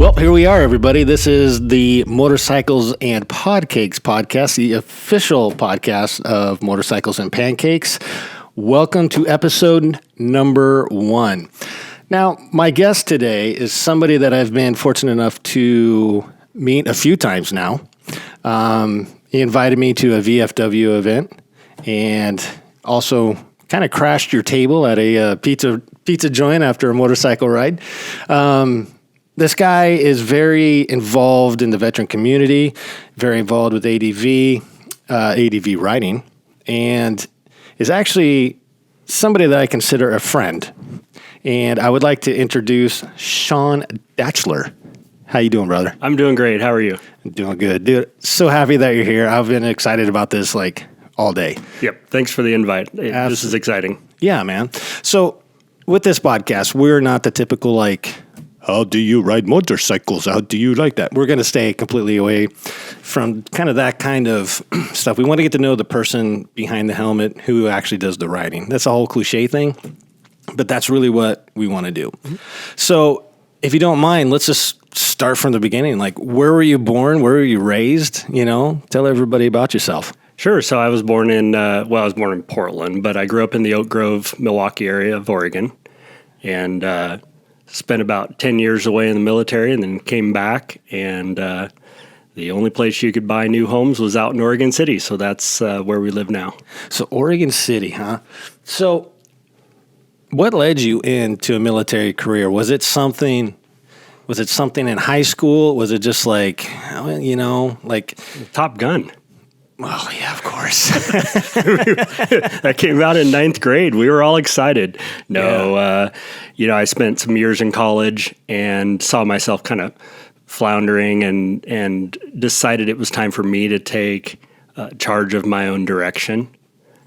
Well, here we are, everybody. This is the Motorcycles and PODcakes podcast, the official podcast of Motorcycles and Pancakes. Welcome to episode number 1. Now, my guest today is somebody that I've been fortunate enough to meet a few times now. He invited me to a VFW event and also kind of crashed your table at a pizza joint after a motorcycle ride. This guy is very involved in the veteran community, very involved with ADV riding, and is actually somebody that I consider a friend. And I would like to introduce Shawn. How you doing, brother? I'm doing great. How are you? I'm doing good. Dude, so happy that you're here. I've been excited about this all day. Yep. Thanks for the invite. This is exciting. Yeah, man. So with this podcast, we're not the typical how do you ride motorcycles? How do you like that? We're going to stay completely away from kind of that kind of stuff. We want to get to know the person behind the helmet who actually does the riding. That's a whole cliche thing, but that's really what we want to do. Mm-hmm. So if you don't mind, let's just start from the beginning. Where were you born? Where were you raised? Tell everybody about yourself. Sure. So I was born in Portland, but I grew up in the Oak Grove, Milwaukee area of Oregon, and spent about 10 years away in the military and then came back. And the only place you could buy new homes was out in Oregon City. So that's where we live now. So Oregon City, huh? So what led you into a military career? Was it something in high school? Was it just Top Gun? Oh, yeah, of course. That came out in 9th grade. We were all excited. I spent some years in college and saw myself kind of floundering and decided it was time for me to take charge of my own direction.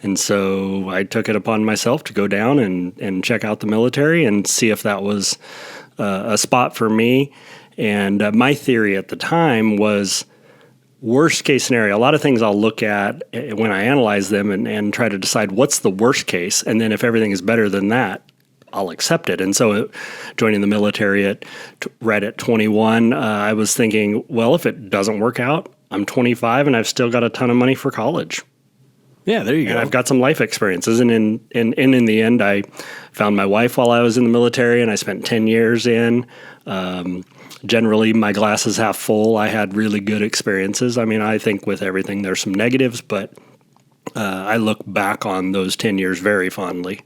And so I took it upon myself to go down and check out the military and see if that was a spot for me. And my theory at the time was, worst case scenario, a lot of things I'll look at when I analyze them and try to decide what's the worst case. And then if everything is better than that, I'll accept it. And so joining the military right at 21, I was thinking, well, if it doesn't work out, I'm 25 and I've still got a ton of money for college. Yeah, there you go. And I've got some life experiences. And in the end, I found my wife while I was in the military and I spent 10 years in. Generally, my glass is half full. I had really good experiences. I mean, I think with everything, there's some negatives, but I look back on those 10 years very fondly.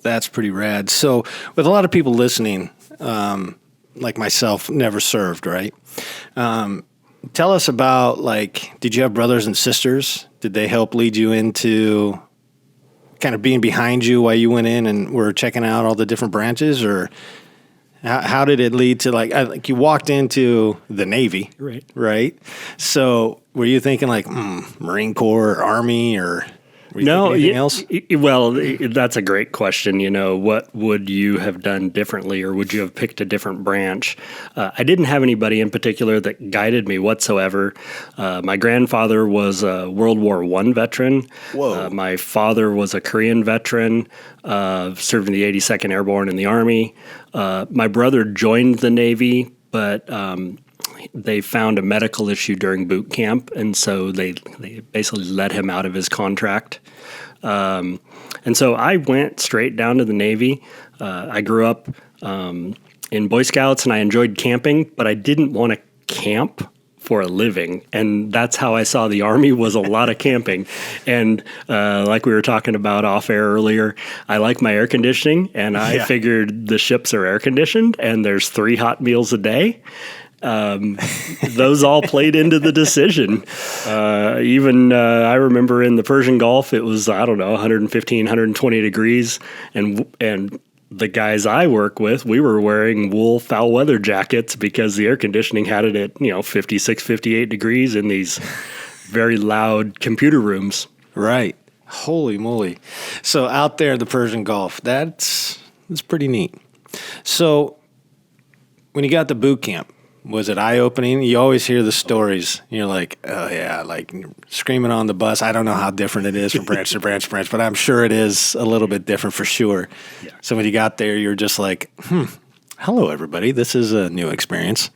That's pretty rad. So with a lot of people listening, like myself, never served, right? Tell us about, did you have brothers and sisters? Did they help lead you into kind of being behind you while you went in and were checking out all the different branches? Or how did it lead to, you walked into the Navy, right? So were you thinking Marine Corps or Army or... anything else? Well, that's a great question. What would you have done differently, or would you have picked a different branch? I didn't have anybody in particular that guided me whatsoever. My grandfather was a World War I veteran. Whoa. My father was a Korean veteran, served in the 82nd Airborne in the Army. My brother joined the Navy, but... they found a medical issue during boot camp, and so they basically let him out of his contract. And so I went straight down to the Navy. I grew up in Boy Scouts, and I enjoyed camping, but I didn't want to camp for a living, and that's how I saw the Army, was a lot of camping. And like we were talking about off air earlier, I like my air conditioning, and I figured the ships are air conditioned, and there's 3 hot meals a day. Those all played into the decision. I remember in the Persian Gulf, it was, 115, 120 degrees. And the guys I work with, we were wearing wool foul weather jackets because the air conditioning had it at, 56, 58 degrees in these very loud computer rooms. Right. Holy moly. So out there in the Persian Gulf, that's pretty neat. So when you got to boot camp, was it eye-opening? You always hear the stories. You're like, oh, yeah, screaming on the bus. I don't know how different it is from branch to branch, but I'm sure it is a little bit different for sure. Yeah. So when you got there, you're just like, hello, everybody. This is a new experience.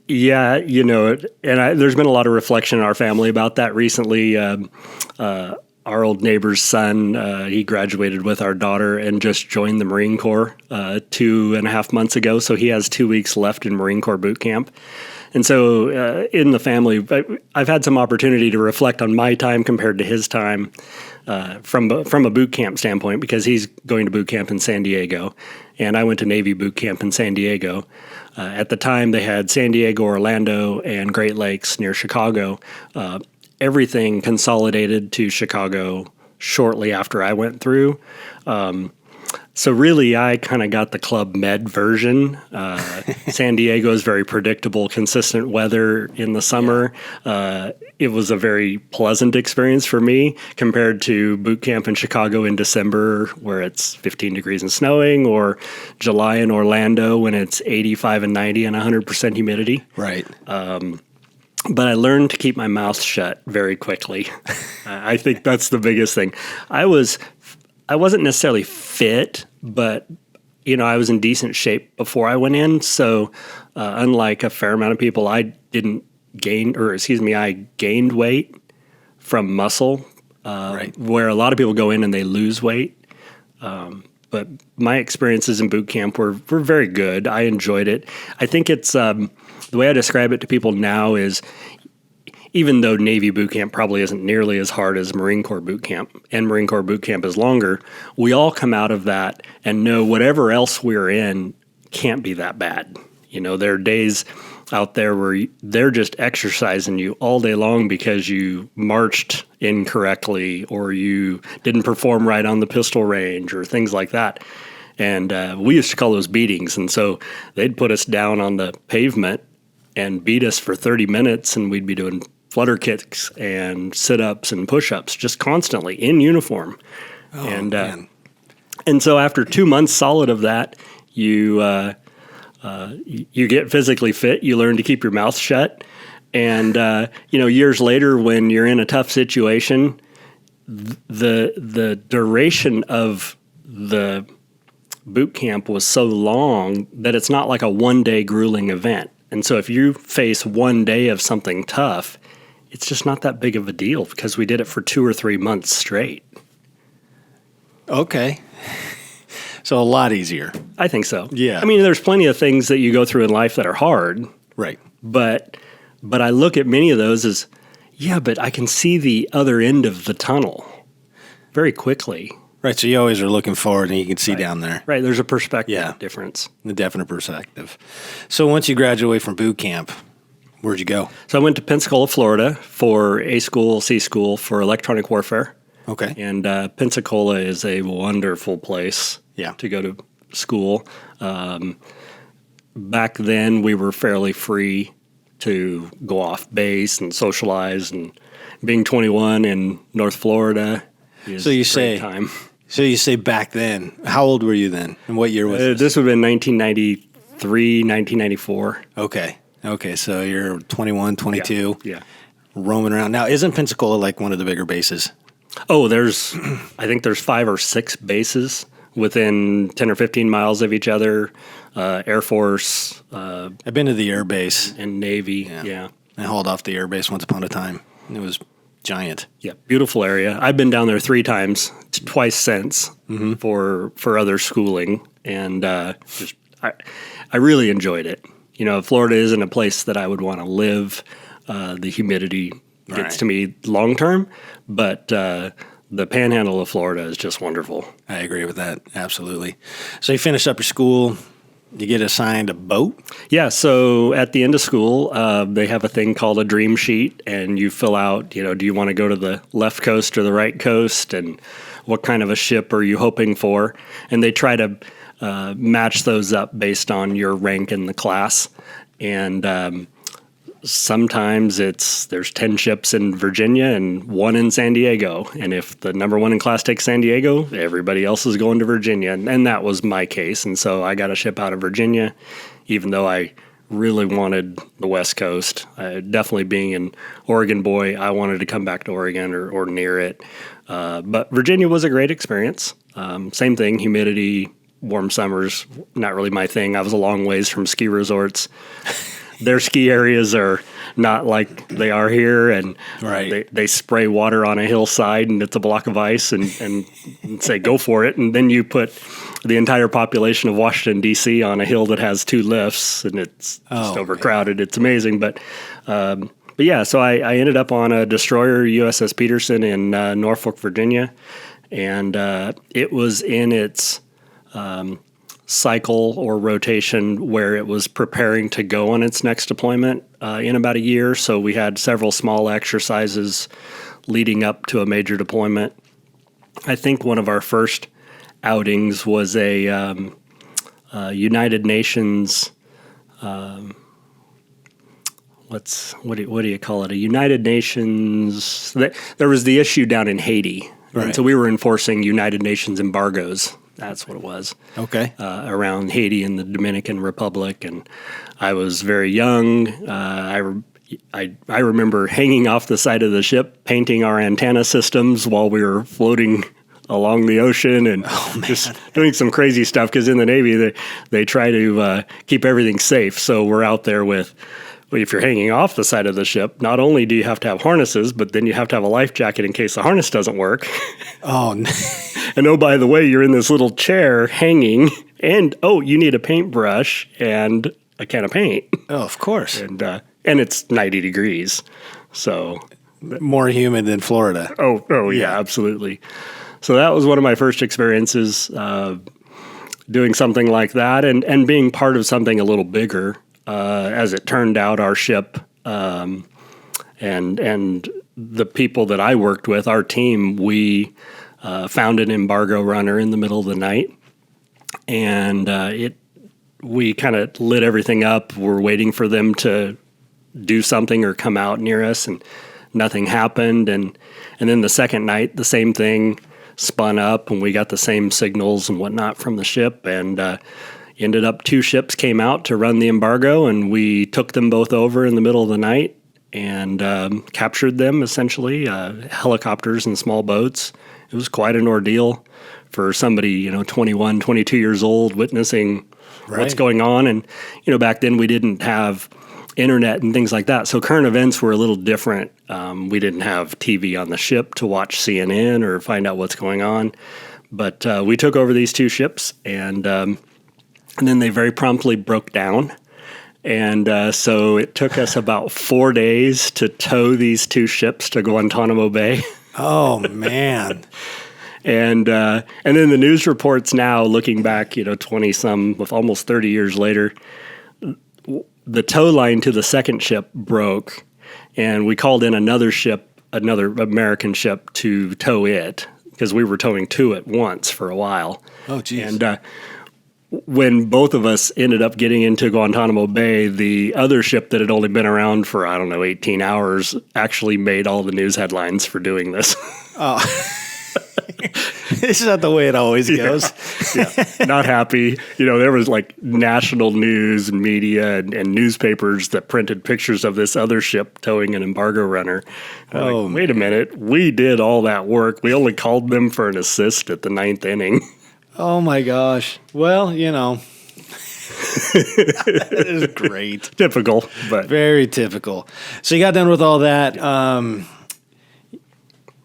Yeah, there's been a lot of reflection in our family about that recently. Our old neighbor's son, he graduated with our daughter and just joined the Marine Corps 2.5 months ago. So he has 2 weeks left in Marine Corps boot camp. And so in the family, I've had some opportunity to reflect on my time compared to his time from a boot camp standpoint, because he's going to boot camp in San Diego, and I went to Navy boot camp in San Diego. At the time, they had San Diego, Orlando, and Great Lakes near Chicago. Everything consolidated to Chicago shortly after I went through. So really, I kind of got the Club Med version. San Diego is very predictable, consistent weather in the summer. It was a very pleasant experience for me compared to boot camp in Chicago in December, where it's 15 degrees and snowing, or July in Orlando when it's 85 and 90 and 100% humidity. Right. But I learned to keep my mouth shut very quickly. I think that's the biggest thing. I wasn't necessarily fit, but I was in decent shape before I went in. So unlike a fair amount of people, I gained weight from muscle, where a lot of people go in and they lose weight. But my experiences in boot camp were very good. I enjoyed it. I think it's the way I describe it to people now is, even though Navy boot camp probably isn't nearly as hard as Marine Corps boot camp, and Marine Corps boot camp is longer, we all come out of that and know whatever else we're in can't be that bad. There are days out there where they're just exercising you all day long because you marched incorrectly, or you didn't perform right on the pistol range, or things like that. And we used to call those beatings. And so they'd put us down on the pavement and beat us for 30 minutes, and we'd be doing flutter kicks and sit-ups and push-ups just constantly in uniform. Oh, and so after 2 months solid of that, you get physically fit. You learn to keep your mouth shut. And, years later, when you're in a tough situation, the duration of the boot camp was so long that it's not like a one-day grueling event. And so if you face one day of something tough, it's just not that big of a deal, because we did it for 2 or 3 months straight. Okay. So a lot easier. I think so. Yeah. I mean, there's plenty of things that you go through in life that are hard. Right. But I look at many of those as, but I can see the other end of the tunnel very quickly. Right, so you always are looking forward and you can see down there. Right, there's a perspective difference. A definite perspective. So once you graduate from boot camp, where'd you go? So I went to Pensacola, Florida for A school, C school for electronic warfare. Okay. And Pensacola is a wonderful place to go to school. Back then, we were fairly free to go off base and socialize, and being 21 in North Florida is a great time. So you say back then. How old were you then? And what year was this? This would have been 1993, 1994. Okay, so you're 21, 22, yeah. Roaming around. Now, isn't Pensacola like one of the bigger bases? Oh, I think there's 5 or 6 bases within 10 or 15 miles of each other. Air Force. I've been to the Air Base. And Navy, yeah. I hauled off the Air Base once upon a time. It was giant. Yeah, beautiful area. I've been down there 3 times, twice since, for other schooling, and I really enjoyed it. Florida isn't a place that I would want to live. The humidity gets to me long term, but the panhandle of Florida is just wonderful. I agree with that, absolutely. So you finish up your school. You get assigned a boat? Yeah, so at the end of school, they have a thing called a dream sheet, and you fill out, do you want to go to the left coast or the right coast, and what kind of a ship are you hoping for? And they try to match those up based on your rank in the class. And sometimes there's 10 ships in Virginia and 1 in San Diego. And if the number 1 in class takes San Diego, everybody else is going to Virginia. And that was my case. And so I got a ship out of Virginia, even though I really wanted the West Coast. Definitely being an Oregon boy, I wanted to come back to Oregon or near it. But Virginia was a great experience. Same thing, humidity, warm summers, not really my thing. I was a long ways from ski resorts. their ski areas are not like they are here, and they spray water on a hillside and it's a block of ice and say go for it, and then you put the entire population of Washington D.C. on a hill that has 2 lifts and it's just overcrowded. Man. It's amazing, but yeah, so I ended up on a destroyer, USS Peterson in Norfolk, Virginia, and it was in its cycle or rotation where it was preparing to go on its next deployment in about a year. So we had several small exercises leading up to a major deployment. I think one of our first outings was a United Nations. What do you call it? A United Nations. There was the issue down in Haiti, and so we were enforcing United Nations embargoes. That's what it was. Okay. Around Haiti and the Dominican Republic, and I was very young. I remember hanging off the side of the ship, painting our antenna systems while we were floating along the ocean, and just doing some crazy stuff. Because in the Navy, they try to keep everything safe. So we're out there with. If you're hanging off the side of the ship, not only do you have to have harnesses, but then you have to have a life jacket in case the harness doesn't work. Oh, no. And by the way, you're in this little chair hanging, and you need a paintbrush and a can of paint. Oh, of course. And it's 90 degrees, so more humid than Florida. Oh yeah, absolutely. So that was one of my first experiences doing something like that, and being part of something a little bigger. As it turned out, our ship and the people that I worked with, our team, we found an embargo runner in the middle of the night, and we kind of lit everything up. We're waiting for them to do something or come out near us, and nothing happened. And then the second night, the same thing spun up, and we got the same signals and whatnot from the ship, and ended up 2 ships came out to run the embargo, and we took them both over in the middle of the night and captured them, essentially, helicopters and small boats. It was quite an ordeal for somebody, 21, 22 years old, witnessing what's going on. And, back then we didn't have internet and things like that. So current events were a little different. We didn't have TV on the ship to watch CNN or find out what's going on. But we took over these 2 ships, and then they very promptly broke down. And so it took us about 4 days to tow these 2 ships to Guantanamo Bay. Oh, man. And then the news reports now, looking back, 20-some, with almost 30 years later, the tow line to the second ship broke, and we called in another American ship to tow it, because we were towing 2 at once for a while. Oh, geez. And when both of us ended up getting into Guantanamo Bay, the other ship that had only been around for, 18 hours actually made all the news headlines for doing this. Oh. This is not the way it always goes. Yeah. Not happy. There was like national news and media and newspapers that printed pictures of this other ship towing an embargo runner. Wait a minute. We did all that work. We only called them for an assist at the 9th inning. Oh, my gosh. Well, that is great. Typical, but very typical. So you got done with all that.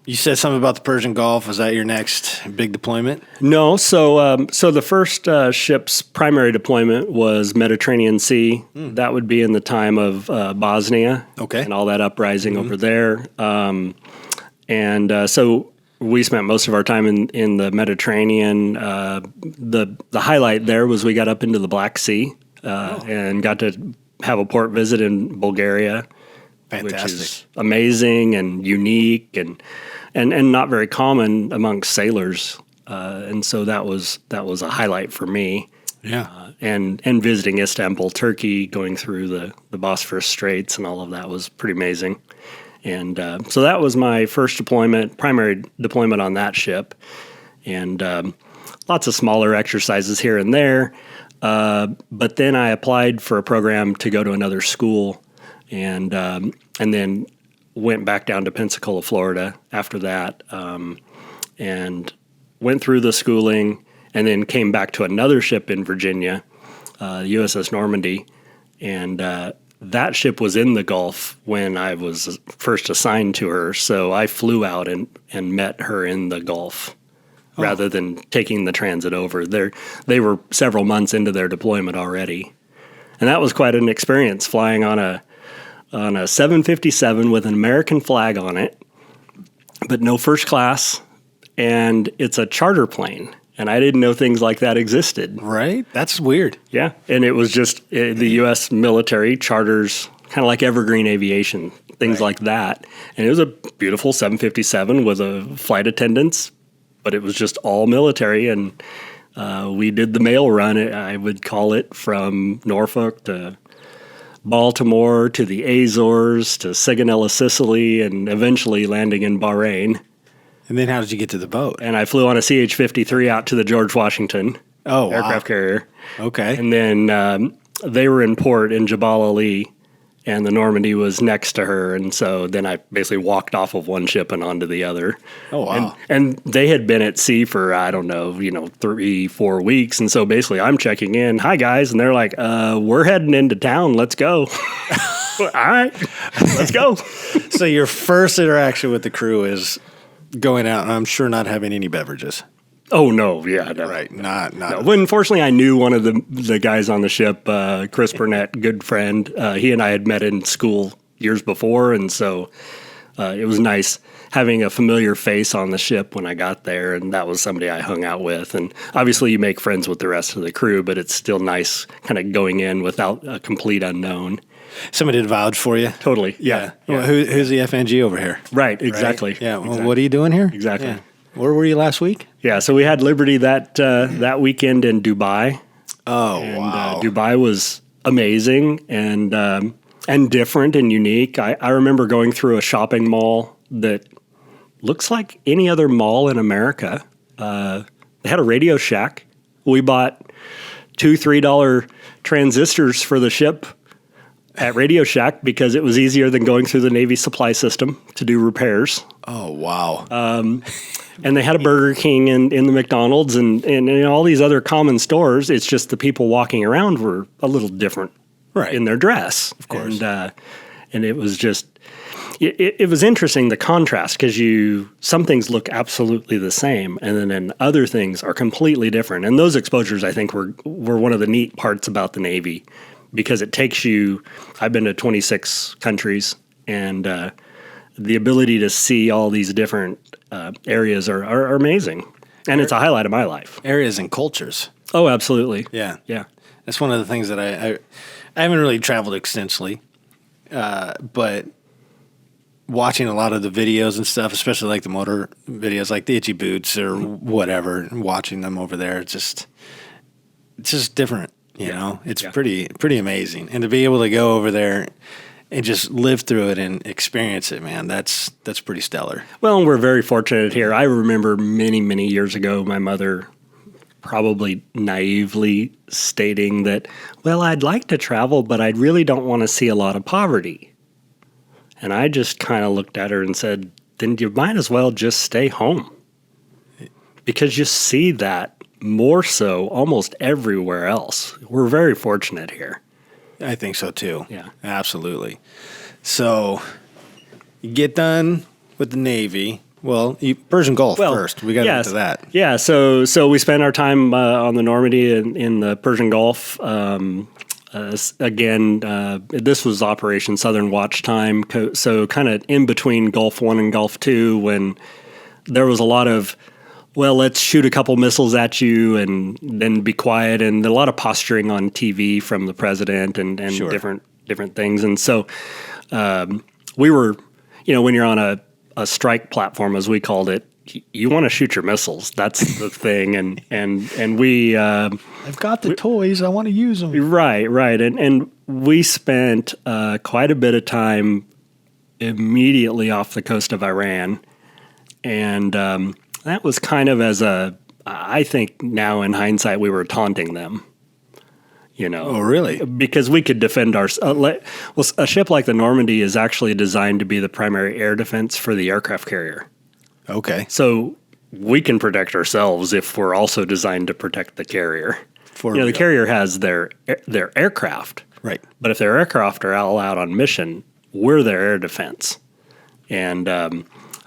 You said something about the Persian Gulf. Was that your next big deployment? No. So the first ship's primary deployment was Mediterranean Sea. That would be in the time of Bosnia. Okay. And all that uprising over there. So we spent most of our time in the Mediterranean. The highlight there was we got up into the Black Sea and got to have a port visit in Bulgaria. Fantastic. Which is amazing and unique and not very common amongst sailors. And so that was a highlight for me. Yeah. And visiting Istanbul, Turkey, going through the Bosphorus Straits and all of that was pretty amazing. And so that was my first primary deployment on that ship. And lots of smaller exercises here and there. But then I applied for a program to go to another school, and then went back down to Pensacola, Florida after that, and went through the schooling, and then came back to another ship in Virginia, USS Normandy, and that ship was in the Gulf when I was first assigned to her, so I flew out and met her in the Gulf rather than taking the transit over. They were several months into their deployment already. And that was quite an experience, flying on a 757 with an American flag on it, but no first class, and it's a charter plane. And I didn't know things like that existed. Right? That's weird. Yeah. And it was just the U.S. military charters, kind of like Evergreen Aviation, things like that. And it was a beautiful 757 with a flight attendants, but it was just all military. And we did the mail run, I would call it, from Norfolk to Baltimore to the Azores to Sigonella, Sicily, and eventually landing in Bahrain. And then how did you get to the boat? And I flew on a CH-53 out to the George Washington aircraft carrier. Okay. And then they were in port in Jebel Ali, and the Normandy was next to her. And so then I basically walked off of one ship and onto the other. Oh, wow. And they had been at sea for, I don't know, 3-4 weeks. And so basically I'm checking in. Hi, guys. And they're like, we're heading into town. Let's go. All right, let's go. So your first interaction with the crew is going out, and I'm sure not having any beverages. Oh, no. Yeah. No. Right. Not. No. Well, unfortunately, I knew one of the guys on the ship, Chris Burnett, good friend. He and I had met in school years before, and so it was nice having a familiar face on the ship when I got there, and that was somebody I hung out with. And obviously, you make friends with the rest of the crew, but it's still nice kind of going in without a complete unknown. Somebody did vouch for you? Totally, yeah. Well, who's the FNG over here? Right, exactly. Right? Yeah, well, exactly. What are you doing here? Exactly. Yeah. Where were you last week? Yeah, so we had Liberty that weekend in Dubai. Oh, and, wow. Dubai was amazing and different and unique. I remember going through a shopping mall that looks like any other mall in America. They had a Radio Shack. We bought $2-3 transistors for the ship at Radio Shack because it was easier than going through the Navy supply system to do repairs. Oh, wow. And they had a Burger King in the McDonald's and all these other common stores. It's just the people walking around were a little different in their dress. Of course. And it was just, it was interesting, the contrast, because some things look absolutely the same, and then other things are completely different. And those exposures, I think, were one of the neat parts about the Navy, because it takes you, I've been to 26 countries, and the ability to see all these different areas are amazing. And it's a highlight of my life. Areas and cultures. Oh, absolutely. Yeah. Yeah. That's one of the things that I haven't really traveled extensively, but watching a lot of the videos and stuff, especially like the motor videos, like the Itchy Boots or whatever, and watching them over there, it's just different. You know, it's pretty amazing. And to be able to go over there and just live through it and experience it, man, that's pretty stellar. Well, and we're very fortunate here. I remember many, many years ago, my mother probably naively stating that, well, I'd like to travel, but I really don't want to see a lot of poverty. And I just kind of looked at her and said, then you might as well just stay home. Because you see that more so almost everywhere else. We're very fortunate here. I think so too. Yeah. Absolutely. So you get done with the Navy. Well, Persian Gulf first. We got to get to that. Yeah. So we spent our time on the Normandy in the Persian Gulf. Again, this was Operation Southern Watch time. So kind of in between Gulf 1 and Gulf 2, when there was a lot of, well, let's shoot a couple missiles at you and then be quiet, and a lot of posturing on TV from the president and different things. And so we were, when you're on a strike platform, as we called it, you want to shoot your missiles. That's the thing. And we I've got the toys. I want to use them. Right. And we spent quite a bit of time immediately off the coast of Iran, and that was kind of I think now in hindsight, we were taunting them, Oh, really? Because we could defend a ship like the Normandy is actually designed to be the primary air defense for the aircraft carrier. Okay. So we can protect ourselves if we're also designed to protect the carrier. The carrier has their aircraft, Right. But if their aircraft are all out on mission, we're their air defense. And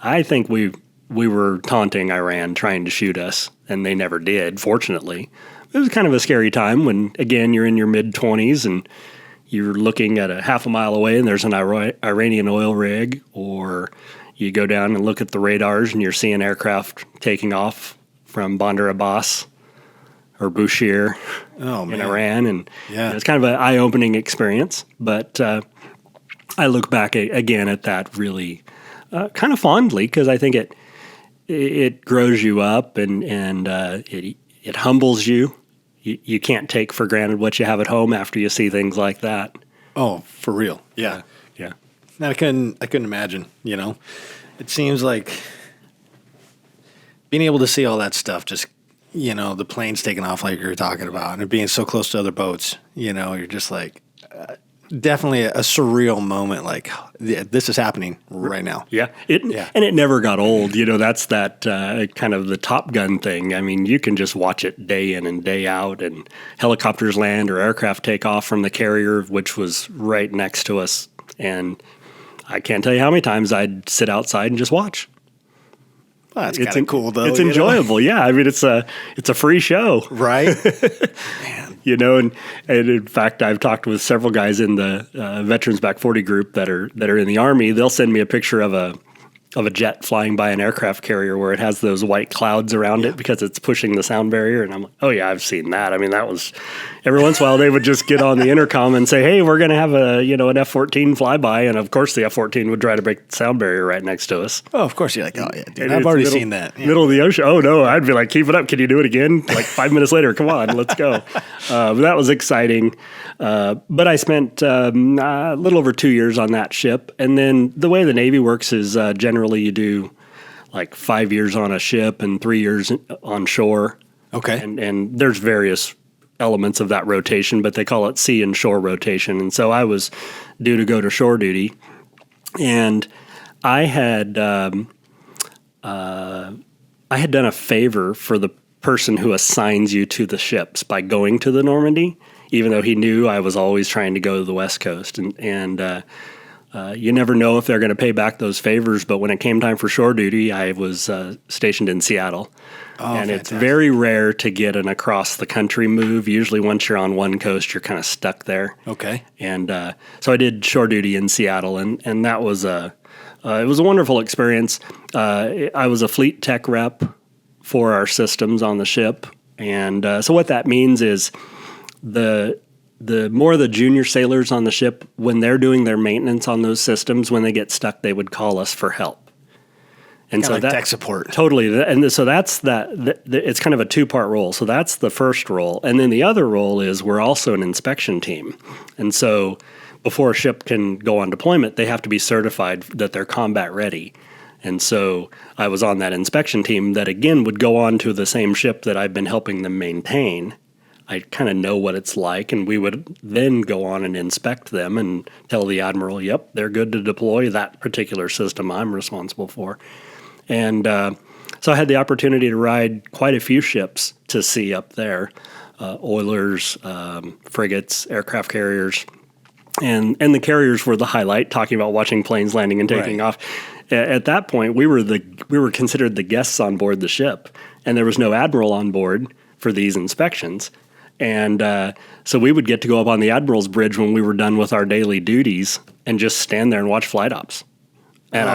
I think we were taunting Iran, trying to shoot us, and they never did, fortunately. It was kind of a scary time when, again, you're in your mid-20s and you're looking at a half a mile away and there's an Iranian oil rig, or you go down and look at the radars and you're seeing aircraft taking off from Bandar Abbas or Bushehr in Iran. And it's kind of an eye-opening experience. But I look back again at that really kind of fondly, because I think it grows you up and it humbles you. You can't take for granted what you have at home after you see things like that. Oh, for real. Yeah. Yeah. I couldn't imagine, It seems like being able to see all that stuff, just, the planes taking off like you were talking about, and it being so close to other boats, you're just like, definitely a surreal moment. Like, this is happening right now. Yeah. And it never got old. That's that kind of the Top Gun thing. I mean, you can just watch it day in and day out, and helicopters land or aircraft take off from the carrier, which was right next to us. And I can't tell you how many times I'd sit outside and just watch. Well, that's kind of cool, though. It's enjoyable. Yeah. I mean, it's a free show. Right. Man. And in fact, I've talked with several guys in the Veterans Back 40 group that are in the Army. They'll send me a picture of a jet flying by an aircraft carrier where it has those white clouds around it because it's pushing the sound barrier. And I'm like, oh yeah, I've seen that. I mean, that was every once in a while they would just get on the intercom and say, hey, we're going to have an F-14 flyby. And of course the F-14 would try to break the sound barrier right next to us. Oh, of course. You're like, oh yeah, dude, I've already seen that. Yeah. Middle of the ocean. Oh no, I'd be like, keep it up. Can you do it again? Like 5 minutes later, come on, let's go. But that was exciting. But I spent a little over 2 years on that ship. And then the way the Navy works is generally you do like 5 years on a ship and 3 years on shore. Okay. And there's various elements of that rotation, but they call it sea and shore rotation. And so I was due to go to shore duty, and I had done a favor for the person who assigns you to the ships by going to the Normandy, even though he knew I was always trying to go to the West Coast. And you never know if they're going to pay back those favors, but when it came time for shore duty, I was stationed in Seattle. Oh, and fantastic. It's very rare to get an across-the-country move. Usually once you're on one coast, you're kind of stuck there. Okay. And so I did shore duty in Seattle, and that was it was a wonderful experience. I was a fleet tech rep for our systems on the ship. And so what that means is the more the junior sailors on the ship, when they're doing their maintenance on those systems, when they get stuck, they would call us for help. And kind so of like tech support. Totally. And so that's it's kind of a two-part role. So that's the first role. And then the other role is we're also an inspection team. And so before a ship can go on deployment, they have to be certified that they're combat ready. And so I was on that inspection team that, again, would go on to the same ship that I've been helping them maintain. I kind of know what it's like, and we would then go on and inspect them and tell the admiral, yep, they're good to deploy that particular system I'm responsible for. And so I had the opportunity to ride quite a few ships to sea up there, oilers, frigates, aircraft carriers. And the carriers were the highlight, talking about watching planes landing and taking off. At that point, we were considered the guests on board the ship, and there was no admiral on board for these inspections. And so we would get to go up on the Admiral's Bridge when we were done with our daily duties and just stand there and watch flight ops. And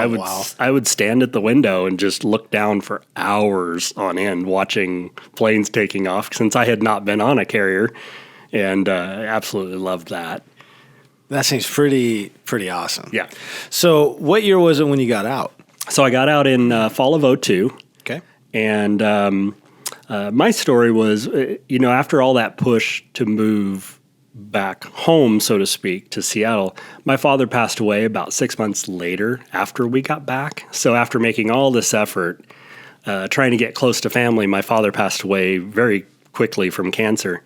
I would stand at the window and just look down for hours on end watching planes taking off, since I had not been on a carrier, and absolutely loved that. That seems pretty awesome. Yeah. So what year was it when you got out? So I got out in fall of 2002. Okay. And my story was, after all that push to move back home, so to speak, to Seattle, my father passed away about 6 months later after we got back. So after making all this effort, trying to get close to family, my father passed away very quickly from cancer.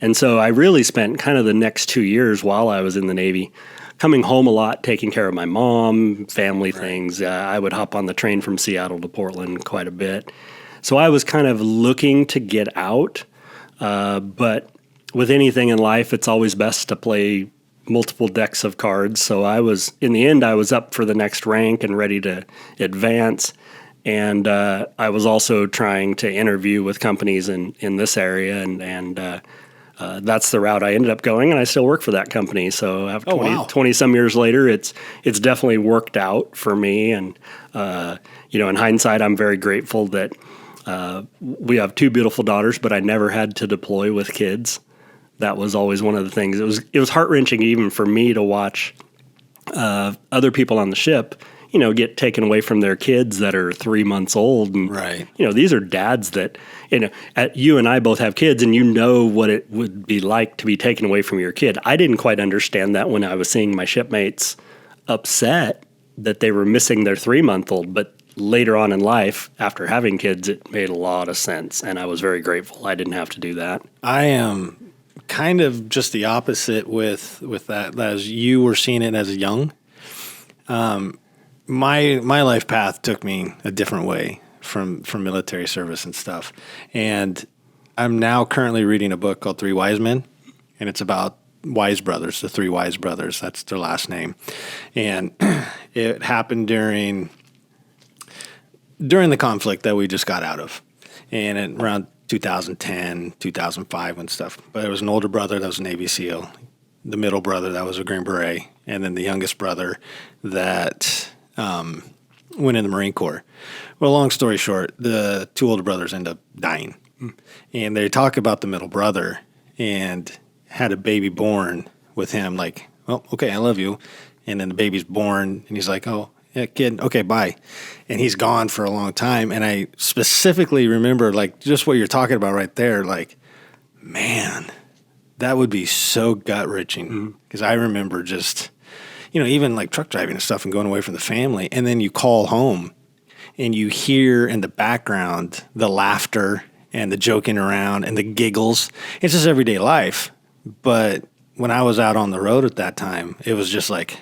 And so I really spent kind of the next 2 years while I was in the Navy coming home a lot, taking care of my mom, family things. I would hop on the train from Seattle to Portland quite a bit. So I was kind of looking to get out, but with anything in life, it's always best to play multiple decks of cards. So in the end, I was up for the next rank and ready to advance. And I was also trying to interview with companies in this area, and that's the route I ended up going, and I still work for that company. So after 20 some years later, it's definitely worked out for me. And in hindsight, I'm very grateful that we have 2 beautiful daughters, but I never had to deploy with kids. That was always one of the things. It was heart-wrenching even for me to watch other people on the ship, get taken away from their kids that are 3 months old. And, right. These are dads that, you and I both have kids, and you know what it would be like to be taken away from your kid. I didn't quite understand that when I was seeing my shipmates upset that they were missing their 3-month-old. But later on in life, after having kids, it made a lot of sense. And I was very grateful I didn't have to do that. I am kind of just the opposite with that, as you were seeing it as a young. My life path took me a different way from military service and stuff. And I'm now currently reading a book called 3 Wise Men, and it's about Wise brothers, the 3 Wise brothers. That's their last name. And it happened during the conflict that we just got out of. And around 2010, 2005 and stuff. But there was an older brother that was a Navy SEAL, the middle brother that was a Green Beret, and then the youngest brother that went in the Marine Corps. Well, long story short, the 2 older brothers end up dying. And they talk about the middle brother and had a baby born with him, like, well, okay, I love you. And then the baby's born, and he's like, oh, yeah, kid, okay, bye. And he's gone for a long time. And I specifically remember, like, just what you're talking about right there, like, man, that would be so gut-wrenching. Because I remember just, even like truck driving and stuff and going away from the family. And then you call home and you hear in the background the laughter and the joking around and the giggles. It's just everyday life. But when I was out on the road at that time, it was just like,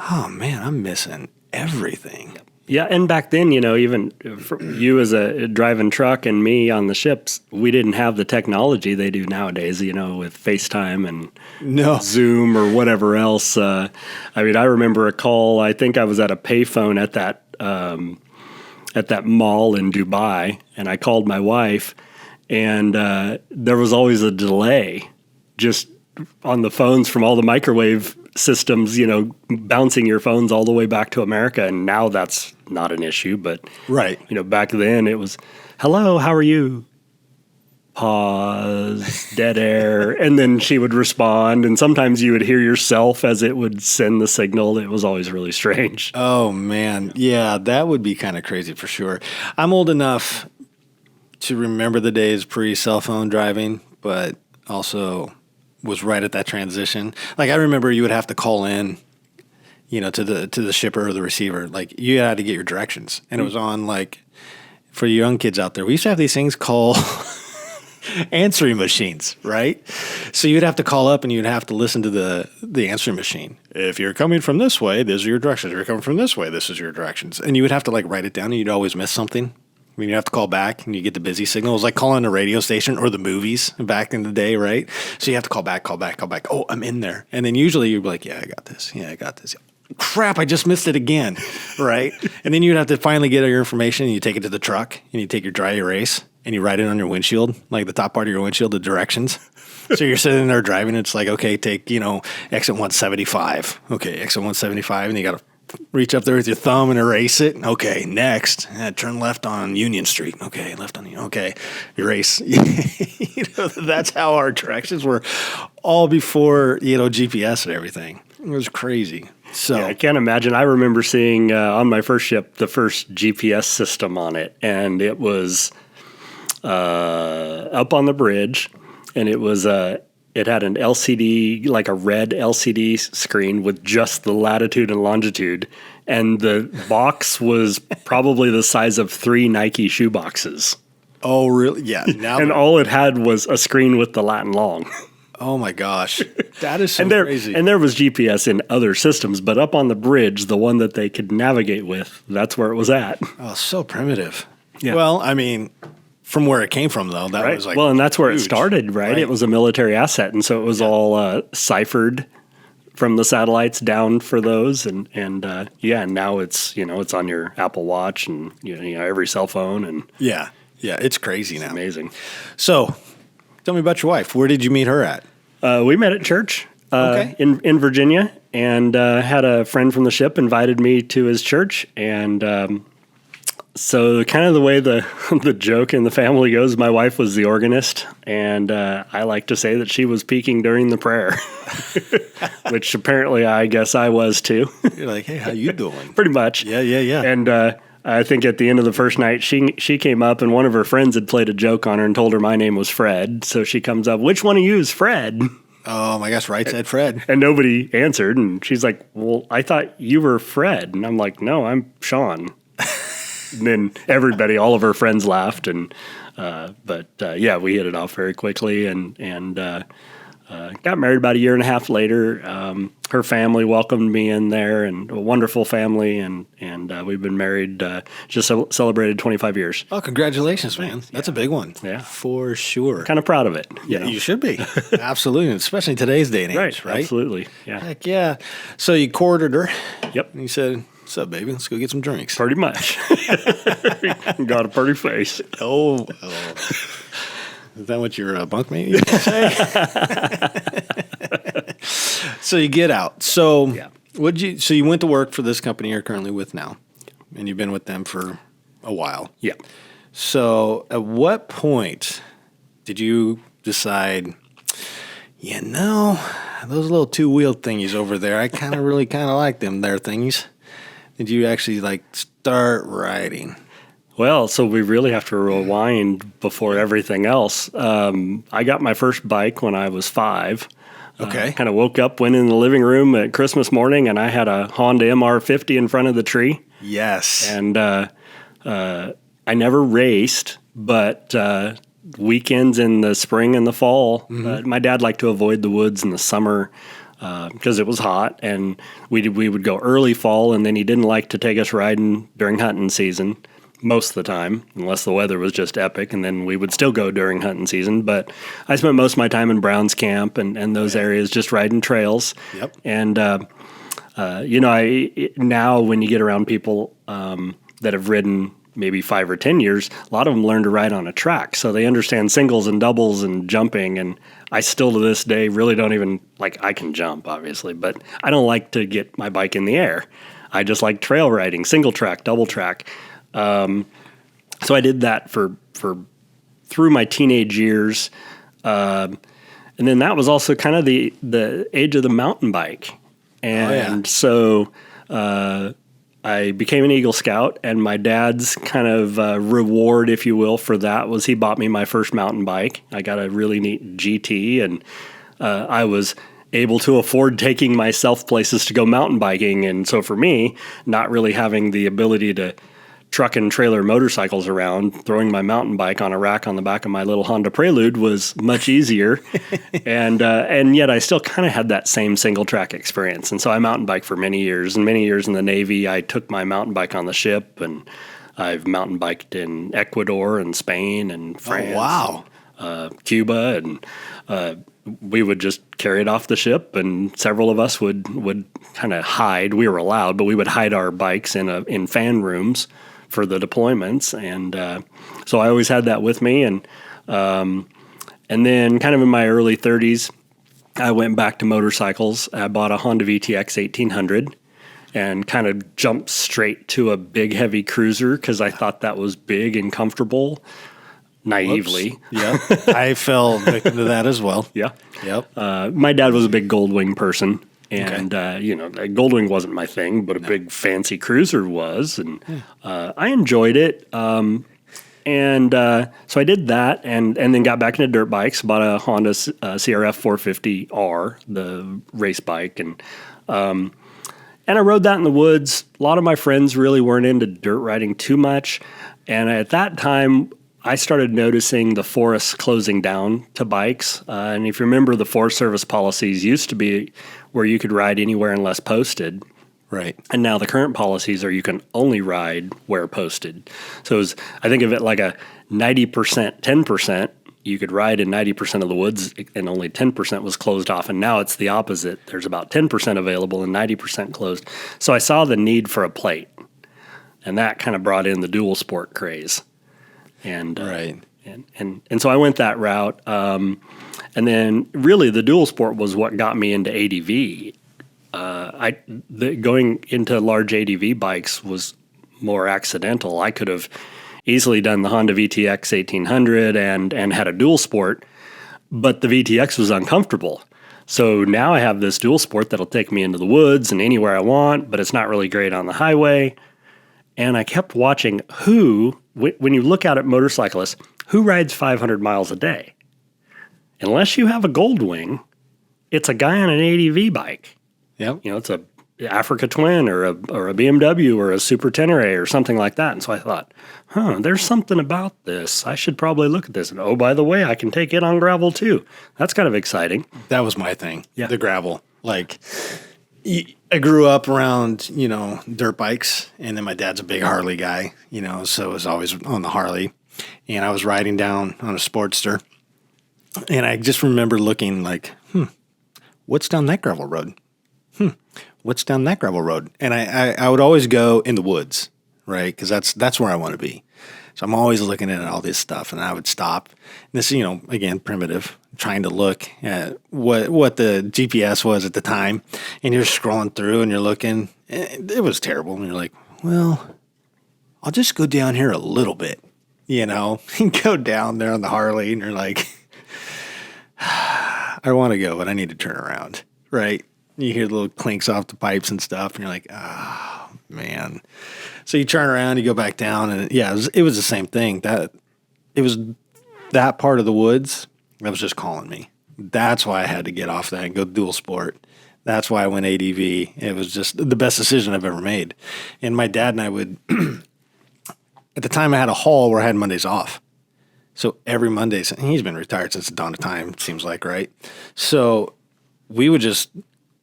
oh, man, I'm missing everything. Yeah, and back then, even for you as a driving truck and me on the ships, we didn't have the technology they do nowadays, with FaceTime and Zoom or whatever else. I remember a call. I think I was at a payphone at that mall in Dubai, and I called my wife, and there was always a delay just on the phones from all the microwave systems, bouncing your phones all the way back to America. And now that's not an issue, but right. Back then it was, hello, how are you? Pause, dead air. And then she would respond. And sometimes you would hear yourself as it would send the signal. It was always really strange. Oh man. Yeah, that would be kind of crazy for sure. I'm old enough to remember the days pre-cell phone driving, but also was right at that transition. Like I remember you would have to call in, to the shipper or the receiver. Like you had to get your directions, and it was on like for the young kids out there. We used to have these things called answering machines, right? So you'd have to call up and you'd have to listen to the answering machine. If you're coming from this way, these are your directions. If you're coming from this way, this is your directions. And you would have to like write it down, and you'd always miss something. I mean, you have to call back and you get the busy signal. It was like calling a radio station or the movies back in the day, right? So you have to call back. Oh, I'm in there. And then usually you'd be like, yeah, I got this. Crap, I just missed it again, right? And then you'd have to finally get your information, and you take it to the truck, and you take your dry erase, and you write it on your windshield, like the top part of your windshield, the directions. So you're sitting there driving, and it's like, okay, take, exit 175. Okay, exit 175, and you got to reach up there with your thumb and erase it. Okay, next. Turn left on Union Street. Okay, left on Union. Okay, erase. That's how our directions were all before, GPS and everything. It was crazy. So yeah, I can't imagine. I remember seeing on my first ship the first GPS system on it, and it was up on the bridge, and it was it had an LCD, like a red LCD screen with just the latitude and longitude. And the box was probably the size of 3 Nike shoe boxes. Oh, really? Yeah. And all it had was a screen with the lat and long. Oh, my gosh. That is so crazy. And there was GPS in other systems, but up on the bridge, the one that they could navigate with, that's where it was at. Oh, so primitive. Yeah. Well, I mean, from where it came from, though, that was like well, and that's where huge. it started, right? It was a military asset, and so it was all ciphered from the satellites down for those, and now it's it's on your Apple Watch and every cell phone, and yeah, it's crazy now. Amazing. So, tell me about your wife. Where did you meet her at? We met at church in Virginia, and had a friend from the ship invited me to his church, and so kind of the way the joke in the family goes, my wife was the organist, and I like to say that she was peaking during the prayer, which apparently I guess I was too. You're like, hey, how you doing? Pretty much. Yeah. And I think at the end of the first night, she came up, and one of her friends had played a joke on her and told her my name was Fred. So she comes up, which one of you is Fred? Oh my gosh, right said Fred. And nobody answered, and she's like, well, I thought you were Fred. And I'm like, no, I'm Shawn. And then everybody, all of her friends laughed, and but we hit it off very quickly, and got married about a year and a half later. Her family welcomed me in there, and a wonderful family, and we've been married, just celebrated 25 years. Oh, congratulations, man. That's a big one. Yeah. For sure. Kind of proud of it. Yeah, you should be. Absolutely, especially in today's day and age, right? Absolutely, yeah. Heck yeah. So you courted her. Yep. And you said, what's up, baby? Let's go get some drinks. Pretty much. Got a pretty face. Oh. Is that what your bunkmate used to say? So you get out. So So you went to work for this company you're currently with now, and you've been with them for a while. Yeah. So at what point did you decide, those little two-wheeled thingies over there, I really like them there thingies. Did you actually start riding? Well, so we really have to rewind before everything else. I got my first bike when I was 5. Okay. Kind of woke up, went in the living room at Christmas morning, and I had a Honda MR50 in front of the tree. Yes. And I never raced, but weekends in the spring and the fall, my dad liked to avoid the woods in the summer because it was hot, and we would go early fall, and then he didn't like to take us riding during hunting season most of the time, unless the weather was just epic, and then we would still go during hunting season. But I spent most of my time in Brown's Camp and those areas just riding trails. Yep. And, now when you get around people that have ridden maybe 5 or 10 years, a lot of them learn to ride on a track. So they understand singles and doubles and jumping. And I still to this day really don't even, I can jump, obviously, but I don't like to get my bike in the air. I just like trail riding, single track, double track. So I did that for through my teenage years. And then that was also kind of the age of the mountain bike. And so I became an Eagle Scout, and my dad's kind of reward, if you will, for that was he bought me my first mountain bike. I got a really neat GT, and I was able to afford taking myself places to go mountain biking. And so for me, not really having the ability to truck and trailer motorcycles around, throwing my mountain bike on a rack on the back of my little Honda Prelude was much easier. And yet I still kind of had that same single track experience. And so I mountain biked for many years. And many years in the Navy, I took my mountain bike on the ship, and I've mountain biked in Ecuador and Spain and France. Oh, wow. And, Cuba, and we would just carry it off the ship, and several of us would kind of hide. We were allowed, but we would hide our bikes in fan rooms for the deployments. And so I always had that with me. And then kind of in my early 30s, I went back to motorcycles. I bought a Honda VTX 1800 and kind of jumped straight to a big, heavy cruiser because I thought that was big and comfortable. Naively. Yeah. I fell victim to that as well. Yeah. Yep. My dad was a big Goldwing person. And, Goldwing wasn't my thing, but a big fancy cruiser was. And I enjoyed it. So I did that and then got back into dirt bikes, bought a Honda CRF 450R, the race bike. And I rode that in the woods. A lot of my friends really weren't into dirt riding too much. And at that time, I started noticing the forests closing down to bikes. And if you remember, the Forest Service policies used to be where you could ride anywhere unless posted. Right. And now the current policies are you can only ride where posted. So I think of it like a 90%, 10%. You could ride in 90% of the woods and only 10% was closed off. And now it's the opposite. There's about 10% available and 90% closed. So I saw the need for a plate. And that kind of brought in the dual sport craze. And Right. And so I went that route. And then really the dual sport was what got me into ADV. Going into large ADV bikes was more accidental. I could have easily done the Honda VTX 1800 and had a dual sport, but the VTX was uncomfortable. So now I have this dual sport that'll take me into the woods and anywhere I want, but it's not really great on the highway. And I kept watching when you look out at motorcyclists, who rides 500 miles a day? Unless you have a Goldwing, it's a guy on an ADV bike. Yep. It's a Africa Twin or a BMW or a Super Tenere or something like that. And so I thought, there's something about this. I should probably look at this. And oh, by the way, I can take it on gravel too. That's kind of exciting. That was my thing. Yeah. The gravel. Like, I grew up around, dirt bikes, and then my dad's a big Harley guy, so it was always on the Harley. And I was riding down on a Sportster, and I just remember looking like, what's down that gravel road? What's down that gravel road? And I would always go in the woods, right? Because that's where I want to be. So I'm always looking at all this stuff, and I would stop. And this, again, primitive, trying to look at what the GPS was at the time. And you're scrolling through, and you're looking. And it was terrible. And you're like, well, I'll just go down here a little bit, and go down there on the Harley, and you're like, I want to go, but I need to turn around, right? You hear the little clinks off the pipes and stuff, and you're like, oh, man. So you turn around, you go back down, and it was the same thing. It was that part of the woods that was just calling me. That's why I had to get off that and go dual sport. That's why I went ADV. It was just the best decision I've ever made. And my dad and I would, at the time I had a haul where I had Mondays off. So every Monday, and he's been retired since the dawn of time, it seems like, right? So we would just...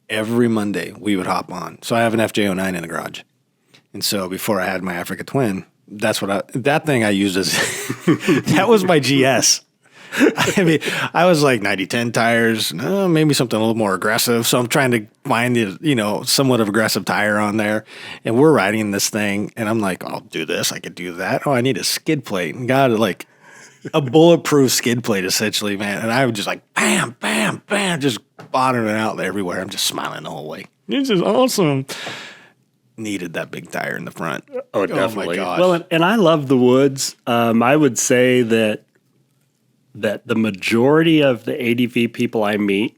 every Monday we would hop on. So I have an FJ09 in the garage. And so before I had my Africa Twin, that thing I used as, that was my GS. I mean, I was like 90-10 tires, maybe something a little more aggressive. So I'm trying to find the, somewhat of aggressive tire on there. And we're riding this thing, and I'm like, I'll do this. I could do that. Oh, I need a skid plate. And got like a bulletproof skid plate, essentially, man. And I would just like, bam, bam, bam, just bottoming it out everywhere. I'm just smiling the whole way. This is awesome. Needed that big tire in the front. Oh, definitely. Oh, my gosh. Well, and I love the woods. I would say that the majority of the ADV people I meet,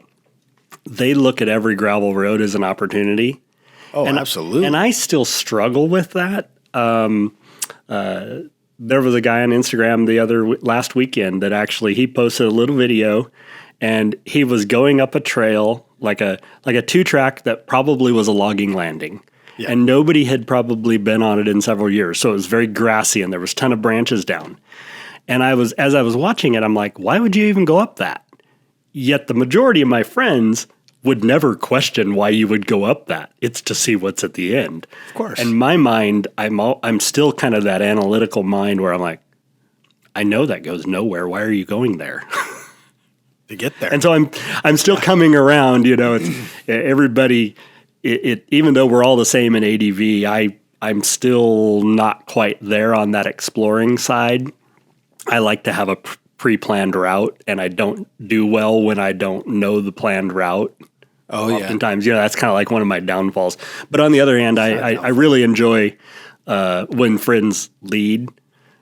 they look at every gravel road as an opportunity. Oh, absolutely. And I still struggle with that. There was a guy on Instagram last weekend that actually, he posted a little video, and he was going up a trail, like a 2-track that probably was a logging landing. Yeah. And nobody had probably been on it in several years. So it was very grassy, and there was a ton of branches down. And as I was watching it, I'm like, why would you even go up that? Yet the majority of my friends would never question why you would go up that. It's to see what's at the end. Of course. And my mind, I'm still kind of that analytical mind where I'm like, I know that goes nowhere. Why are you going there? To get there. And so I'm still coming around. It's everybody. Even though we're all the same in ADV, I'm still not quite there on that exploring side. I like to have a pre-planned route, and I don't do well when I don't know the planned route. Oh, yeah. Oftentimes, that's kind of like one of my downfalls. But on the other hand, I really enjoy when friends lead,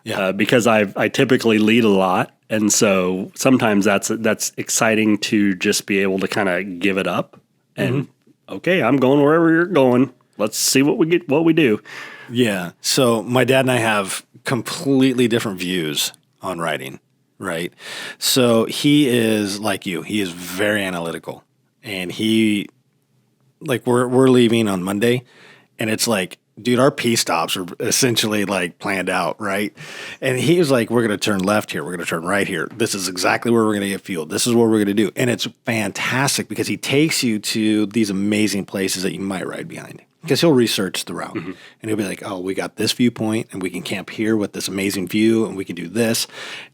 because I typically lead a lot. And so sometimes that's exciting to just be able to kind of give it up and, okay, I'm going wherever you're going. Let's see what we do. Yeah. So my dad and I have completely different views on riding, right? So he is like you. He is very analytical. And he, like, we're leaving on Monday, and it's like, dude, our P stops are essentially like planned out, right? And he was like, we're going to turn left here. We're going to turn right here. This is exactly where we're going to get fueled. This is what we're going to do. And it's fantastic because he takes you to these amazing places that you might ride behind. because he'll research the route and he'll be like, oh, we got this viewpoint and we can camp here with this amazing view and we can do this.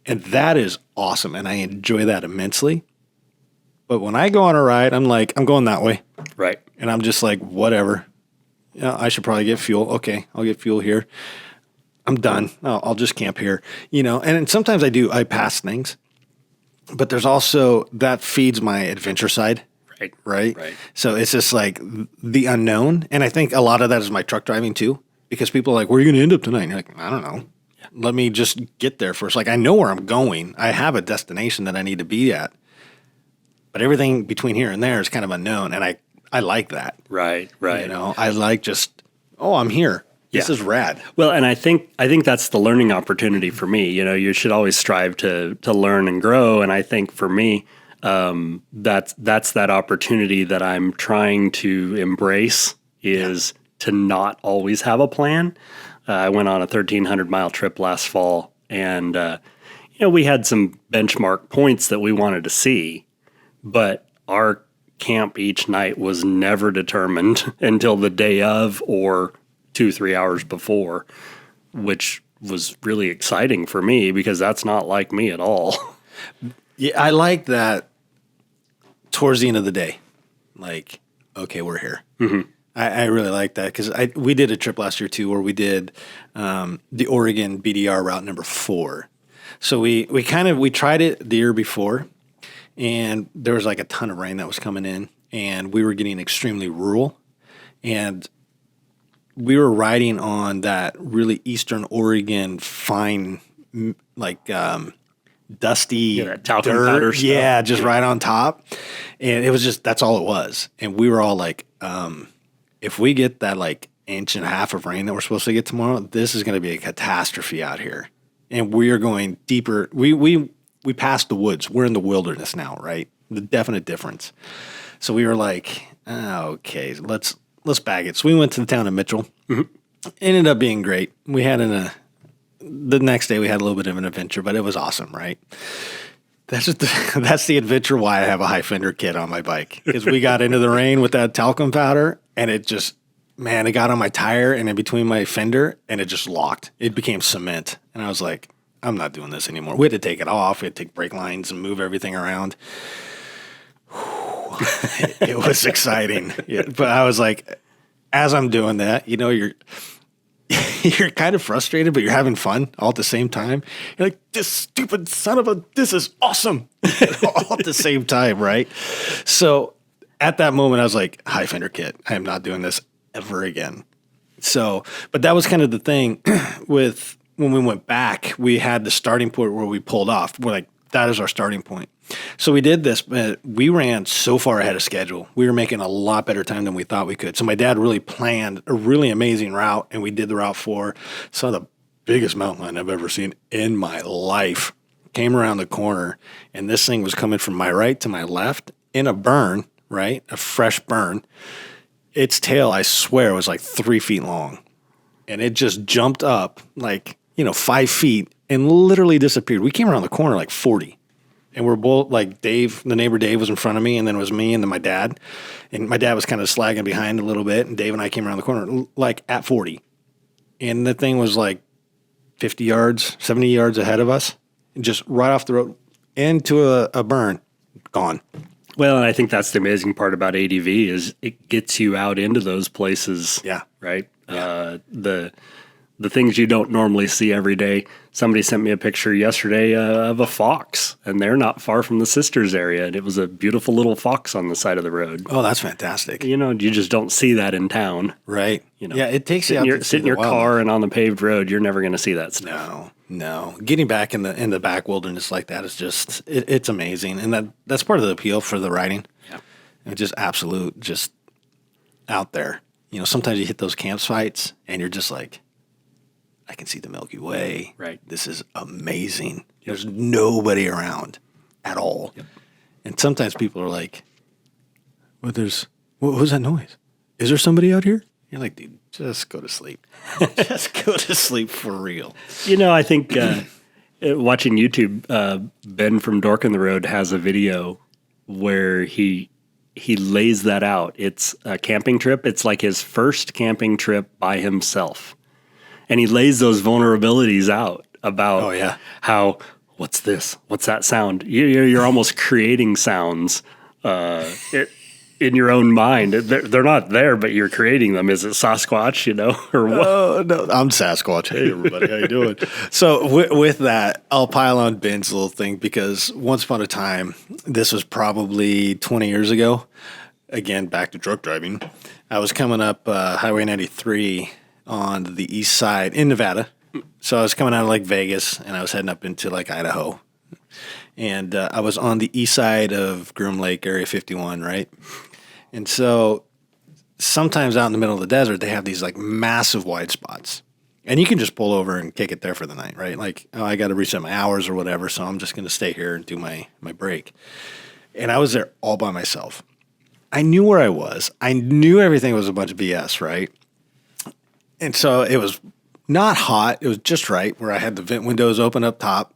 And that is awesome. And I enjoy that immensely. But when I go on a ride, I'm like, I'm going that way. Right. And I'm just like, whatever. I should probably get fuel. Okay, I'll get fuel here. I'm done. I'll just camp here. And sometimes I pass things. But there's also, that feeds my adventure side. Right. So it's just like the unknown. And I think a lot of that is my truck driving too, because people are like, where are you going to end up tonight? And you're like, I don't know. Yeah. Let me just get there first. Like, I know where I'm going. I have a destination that I need to be at. But everything between here and there is kind of unknown. And I like that. Right. I like just, I'm here. This is rad. Well, and I think that's the learning opportunity for me. You should always strive to learn and grow. And I think for me, that's that opportunity that I'm trying to embrace is to not always have a plan. I went on a 1,300-mile trip last fall, and we had some benchmark points that we wanted to see, but our camp each night was never determined until the day of or 2-3 hours before, which was really exciting for me because that's not like me at all. Yeah, I like that. Towards the end of the day, like, okay, we're here. Mm-hmm. I really like that because we did a trip last year too where we did the Oregon BDR route number 4. So we tried it the year before, and there was like a ton of rain that was coming in, and we were getting extremely rural, and we were riding on that really Eastern Oregon fine, like dusty that talcum dirt, powder stuff. Just right on top, and it was just, that's all it was. And we were all like, if we get that like inch and a half of rain that we're supposed to get tomorrow, this is going to be a catastrophe out here. And we are going deeper. We passed the woods. We're in the wilderness now, right? The definite difference. So we were like, okay, let's bag it. So we went to the town of Mitchell. Mm-hmm. Ended up being great. We had the next day we had a little bit of an adventure, but it was awesome, right? That's the adventure why I have a high fender kit on my bike, because we got into the rain with that talcum powder, and it just, man, it got on my tire and in between my fender, and it just locked. It became cement, and I was like, I'm not doing this anymore. We had to take it off. We had to take brake lines and move everything around. It was exciting, but I was like, as I'm doing that, you're kind of frustrated, but you're having fun all at the same time. You're like, this stupid son of a, this is awesome. All at the same time, right? So at that moment, I was like, high fender kit. I am not doing this ever again. So, but that was kind of the thing with when we went back, we had the starting point where we pulled off. We're like, that is our starting point. So we did this, but we ran so far ahead of schedule. We were making a lot better time than we thought we could. So my dad really planned a really amazing route, and we did the Route 4. Saw the biggest mountain lion I've ever seen in my life. Came around the corner, and this thing was coming from my right to my left in a burn, right? A fresh burn. Its tail, I swear, was like 3 feet long. And it just jumped up like, 5 feet and literally disappeared. We came around the corner like 40. And we're both like Dave, the neighbor Dave was in front of me, and then it was me and then my dad. And my dad was kind of slagging behind a little bit, and Dave and I came around the corner like at 40. And the thing was like 50 yards, 70 yards ahead of us, and just right off the road into a burn, gone. Well, and I think that's the amazing part about ADV is it gets you out into those places. Yeah. Right? Yeah. The things you don't normally see every day. Somebody sent me a picture yesterday of a fox, and they're not far from the Sisters area, and it was a beautiful little fox on the side of the road. Oh, that's fantastic. You just don't see that in town. Right. Yeah, it takes you out to sit in your car and on the paved road, you're never going to see that stuff. No. Getting back in the back wilderness like that is just, it's amazing. And that's part of the appeal for the riding. Yeah. It's just absolute, just out there. Sometimes you hit those campsites and you're just like, I can see the Milky Way. Right. This is amazing. Yep. There's nobody around at all. Yep. And sometimes people are like, what was that noise? Is there somebody out here? You're like, dude, just go to sleep. Just go to sleep for real. I think watching YouTube, Ben from Dork in the Road has a video where he he lays that out. It's a camping trip. It's like his first camping trip by himself. And he lays those vulnerabilities out about how, what's this? What's that sound? You're almost creating sounds in your own mind. They're not there, but you're creating them. Is it Sasquatch, or what? Oh, no, I'm Sasquatch. Hey, everybody, how you doing? So with that, I'll pile on Ben's little thing because once upon a time, this was probably 20 years ago, again, back to truck driving, I was coming up Highway 93 on the east side in Nevada. So I was coming out of like Vegas, and I was heading up into like Idaho. And I was on the east side of Groom Lake, Area 51, right? And so sometimes out in the middle of the desert, they have these like massive wide spots. And you can just pull over and kick it there for the night, right? Like, oh, I got to reset my hours or whatever, so I'm just going to stay here and do my break. And I was there all by myself. I knew where I was. I knew everything was a bunch of BS, right? And so it was not hot. It was just right where I had the vent windows open up top,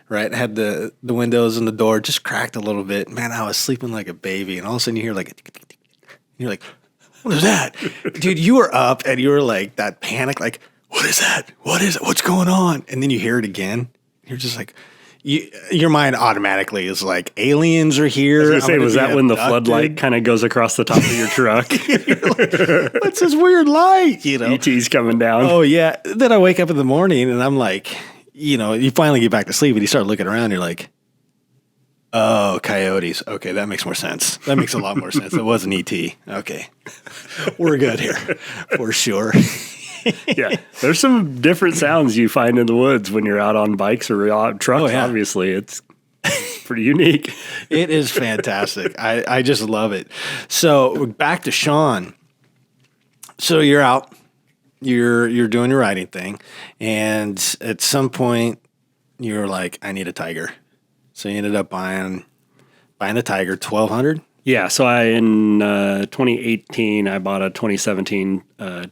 right? I had the windows and the door just cracked a little bit. Man, I was sleeping like a baby. And all of a sudden you hear like, you're like, what is that? Dude, you were up and you were like that panic, like, what is that? What is it? What's going on? And then you hear it again. You're just like, your mind automatically is like, aliens are here. I was going to say, was that when the floodlight kind of goes across the top of your truck? Like, what's this weird light? ET's coming down. Oh, yeah. Then I wake up in the morning and I'm like, you finally get back to sleep and you start looking around. You're like, oh, coyotes. Okay, that makes more sense. That makes a lot more sense. It wasn't ET. Okay. We're good here for sure. Yeah, there's some different sounds you find in the woods when you're out on bikes or trucks. Oh, yeah. Obviously, it's pretty unique. It is fantastic. I just love it. So back to Shawn. So you're out, you're doing your riding thing, and at some point you're like, I need a Tiger. So you ended up buying the Tiger 1200. Yeah, so in 2018, I bought a 2017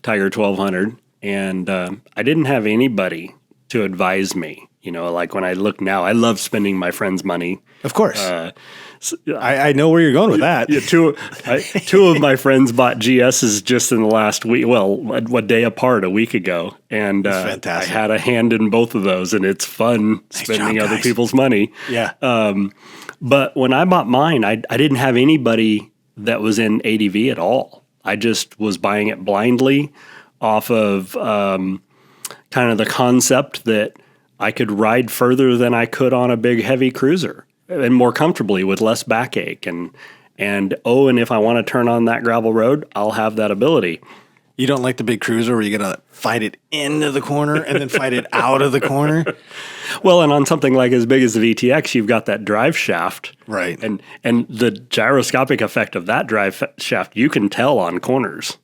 Tiger 1200, and I didn't have anybody to advise me. Like when I look now, I love spending my friends' money. Of course. I know where you're going with that. Yeah, two of my friends bought GSs just in the last week. Well, a day apart, a week ago. And I had a hand in both of those, and it's fun spending other people's money. Yeah. But when I bought mine, I didn't have anybody that was in ADV at all. I just was buying it blindly off of kind of the concept that I could ride further than I could on a big, heavy cruiser and more comfortably with less backache. And if I want to turn on that gravel road, I'll have that ability. You don't like the big cruiser where you got to fight it into the corner and then fight it out of the corner? Well, and on something like as big as the VTX, you've got that drive shaft. Right. And the gyroscopic effect of that drive shaft, you can tell on corners.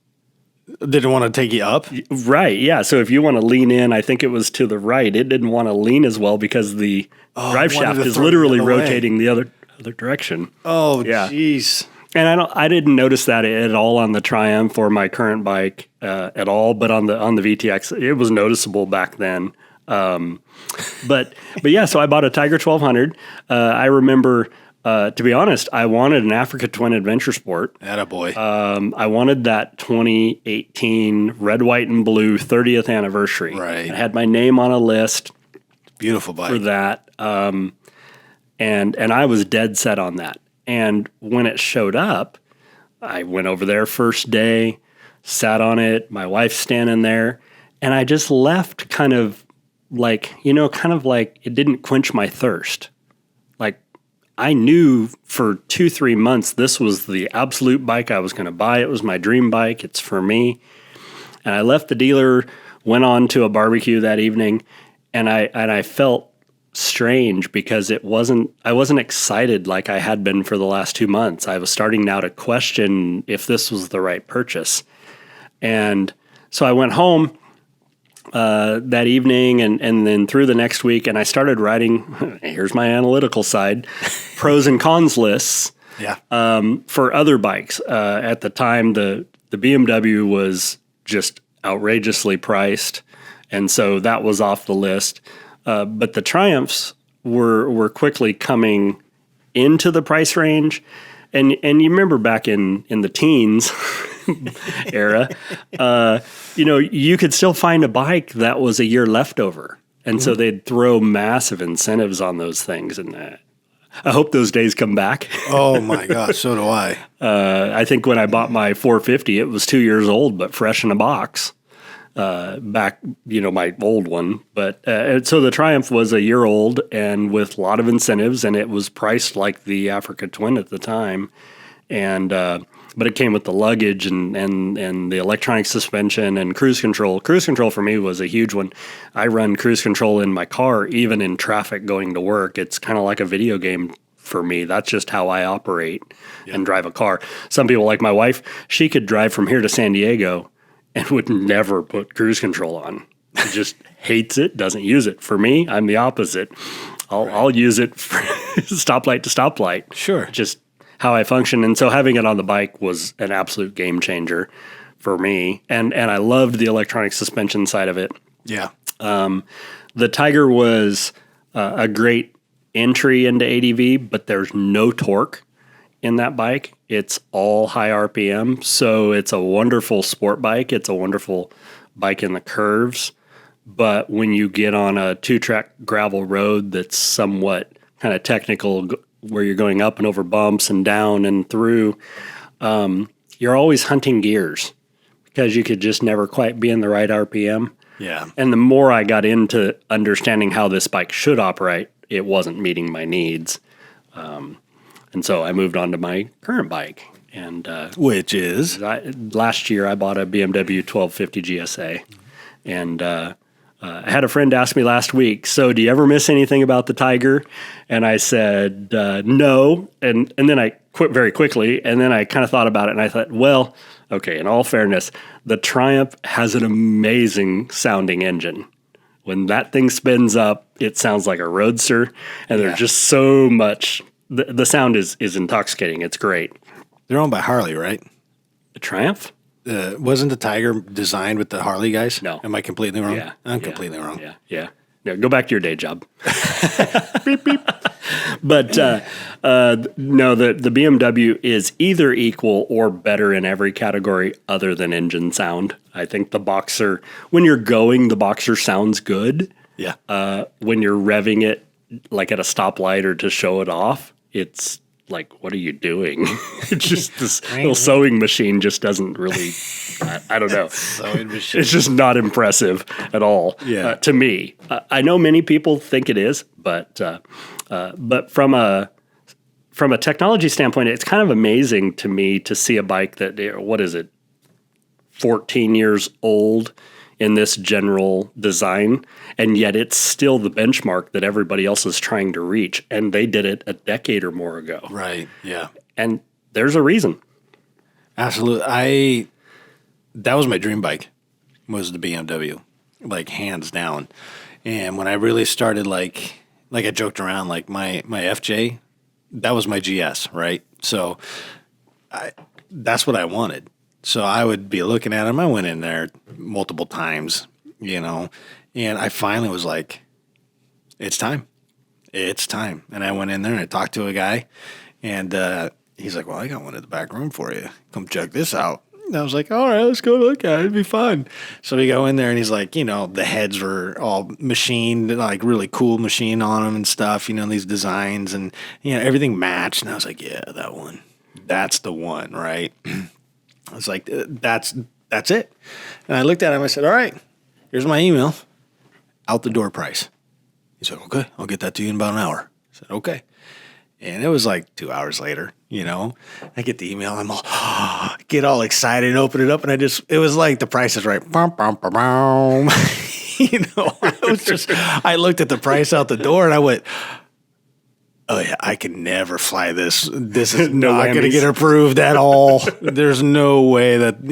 Did it want to take you up? Right, yeah. So if you want to lean in, I think it was to the right. It didn't want to lean as well because the drive shaft is literally rotating the other direction. Oh, jeez. And I didn't notice that at all on the Triumph or my current bike at all, but on the VTX, it was noticeable back then. But yeah, so I bought a Tiger 1200. I remember, to be honest, I wanted an Africa Twin Adventure Sport. Attaboy. I wanted that 2018 red, white, and blue 30th anniversary. Right. I had my name on a list. Beautiful bike. For that. And I was dead set on that. And when it showed up, I went over there first day, sat on it, my wife's standing there, and I just left kind of like it didn't quench my thirst. Like I knew for 2-3 months this was the absolute bike I was going to buy. It was my dream bike. It's for me. And I left the dealer, went on to a barbecue that evening, and I felt strange because I wasn't excited like I had been for the last 2 months. I was starting now to question if this was the right purchase. And so I went home that evening and then through the next week, and I started writing, here's my analytical side, pros and cons lists for other bikes. At the time, the BMW was just outrageously priced, and so that was off the list. But the Triumphs were quickly coming into the price range, And you remember back in the teens era, you could still find a bike that was a year leftover. And so they'd throw massive incentives on those things. And I hope those days come back. Oh, my gosh. So do I. I think when I bought my 450, it was 2 years old, but fresh in a box. Back, my old one. But so the Triumph was a year old and with a lot of incentives, and it was priced like the Africa Twin at the time. And but it came with the luggage and the electronic suspension and cruise control. Cruise control for me was a huge one. I run cruise control in my car, even in traffic going to work. It's kind of like a video game for me. That's just how I operate and drive a car. Some people, like my wife, she could drive from here to San Diego and would never put cruise control on. She just hates it, doesn't use it. For me, I'm the opposite. I'll use it for stoplight to stoplight. Sure. Just how I function. And so having it on the bike was an absolute game changer for me. And I loved the electronic suspension side of it. Yeah. The Tiger was a great entry into ADV, but there's no torque in that bike. It's all high RPM. So it's a wonderful sport bike. It's a wonderful bike in the curves. But when you get on a 2-track gravel road that's somewhat kind of technical, where you're going up and over bumps and down and through, you're always hunting gears because you could just never quite be in the right RPM. Yeah. And the more I got into understanding how this bike should operate, it wasn't meeting my needs. And so I moved on to my current bike. And which is? Last year I bought a BMW 1250 GSA. And I had a friend ask me last week, so do you ever miss anything about the Tiger? And I said, no. And then I quit very quickly. And then I kind of thought about it and I thought, well, okay, in all fairness, the Triumph has an amazing sounding engine. When that thing spins up, it sounds like a Roadster. And there's just so much. The sound is intoxicating. It's great. They're owned by Harley, right? The Triumph? Wasn't the Tiger designed with the Harley guys? No. Am I completely wrong? Yeah. I'm completely wrong. Yeah. No, go back to your day job. Beep, beep. But no, the BMW is either equal or better in every category other than engine sound. I think the Boxer, when you're going, the Boxer sounds good. Yeah. When you're revving it, like at a stoplight or to show it off, it's like, what are you doing? It's just this little sewing machine just doesn't really, I don't know. Sewing machine. It's just not impressive at all to me. I know many people think it is, but from a technology standpoint, it's kind of amazing to me to see a bike that, 14 years old in this general design, and yet it's still the benchmark that everybody else is trying to reach, and they did it a decade or more ago. Right, yeah. And there's a reason. Absolutely. That was my dream bike, was the BMW, like hands down. And when I really started, like I joked around, like my FJ, that was my GS, right? So that's what I wanted. So I would be looking at him. I went in there multiple times, and I finally was like, it's time. It's time. And I went in there and I talked to a guy, and he's like, well, I got one in the back room for you. Come check this out. And I was like, all right, let's go look at it. It'd be fun. So we go in there and he's like, the heads were all machined, like really cool machine on them and stuff, these designs and, everything matched. And I was like, yeah, that one. That's the one, right? I was like, that's it. And I looked at him. I said, all right, here's my email. Out the door price. He said, okay, I'll get that to you in about an hour. I said, okay. And it was like 2 hours later, I get the email. I'm all, get all excited and open it up. And it was like the price is right. I looked at the price out the door and I went, oh, yeah, I can never fly this. This is not going to get approved at all. There's no way that,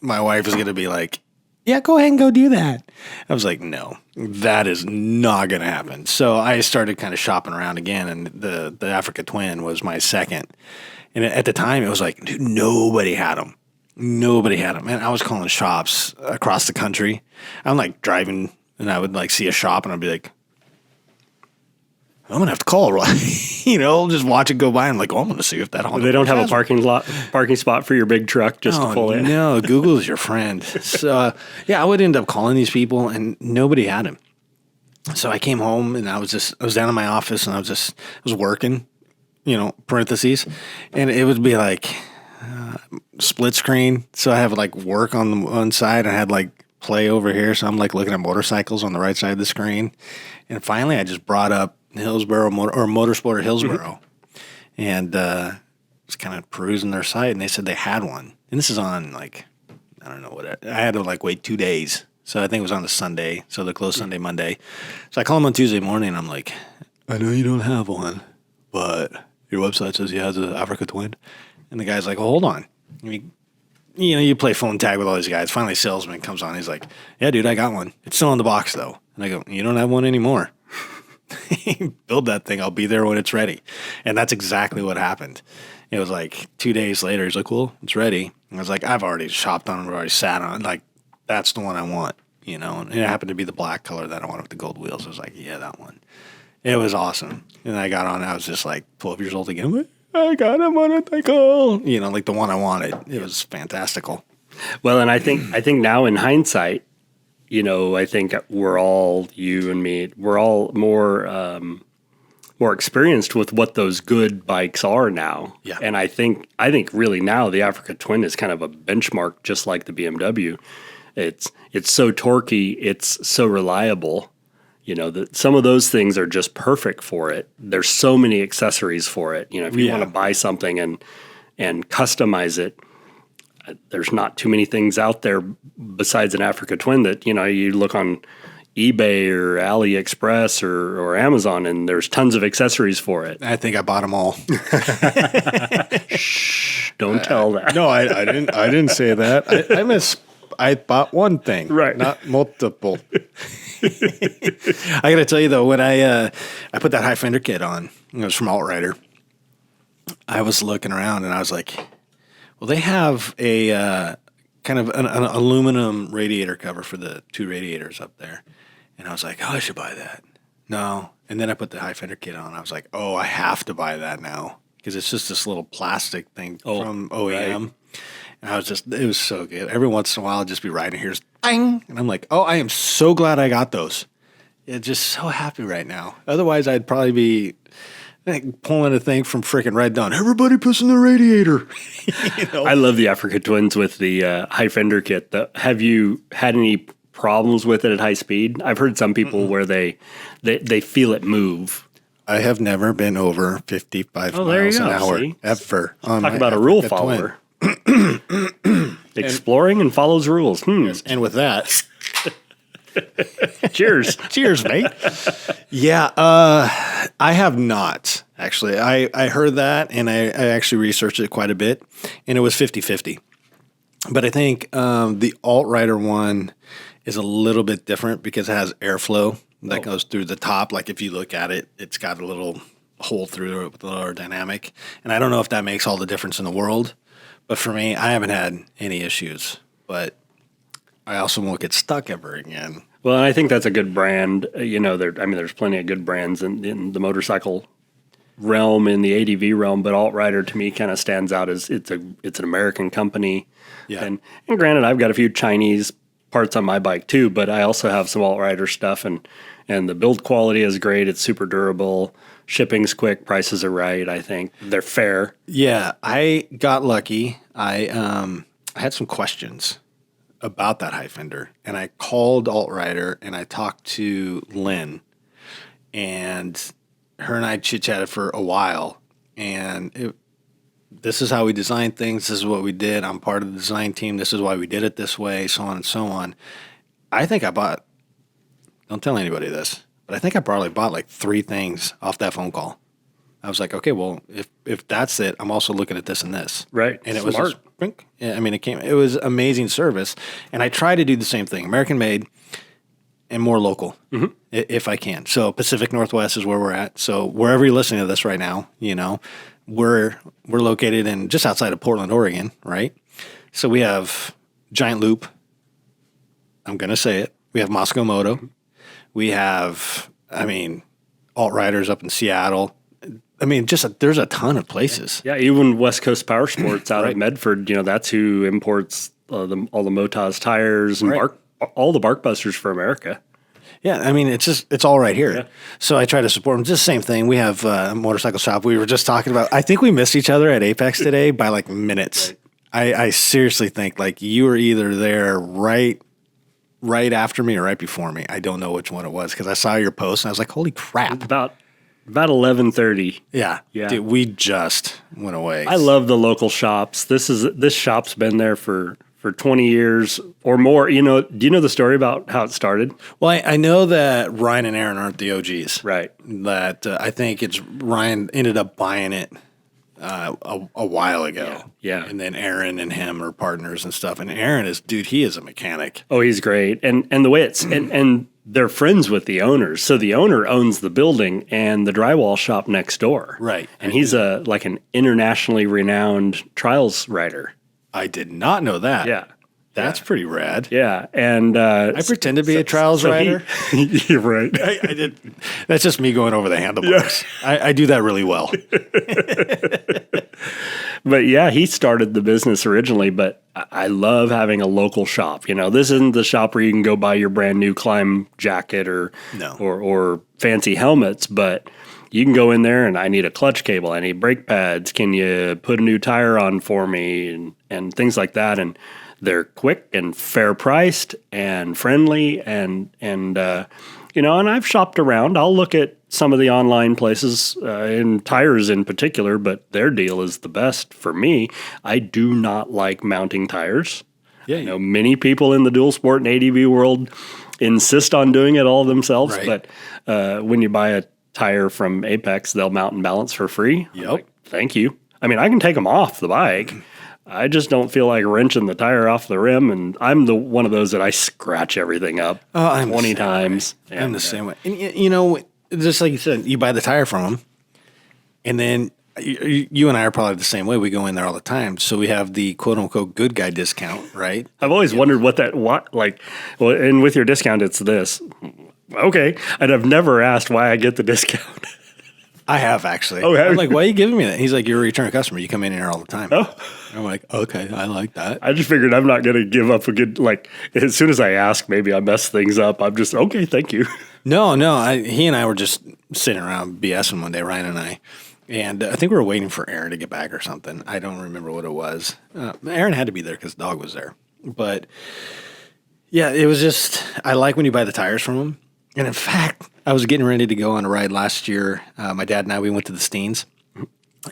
my wife is going to be like, yeah, go ahead and go do that. I was like, no, that is not going to happen. So I started kind of shopping around again, and the Africa Twin was my second. And at the time, it was like, dude, nobody had them. Nobody had them. And I was calling shops across the country. I'm like driving, and I would like see a shop, and I'd be like, I'm going to have to call, just watch it go by. And I'm like, I'm going to see if that Honda. They don't have a parking spot for your big truck just to pull in. No, Google is your friend. So, I would end up calling these people and nobody had him. So I came home and I was down in my office and I was working, parentheses, and it would be like split screen. So I have like work on the one side. I had like play over here. So I'm like looking at motorcycles on the right side of the screen. And finally I just brought up Hillsboro Motorsport Hillsboro, and was kind of perusing their site, and they said they had one. And this is on like, I don't know what, I had to like wait 2 days. So I think it was on a Sunday. So they're closed Sunday, Monday. So I call them on Tuesday morning, and I'm like, I know you don't have one, but your website says you have the Africa Twin. And the guy's like, well, hold on. You play phone tag with all these guys. Finally, salesman comes on. He's like, yeah, dude, I got one. It's still in the box, though. And I go, you don't have one anymore. Build that thing. I'll be there when it's ready. And that's exactly what happened. It was like 2 days later. He's like, well, it's ready. And I was like, I've already shopped on it. I've already sat on it. Like, that's the one I want, And it happened to be the black color that I wanted with the gold wheels. I was like, yeah, that one. It was awesome. And I got on it. I was just like 12 years old again. I'm like, I got a motorcycle. Like the one I wanted. It was fantastical. Well, and I think now in hindsight, I think we're all, you and me, we're all more experienced with what those good bikes are now. Yeah. And I think really now the Africa Twin is kind of a benchmark, just like the BMW. It's so torquey, it's so reliable. That some of those things are just perfect for it. There's so many accessories for it. If you want to buy something and customize it, there's not too many things out there besides an Africa Twin that, you look on eBay or AliExpress or Amazon and there's tons of accessories for it. I think I bought them all. Shh, don't tell that. No, I didn't say that. I bought one thing, right? Not multiple. I got to tell you though, when I put that high fender kit on, it was from Altrider. I was looking around and I was like, well, they have a kind of an aluminum radiator cover for the two radiators up there, and I was like, oh, I should buy that. No, and then I put the high fender kit on. I was like, oh, I have to buy that now because it's just this little plastic thing from OEM. Right. And it was so good. Every once in a while, I'd just be riding here, bang, and I'm like, oh, I am so glad I got those. Yeah, just so happy right now. Otherwise, I'd probably be pulling a thing from freaking Red Dawn. Everybody pissing the radiator. I love the Africa Twins with the high fender kit. Have you had any problems with it at high speed? I've heard some people where they feel it move. I have never been over 55 miles an hour. See? Ever. Talk about a rule follower. Exploring and follows rules. Yes, and with that, cheers. Cheers, mate. Yeah, I have not, actually. I heard that, and I actually researched it quite a bit, and it was 50-50. But I think the Altrider one is a little bit different because it has airflow that goes through the top. Like if you look at it, it's got a little hole through it with a little aerodynamic. And I don't know if that makes all the difference in the world. But for me, I haven't had any issues. But I also won't get stuck ever again. Well, I think that's a good brand. There's plenty of good brands in the motorcycle realm, in the ADV realm, but Altrider to me kind of stands out as it's an American company. Yeah. And granted, I've got a few Chinese parts on my bike too, but I also have some Altrider stuff, and the build quality is great. It's super durable. Shipping's quick. Prices are right. I think they're fair. Yeah, I got lucky. I had some questions about that high fender, and I called Altrider and I talked to Lynn, and her and I chit-chatted for a while, and this is how we design things. This is what we did. I'm part of the design team. This is why we did it this way, so on and so on. I think I bought, don't tell anybody this, but I think I probably bought like 3 things off that phone call. I was like, okay, well, if that's it, I'm also looking at this and this. Right. And Smart. it was it was amazing service. And I try to do the same thing, American made and more local, if I can. So Pacific Northwest is where we're at. So wherever you're listening to this right now, we're located in just outside of Portland, Oregon, right? So we have Giant Loop. I'm going to say it. We have Moscow Moto. We have, alt-riders up in Seattle. I mean, there's a ton of places. Yeah, even West Coast Power Sports out Right. of Medford, that's who imports all the Motos tires and all the Barkbusters for America. Yeah, I mean, it's all right here. Yeah. So I try to support them. It's just the same thing. We have a motorcycle shop. We were just talking about, I think we missed each other at Apex today by like minutes. Right. I seriously think like you were either there right after me or right before me. I don't know which one it was because I saw your post and I was like, holy crap. About 11:30. Yeah. Dude, we just went away. I love the local shops. This shop's been there for 20 years or more. Do you know the story about how it started? Well, I know that Ryan and Aaron aren't the OGs. Right. That I think it's Ryan ended up buying it a while ago. Yeah. And then Aaron and him are partners and stuff. And Aaron he is a mechanic. Oh, he's great. And the way and they're friends with the owners. So the owner owns the building and the drywall shop next door. Right. And he's like an internationally renowned trials rider. I did not know that. Yeah. That's pretty rad. Yeah. And I pretend to be a trials rider. You're right. I did. That's just me going over the handlebars. Yeah. I do that really well. But yeah, he started the business originally, but I love having a local shop. This isn't the shop where you can go buy your brand new climb jacket or fancy helmets, but you can go in there and I need a clutch cable, I need brake pads. Can you put a new tire on for me and things like that? And they're quick and fair priced and friendly and I've shopped around. I'll look at some of the online places in tires in particular, but their deal is the best for me. I do not like mounting tires. Yeah, many people in the dual sport and ADV world insist on doing it all themselves, right. But when you buy a tire from Apex, they'll mount and balance for free. Yep. Like, thank you. I mean, I can take them off the bike. I just don't feel like wrenching the tire off the rim, and I'm the one of those that I scratch everything up 20 times. I'm the same way. And just like you said, you buy the tire from them, and then you and I are probably the same way. We go in there all the time, so we have the quote unquote good guy discount, right? I've always wondered and with your discount, it's this. Okay, and I've never asked why I get the discount. I have actually. Oh, I'm like, why are you giving me that? He's like, you're a return customer. You come in here all the time. Oh. I'm like, okay, I like that. I just figured I'm not going to give up a good, as soon as I ask, maybe I mess things up. I'm just, okay, thank you. No, he and I were just sitting around BSing one day, Ryan and I. And I think we were waiting for Aaron to get back or something. I don't remember what it was. Aaron had to be there because the dog was there. But yeah, it was just, I like when you buy the tires from them. And in fact, I was getting ready to go on a ride last year. My dad and I, we went to the Steens.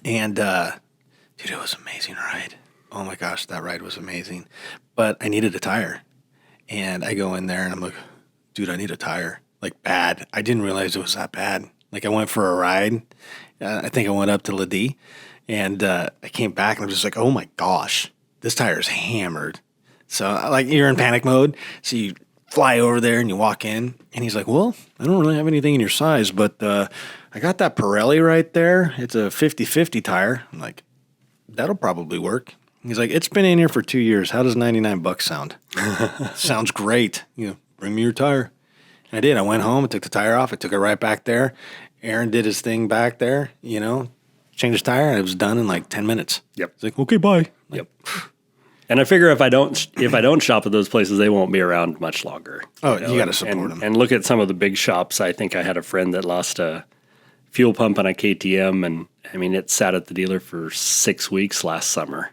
And, dude, it was an amazing ride. Oh my gosh, that ride was amazing. But I needed a tire. And I go in there and I'm like, dude, I need a tire. Like bad. I didn't realize it was that bad. Like I went for a ride. I think I went up to Ladie. And I came back and I'm just like, oh my gosh, this tire is hammered. So like you're in panic mode. So you fly over there and you walk in and he's like, well, I don't really have anything in your size, but I got that Pirelli right there. It's a 50/50 tire. I'm like, that'll probably work. He's like, it's been in here for 2 years. How does $99 sound? Sounds great. Bring me your tire. And I did. I went home, I took the tire off, I took it right back there. Aaron did his thing back there, changed his tire, and it was done in like 10 minutes. Yep. It's like, okay, bye. Yep. And I figure if I don't shop at those places, they won't be around much longer. Oh, you got to support them. And look at some of the big shops. I think I had a friend that lost a fuel pump on a KTM, and I mean it sat at the dealer for 6 weeks last summer.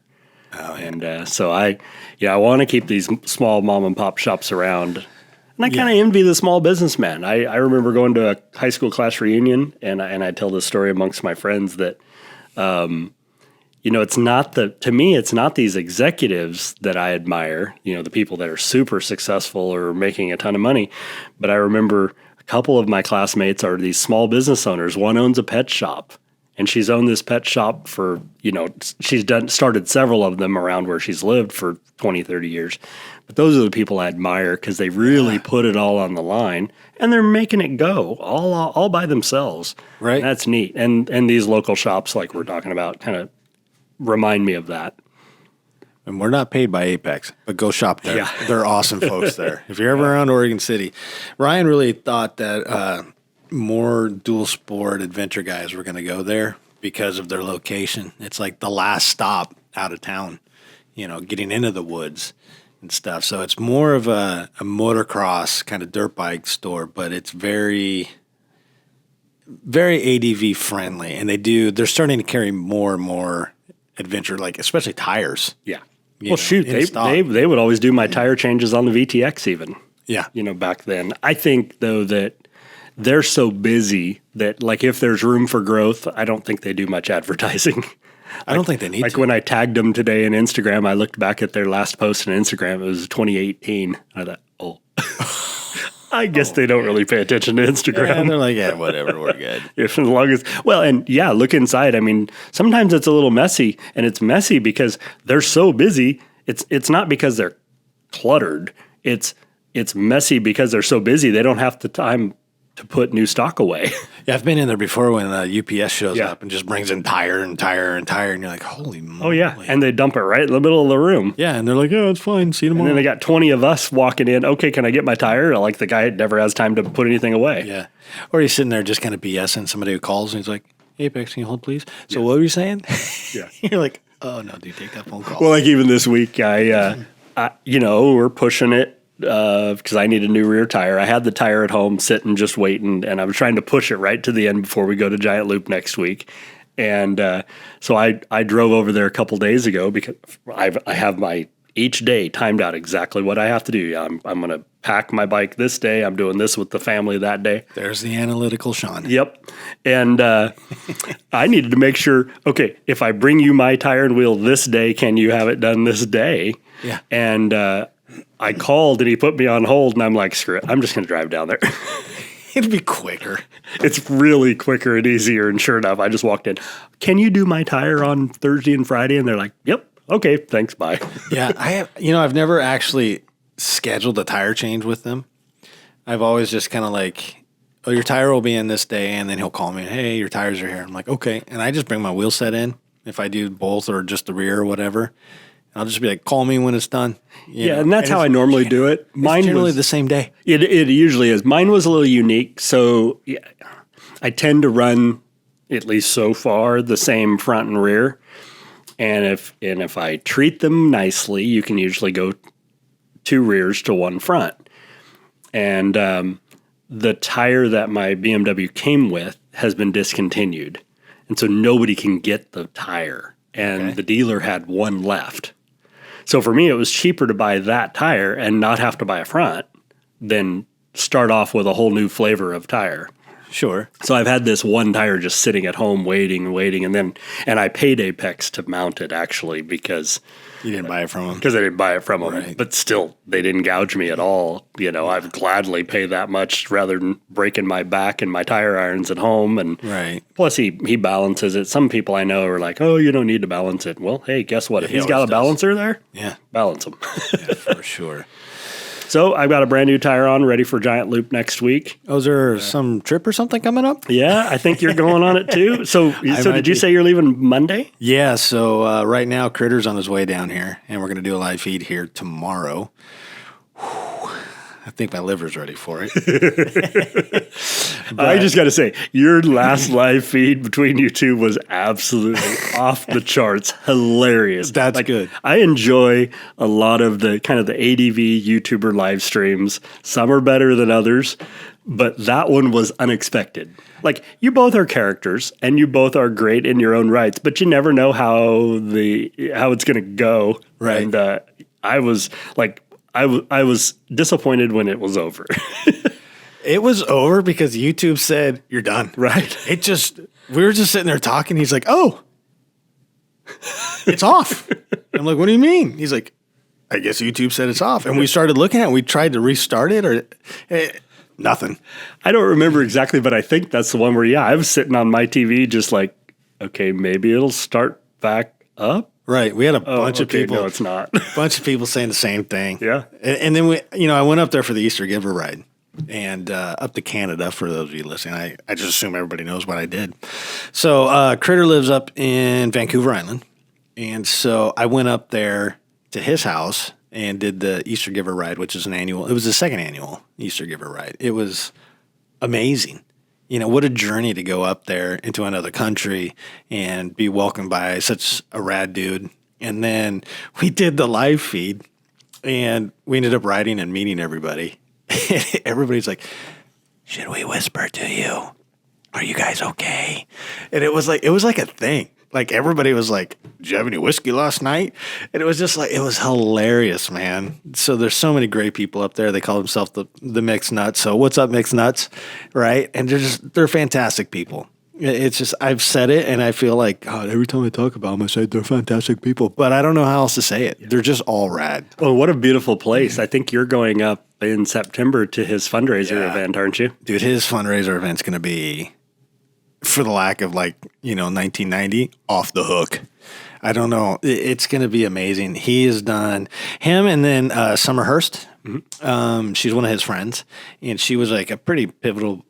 Oh, yeah. And so I want to keep these small mom and pop shops around. And I kind of envy the small businessman. I remember going to a high school class reunion, and I tell this story amongst my friends that. It's not to me, it's not these executives that I admire, the people that are super successful or making a ton of money. But I remember a couple of my classmates are these small business owners. One owns a pet shop, and she's owned this pet shop for, she's started several of them around where she's lived for 20, 30 years. But those are the people I admire because they really put it all on the line and they're making it go all by themselves. Right. And that's neat. And these local shops like we're talking about kind of remind me of that. And we're not paid by Apex, but go shop there. Yeah. They're awesome folks there. If you're ever around Oregon City, Ryan really thought that more dual sport adventure guys were going to go there because of their location. It's like the last stop out of town, getting into the woods and stuff. So it's more of a motocross kind of dirt bike store, but it's very, very ADV friendly. And they're starting to carry more and more adventure, like especially tires. Yeah. Well, shoot, they would always do my tire changes on the VTX even. Yeah. Back then. I think, though, that they're so busy that, like, if there's room for growth, I don't think they do much advertising. I don't think they need to. Like, when I tagged them today in Instagram, I looked back at their last post on Instagram. It was 2018. I thought, I guess they don't really pay attention to Instagram. Yeah, they're like, yeah, whatever, we're good. As long as, look inside. I mean, sometimes it's a little messy, and it's messy because they're so busy. It's not because they're cluttered. It's messy because they're so busy. They don't have the time to put new stock away. Yeah, I've been in there before when UPS shows up and just brings in tire and tire and tire, and you're like, holy moly. Oh, yeah, and they dump it right in the middle of the room. Yeah, and they're like, oh, it's fine, see you tomorrow. And then they got 20 of us walking in, okay, can I get my tire? Like the guy never has time to put anything away. Yeah, or he's sitting there just kind of BSing somebody who calls, and he's like, hey, Apex, can you hold, please? So what were you saying? Yeah. You're like, oh, no, dude, take that phone call. Well, like even this week, we're pushing it. Because I need a new rear tire. I had the tire at home sitting, just waiting, and I was trying to push it right to the end before we go to Giant Loop next week. And so I drove over there a couple days ago because I have my each day timed out exactly what I have to do. I'm going to pack my bike this day. I'm doing this with the family that day. There's the analytical Shawn. Yep. And I needed to make sure, okay, if I bring you my tire and wheel this day, can you have it done this day? Yeah. And I called and he put me on hold, and I'm like, screw it, I'm just going to drive down there. It'd be quicker. It's really quicker and easier. And sure enough, I just walked in. Can you do my tire on Thursday and Friday? And they're like, yep. Okay, thanks, bye. Yeah, I've never actually scheduled a tire change with them. I've always just kind of like, oh, your tire will be in this day, and then he'll call me, hey, your tires are here. I'm like, okay. And I just bring my wheel set in if I do both or just the rear or whatever. I'll just be like, call me when it's done. And that's how I normally do it. Mine generally the same day. It usually is. Mine was a little unique. So I tend to run, at least so far, the same front and rear. And if I treat them nicely, you can usually go 2 rears to 1 front. And the tire that my BMW came with has been discontinued. And so nobody can get the tire. And the dealer had 1 left. So for me, it was cheaper to buy that tire and not have to buy a front than start off with a whole new flavor of tire. Sure. So I've had this 1 tire just sitting at home waiting, and I paid Apex to mount it actually because you didn't buy it from them. Because I didn't buy it from them, right. But still, they didn't gouge me at all. I'd gladly pay that much rather than breaking my back and my tire irons at home. And right. Plus, he balances it. Some people I know are like, "Oh, you don't need to balance it." Well, hey, guess what? If he's got a balancer there, balance him. Yeah, for sure. So I've got a brand new tire on, ready for Giant Loop next week. Oh, is there some trip or something coming up? Yeah, I think you're going on it too. So did you say you're leaving Monday? Yeah, so right now Critter's on his way down here, and we're going to do a live feed here tomorrow. I think my liver's ready for it. I just got to say, your last live feed between you two was absolutely off the charts, hilarious. That's good. I enjoy a lot of the kind of the ADV YouTuber live streams. Some are better than others, but that one was unexpected. Like, you both are characters, and you both are great in your own rights, but you never know how it's going to go. Right. And I was like, I was disappointed when it was over. It was over because YouTube said, you're done. Right. We were just sitting there talking. He's like, oh, it's off. I'm like, what do you mean? He's like, I guess YouTube said it's off. And we started looking at it. We tried to restart it nothing. I don't remember exactly, but I think that's the one where, I was sitting on my TV just like, okay, maybe it'll start back up. Right. We had a bunch of people. No, it's not. A bunch of people saying the same thing. Yeah. And then I went up there for the Easter Giver ride and up to Canada for those of you listening. I just assume everybody knows what I did. So Critter lives up in Vancouver Island. And so I went up there to his house and did the Easter Giver ride, which is it was the second annual Easter Giver ride. It was amazing. what a journey to go up there into another country and be welcomed by such a rad dude. And then we did the live feed, and we ended up riding and meeting everybody. Everybody's like, should we whisper to you? Are you guys okay? And it was like a thing. Like, everybody was like, did you have any whiskey last night? And it was just like, it was hilarious, man. So there's so many great people up there. They call themselves the Mixed Nuts. So what's up, Mixed Nuts? Right? And they're fantastic people. It's just, I've said it, and I feel like, God, every time I talk about them, I say they're fantastic people. But I don't know how else to say it. They're just all rad. Well, what a beautiful place. I think you're going up in September to his fundraiser event, aren't you? Dude, his fundraiser event's going to be, for the lack of 1990, off the hook. I don't know. It's going to be amazing. He has done him, and then Summer Hurst. Mm-hmm. She's one of his friends, and she was like a pretty pivotal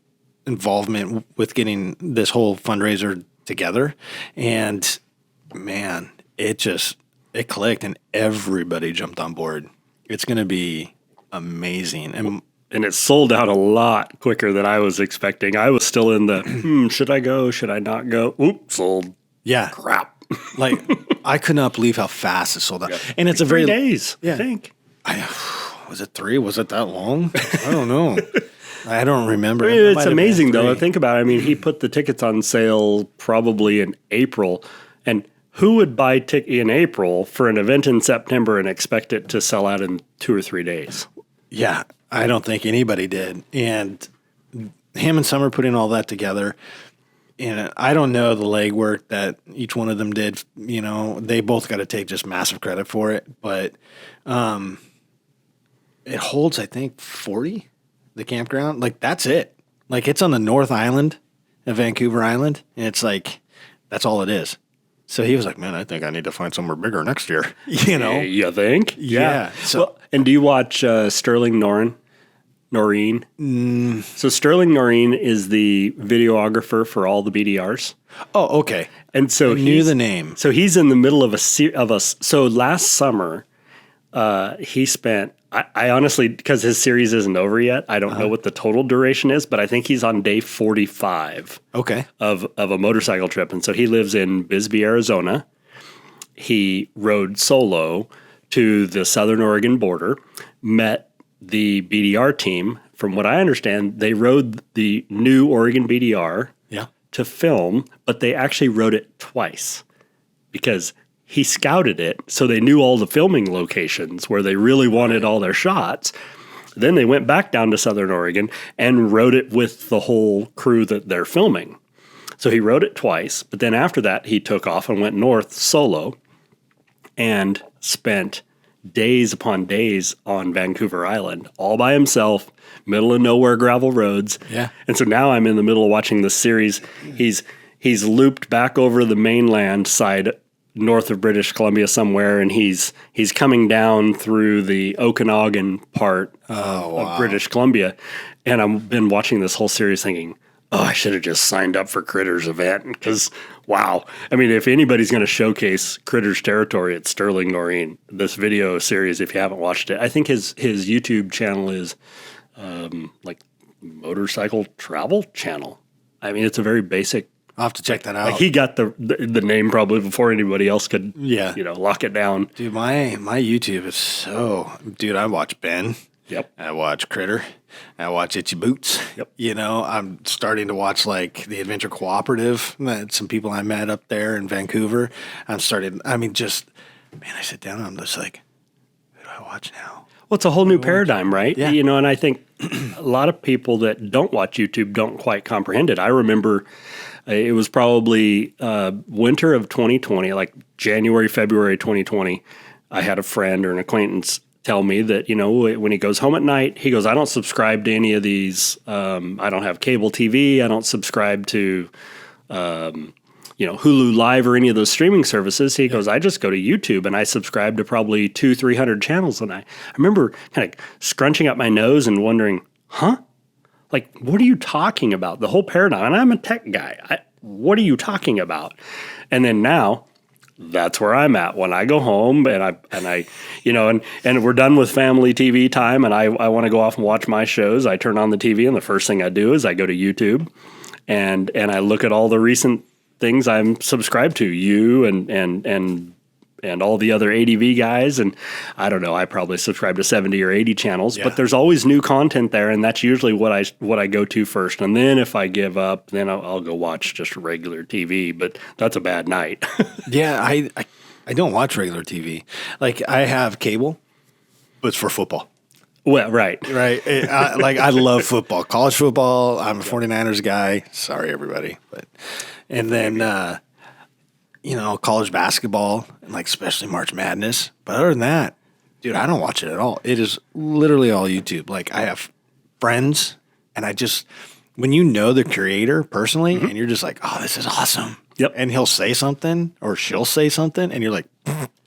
involvement with getting this whole fundraiser together. And man, it clicked, and everybody jumped on board. It's going to be amazing. And it sold out a lot quicker than I was expecting. I was still in the, should I go? Should I not go? Oop, sold. Yeah. Crap. I could not believe how fast it sold out. Yeah. And it's 3 days, I think. Was it 3? Was it that long? I don't know. I don't remember. I mean, it's amazing, though. Think about it. I mean, he put the tickets on sale probably in April. And who would buy in April for an event in September and expect it to sell out in 2 or 3 days? Yeah. I don't think anybody did. And him and Summer putting all that together, and I don't know the legwork that each one of them did. They both got to take just massive credit for it. But it holds, I think, 40, the campground. That's it. It's on the North Island of Vancouver Island, and it's that's all it is. So he was like, man, I think I need to find somewhere bigger next year. You think? Yeah. So, and do you watch Sterling Noreen? So Sterling Noreen is the videographer for all the BDRs. Oh, okay. And so I knew the name. So he's in the middle of So last summer, he spent. I honestly, because his series isn't over yet, I don't know what the total duration is, but I think he's on day 45. Okay. Of a motorcycle trip, and so he lives in Bisbee, Arizona. He rode solo to the Southern Oregon border, met the BDR team. From what I understand, they rode the new Oregon BDR to film, but they actually rode it twice because he scouted it, so they knew all the filming locations where they really wanted all their shots. Then they went back down to Southern Oregon and rode it with the whole crew that they're filming. So he rode it twice, but then after that, he took off and went north solo and spent days upon days on Vancouver Island, all by himself, middle of nowhere gravel roads. Yeah. And so now I'm in the middle of watching this series. He's looped back over the mainland side north of British Columbia somewhere, and he's coming down through the Okanagan part of British Columbia. And I've been watching this whole series thinking, I should have just signed up for Critters event because, wow. I mean, if anybody's going to showcase Critters territory, it's Sterling Noreen. This video series, if you haven't watched it, I think his YouTube channel is Motorcycle Travel Channel. I mean, it's a very basic. I'll have to check that out. He got the name probably before anybody else could, lock it down. Dude, my YouTube is so... Dude, I watch Ben. Yep. I watch Critter. I watch Itchy Boots. Yep. I'm starting to watch the Adventure Cooperative. Some people I met up there in Vancouver. I sit down and I'm just like, who do I watch now? Well, it's a whole new paradigm, right? Yeah. And I think a lot of people that don't watch YouTube don't quite comprehend it. I remember it was probably winter of 2020, like January, February 2020. I had a friend or an acquaintance tell me that, when he goes home at night, he goes, I don't subscribe to any of these. I don't have cable TV. I don't subscribe to, Hulu Live or any of those streaming services. He goes, I just go to YouTube and I subscribe to probably 200-300 channels. And I remember kind of scrunching up my nose and wondering, what are you talking about? The whole paradigm. And I'm a tech guy. What are you talking about? And then now, that's where I'm at when I go home and I we're done with family TV time and I want to go off and watch my shows. I turn on the TV and the first thing I do is I go to YouTube and I look at all the recent things I'm subscribed to, you and all the other ADV guys, and I don't know, I probably subscribe to 70 or 80 channels, but there's always new content there, and that's usually what I go to first. And then if I give up, then I'll go watch just regular TV, but that's a bad night. Yeah, I don't watch regular TV. Like, I have cable, but it's for football. Well, right. Right. I love football, college football. I'm a 49ers guy. Sorry, everybody. And then, college basketball, and like especially March Madness. But other than that, dude, I don't watch it at all. It is literally all YouTube. Like, I have friends, and when you know the creator personally, and you're just like, oh, this is awesome. Yep. And he'll say something, or she'll say something, and you're like,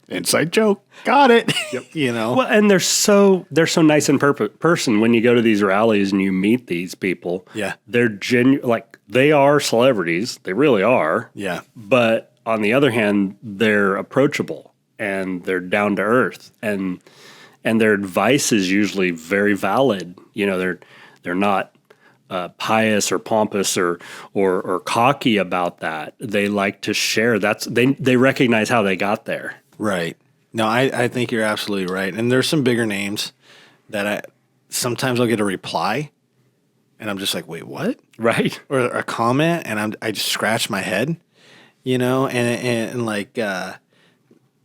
inside joke, got it. Yep. Well, and they're so nice in person when you go to these rallies and you meet these people. Yeah. They're like, they are celebrities. They really are. Yeah. But on the other hand, they're approachable and they're down to earth, and their advice is usually very valid. They're not pious or pompous or cocky about that. They like to share. They recognize how they got there. Right. No, I think you're absolutely right. And there's some bigger names that sometimes I'll get a reply, and I'm just like, wait, what? Right. Or a comment, and I just scratch my head. And like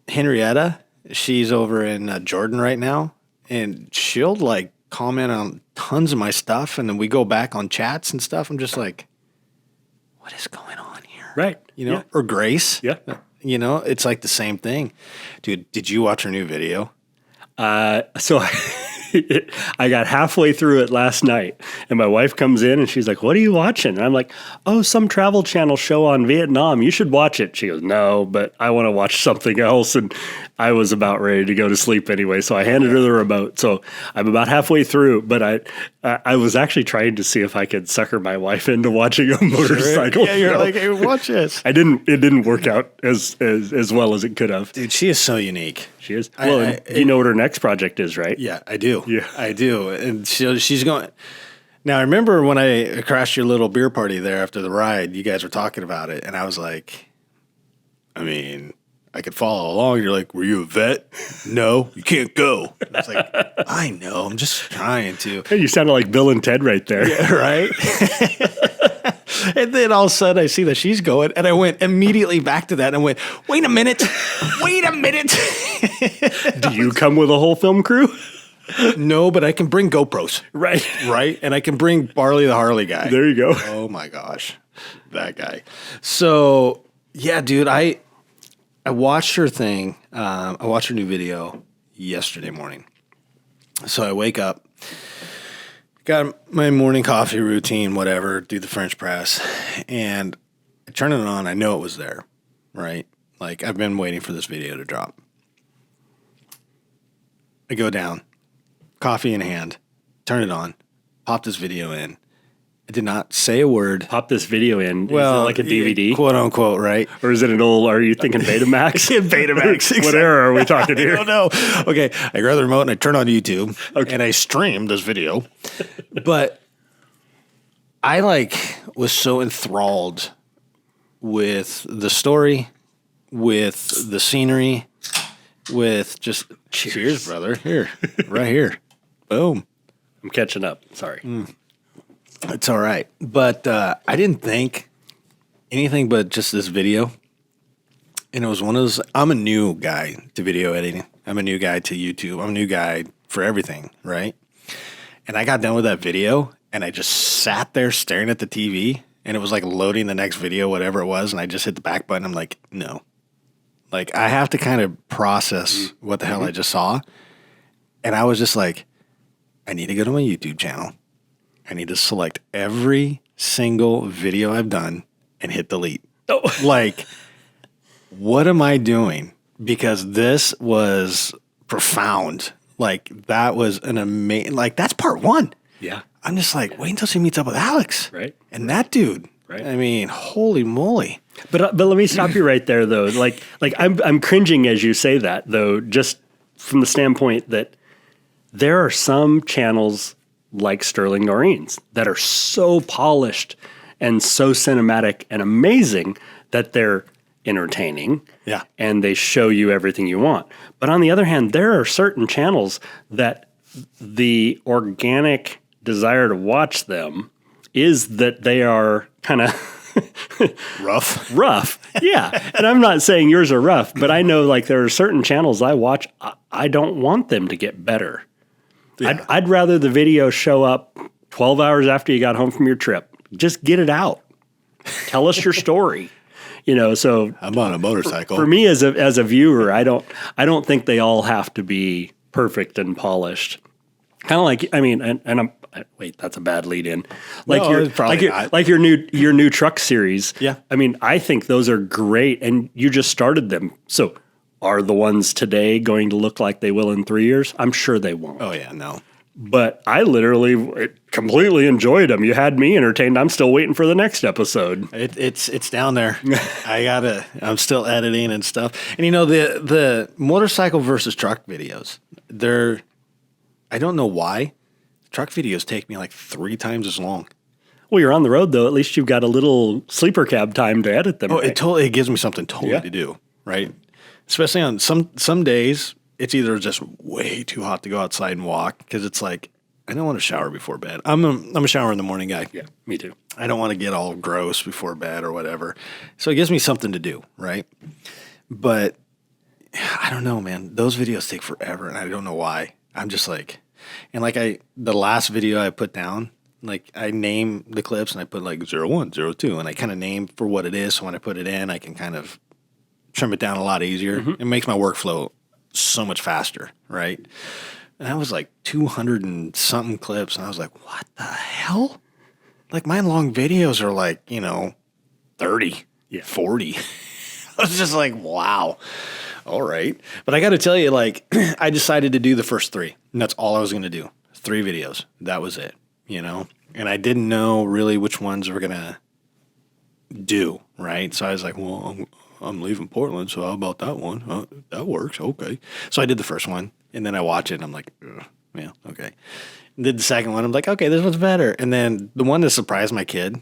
Henrietta, she's over in Jordan right now, and she'll like comment on tons of my stuff, and then we go back on chats and stuff. I'm just like, what is going on here? Right. Yeah. Or Grace. Yeah. It's like the same thing. Dude, did you watch her new video? So I got halfway through it last night, and my wife comes in and she's like, "What are you watching?" And I'm like, "Oh, some Travel Channel show on Vietnam. You should watch it." She goes, "No, but I want to watch something else." And I was about ready to go to sleep anyway, so I handed her the remote. So I'm about halfway through, but I was actually trying to see if I could sucker my wife into watching a motorcycle. Yeah, you're like, "Hey, watch this." It didn't work out as well as it could have. Dude, she is so unique. She is. Well, you know what her next project is, right? Yeah, I do. Yeah, I do. And she's going. Now, I remember when I crashed your little beer party there after the ride, you guys were talking about it, and I was like, I mean, I could follow along. You're like, were you a vet? No, you can't go. I was like, I know, I'm just trying to. Hey, you sounded like Bill and Ted right there. Yeah, right? And then all of a sudden I see that she's going, and I went immediately back to that and went, wait a minute. Do you come with a whole film crew? No, but I can bring GoPros. Right. Right? And I can bring Barley the Harley guy. There you go. Oh my gosh. That guy. So, yeah, dude, I watched her thing. I watched her new video yesterday morning. So I wake up, got my morning coffee routine, whatever, do the French press, and I turn it on. I know it was there, right? Like, I've been waiting for this video to drop. I go down, coffee in hand, turn it on, pop this video in. I did not say a word. Pop this video in. Well, is it like a DVD? Quote unquote, right? Or is it are you thinking Betamax? Betamax. Exactly. What era are we talking here? I don't know. Okay, I grab the remote and I turn on YouTube, and I stream this video. But I was so enthralled with the story, with the scenery, with just cheers, brother. Here, right here. Boom. I'm catching up. Sorry. It's all right. But I didn't think anything but just this video. And it was one of those, I'm a new guy to video editing. I'm a new guy to YouTube. I'm a new guy for everything, right? And I got done with that video, and I just sat there staring at the TV, and it was like loading the next video, whatever it was, and I just hit the back button. I'm like, no. Like, I have to kind of process what the hell I just saw. And I was just like, I need to go to my YouTube channel. I need to select every single video I've done and hit delete. Oh. Like, what am I doing? Because this was profound. Like, that was an amazing, like, that's part one. Yeah. I'm just like, wait until she meets up with Alex. Right. And that dude. Right. I mean, holy moly. But let me stop you right there, though. Like I'm cringing as you say that, though, just from the standpoint that there are some channels like Sterling Noreen's that are so polished and so cinematic and amazing that they're entertaining. Yeah. And they show you everything you want. But on the other hand, there are certain channels that the organic desire to watch them is that they are kind of rough. Yeah. And I'm not saying yours are rough, but I know like there are certain channels I watch, I don't want them to get better. Yeah. I'd rather the video show up 12 hours after you got home from your trip. Just get it out. Tell us your story. So I'm on a motorcycle. For me as a viewer, I don't think they all have to be perfect and polished. Kind of like, I mean, and I'm wait, that's a bad lead in. Like your new truck series. Yeah. I mean, I think those are great, and you just started them. So are the ones today going to look like they will in 3 years? I'm sure they won't. Oh yeah, no. But I literally completely enjoyed them. You had me entertained. I'm still waiting for the next episode. It's down there. I'm still editing and stuff. And the motorcycle versus truck videos, I don't know why. Truck videos take me like 3 times as long. Well, you're on the road though. At least you've got a little sleeper cab time to edit them. Oh, right? it gives me something to do, right? Especially on some days. It's either just way too hot to go outside and walk because it's like I don't want to shower before bed. I'm a shower in the morning guy. Yeah, me too. I don't want to get all gross before bed or whatever. So it gives me something to do, right? But I don't know, man. Those videos take forever, and I don't know why. I'm just like, and like the last video I put down, like I name the clips and I put like 01, 02, and I kind of name for what it is. So when I put it in, I can kind of trim it down a lot easier. Mm-hmm. It makes my workflow so much faster, right? And that was like 200 and something clips, and I was like, what the hell? Like my long videos are like, 30, 40. I was just like, wow. All right. But I got to tell you, like, I decided to do the first 3, and that's all I was going to do. 3 videos. That was it, And I didn't know really which ones we're going to do, right? So I was like, well, I'm leaving Portland, so how about that one? That works. Okay. So I did the first one, and then I watch it, and I'm like, yeah, okay. Did the second one. I'm like, okay, this one's better. And then the one that surprised my kid,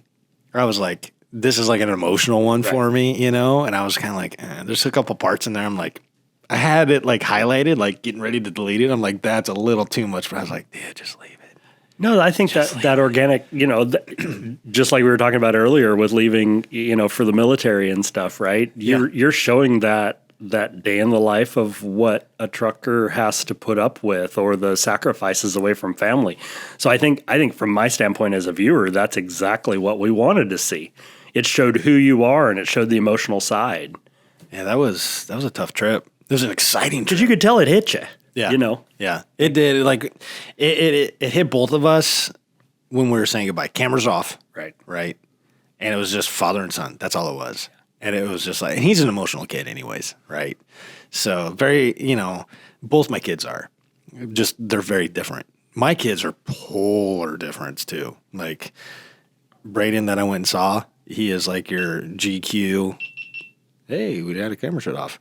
I was like, this is like an emotional one for me, And I was kind of like, there's a couple parts in there. I'm like, I had it like highlighted, like getting ready to delete it. I'm like, that's a little too much. But I was like, yeah, just leave it. No, I think that organic, just like we were talking about earlier with leaving, for the military and stuff, right? You're showing that day in the life of what a trucker has to put up with, or the sacrifices away from family. So I think from my standpoint as a viewer, that's exactly what we wanted to see. It showed who you are, and it showed the emotional side. Yeah, that was a tough trip. It was an exciting trip. Because you could tell it hit you. Yeah. Yeah. It did. Like, it hit both of us when we were saying goodbye. Cameras off. Right. And it was just father and son. That's all it was. And it was just like, and he's an emotional kid anyways, right? So very, both my kids are. Just, they're very different. My kids are polar difference too. Like, Braden that I went and saw, he is like your GQ. Hey, we had a camera shut off.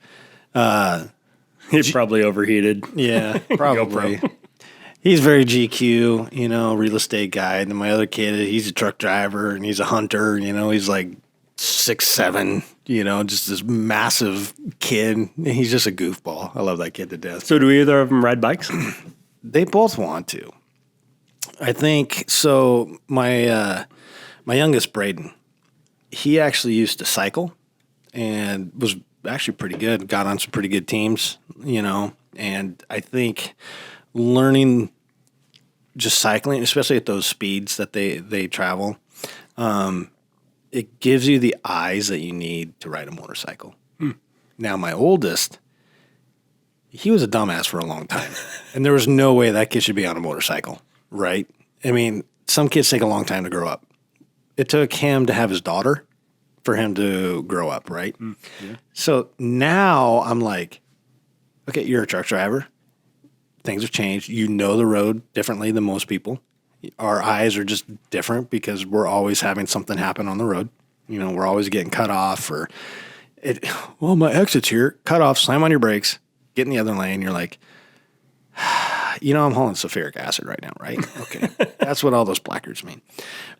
He probably overheated. Yeah, probably. He's very GQ, real estate guy. And then my other kid, he's a truck driver and he's a hunter. He's like 6'7", just this massive kid. And he's just a goofball. I love that kid to death. So do either of them ride bikes? They both want to. I think so. My youngest, Braden, he actually used to cycle and was actually pretty good. Got on some pretty good teams, and I think learning just cycling, especially at those speeds that they travel, it gives you the eyes that you need to ride a motorcycle. Now, my oldest, he was a dumbass for a long time, and there was no way that kid should be on a motorcycle, right? I mean, some kids take a long time to grow up. It took him to have his daughter for him to grow up, right? Yeah. So now I'm like, okay, you're a truck driver. Things have changed. You know the road differently than most people. Our eyes are just different because we're always having something happen on the road. We're always getting cut off well, my exit's here. Cut off, slam on your brakes, get in the other lane. You're like, I'm hauling sulfuric acid right now, right? Okay. That's what all those placards mean.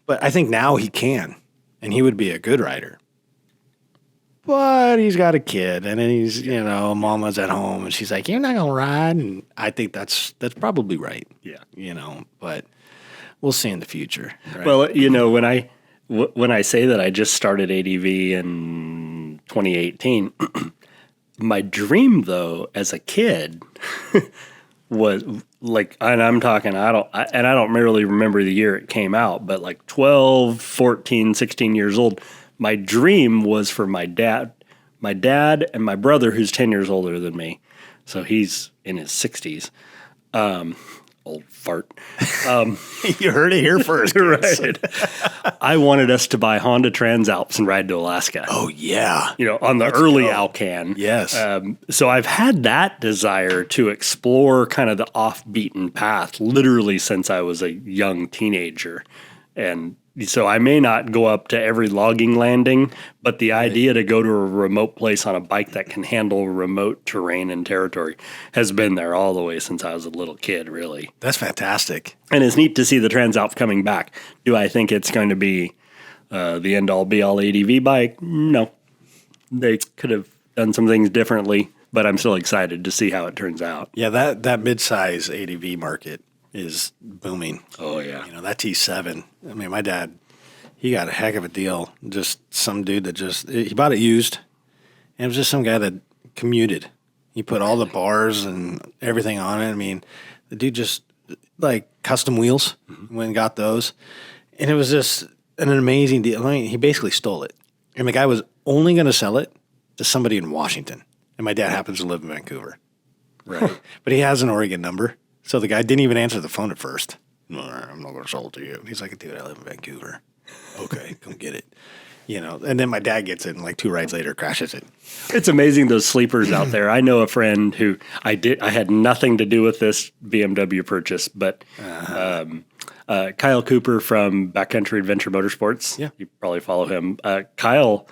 But I think now he can. and he would be a good rider. But he's got a kid, and then he's, mama's at home, and she's like, "You're not gonna ride." And I think that's probably right. Yeah. But we'll see in the future. Right? Well, when I say that I just started ADV in 2018, my dream though as a kid was like, and I'm talking, I don't really remember the year it came out, but like 12, 14, 16 years old, my dream was for my dad and my brother, who's 10 years older than me. So he's in his 60s. Old fart. You heard it here first. Right. I wanted us to buy Honda Transalps and ride to Alaska. Oh, yeah. On the early Alcan. Yes. So I've had that desire to explore kind of the off-beaten path literally since I was a young teenager. And so I may not go up to every logging landing, but the idea to go to a remote place on a bike that can handle remote terrain and territory has been there all the way since I was a little kid, really. That's fantastic. And it's neat to see the Transalp coming back. Do I think it's going to be the end-all, be-all ADV bike? No. They could have done some things differently, but I'm still excited to see how it turns out. Yeah, that mid-size ADV market is booming. Oh, yeah. That T7. I mean, my dad, he got a heck of a deal. Just some dude that he bought it used. And it was just some guy that commuted. He put all the bars and everything on it. I mean, the dude just, like, custom wheels, went and got those. And it was just an amazing deal. I mean, he basically stole it. And the guy was only going to sell it to somebody in Washington. And my dad happens to live in Vancouver. Right. But he has an Oregon number. So the guy didn't even answer the phone at first. "No, I'm not going to sell it to you." He's like, "Dude, I live in Vancouver." "Okay, come get it." And then my dad gets it and like 2 rides later crashes it. It's amazing those sleepers out there. I know a friend who I had nothing to do with this BMW purchase, but Kyle Cooper from Backcountry Adventure Motorsports. Yeah. You probably follow him. Kyle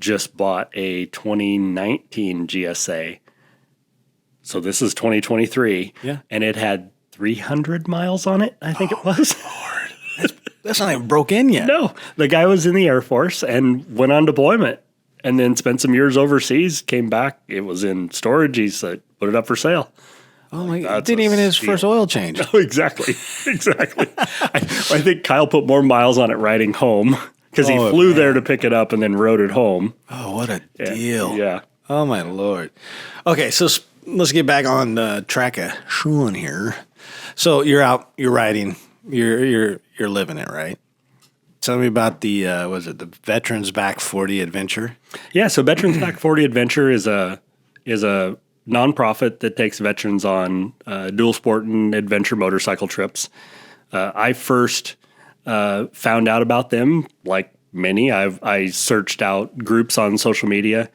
just bought a 2019 GSA. So this is 2023. Yeah. And it had 300 miles on it, I think it was. Lord. That's not even broke in yet. No. The guy was in the Air Force and went on deployment and then spent some years overseas, came back. It was in storage. He said, put it up for sale. Oh, my God. Didn't even his first oil change. Oh, exactly. I think Kyle put more miles on it riding home because he flew there to pick it up and then rode it home. Oh, what a deal. Yeah. Oh, my Lord. Okay, so let's get back on track of Shawn here. So you're out, you're riding, you're living it, right? Tell me about the the Veterans Back 40 Adventure? Yeah, so Veterans Back 40 Adventure is a nonprofit that takes veterans on dual sport and adventure motorcycle trips. I first found out about them, like many. I searched out groups on social media,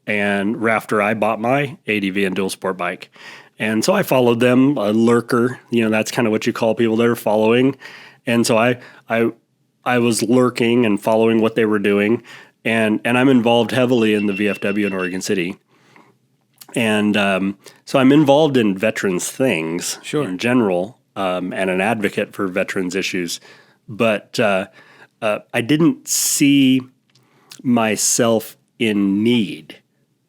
and after I bought my ADV and dual sport bike. And so I followed them, a lurker. That's kind of what you call people that are following. And so I was lurking and following what they were doing. And I'm involved heavily in the VFW in Oregon City. And so I'm involved in veterans things in general, and an advocate for veterans issues. But I didn't see myself in need,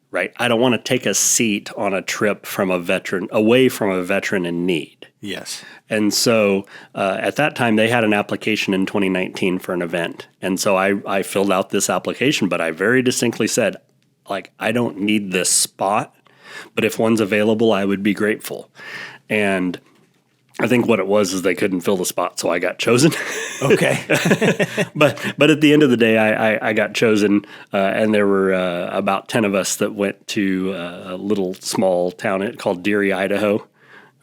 right? I don't want to take a seat on a trip from a veteran, away from a veteran in need. Yes. And so at that time, they had an application in 2019 for an event. And so I filled out this application, but I very distinctly said, I don't need this spot, but if one's available, I would be grateful. And I think what it was is they couldn't fill the spot, so I got chosen. Okay. But at the end of the day, I got chosen, and there were about 10 of us that went to a little small town called Deary, Idaho,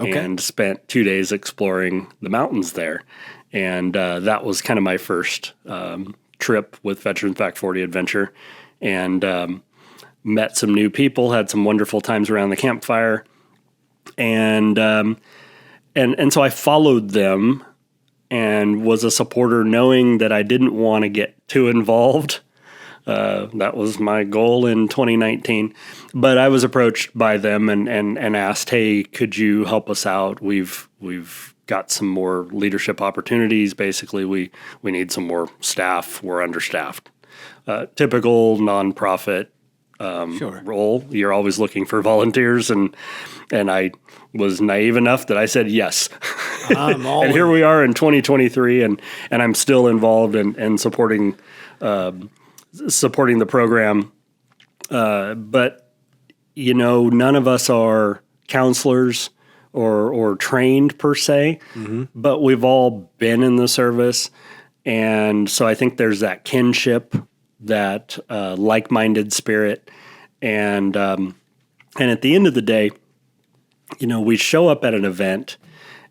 and spent 2 days exploring the mountains there. And that was kind of my first trip with Veterans Back 40 Adventure, and met some new people, had some wonderful times around the campfire, and so I followed them and was a supporter, knowing that I didn't want to get too involved. That was my goal in 2019. But I was approached by them and asked, hey, could you help us out? We've got some more leadership opportunities. Basically, we need some more staff. We're understaffed. Typical nonprofit role. You're always looking for volunteers, and I was naive enough that I said yes. And here we are in 2023, and I'm still involved in supporting the program. But none of us are counselors or trained per se, but we've all been in the service, and so I think there's that kinship, that like-minded spirit, and at the end of the day, we show up at an event,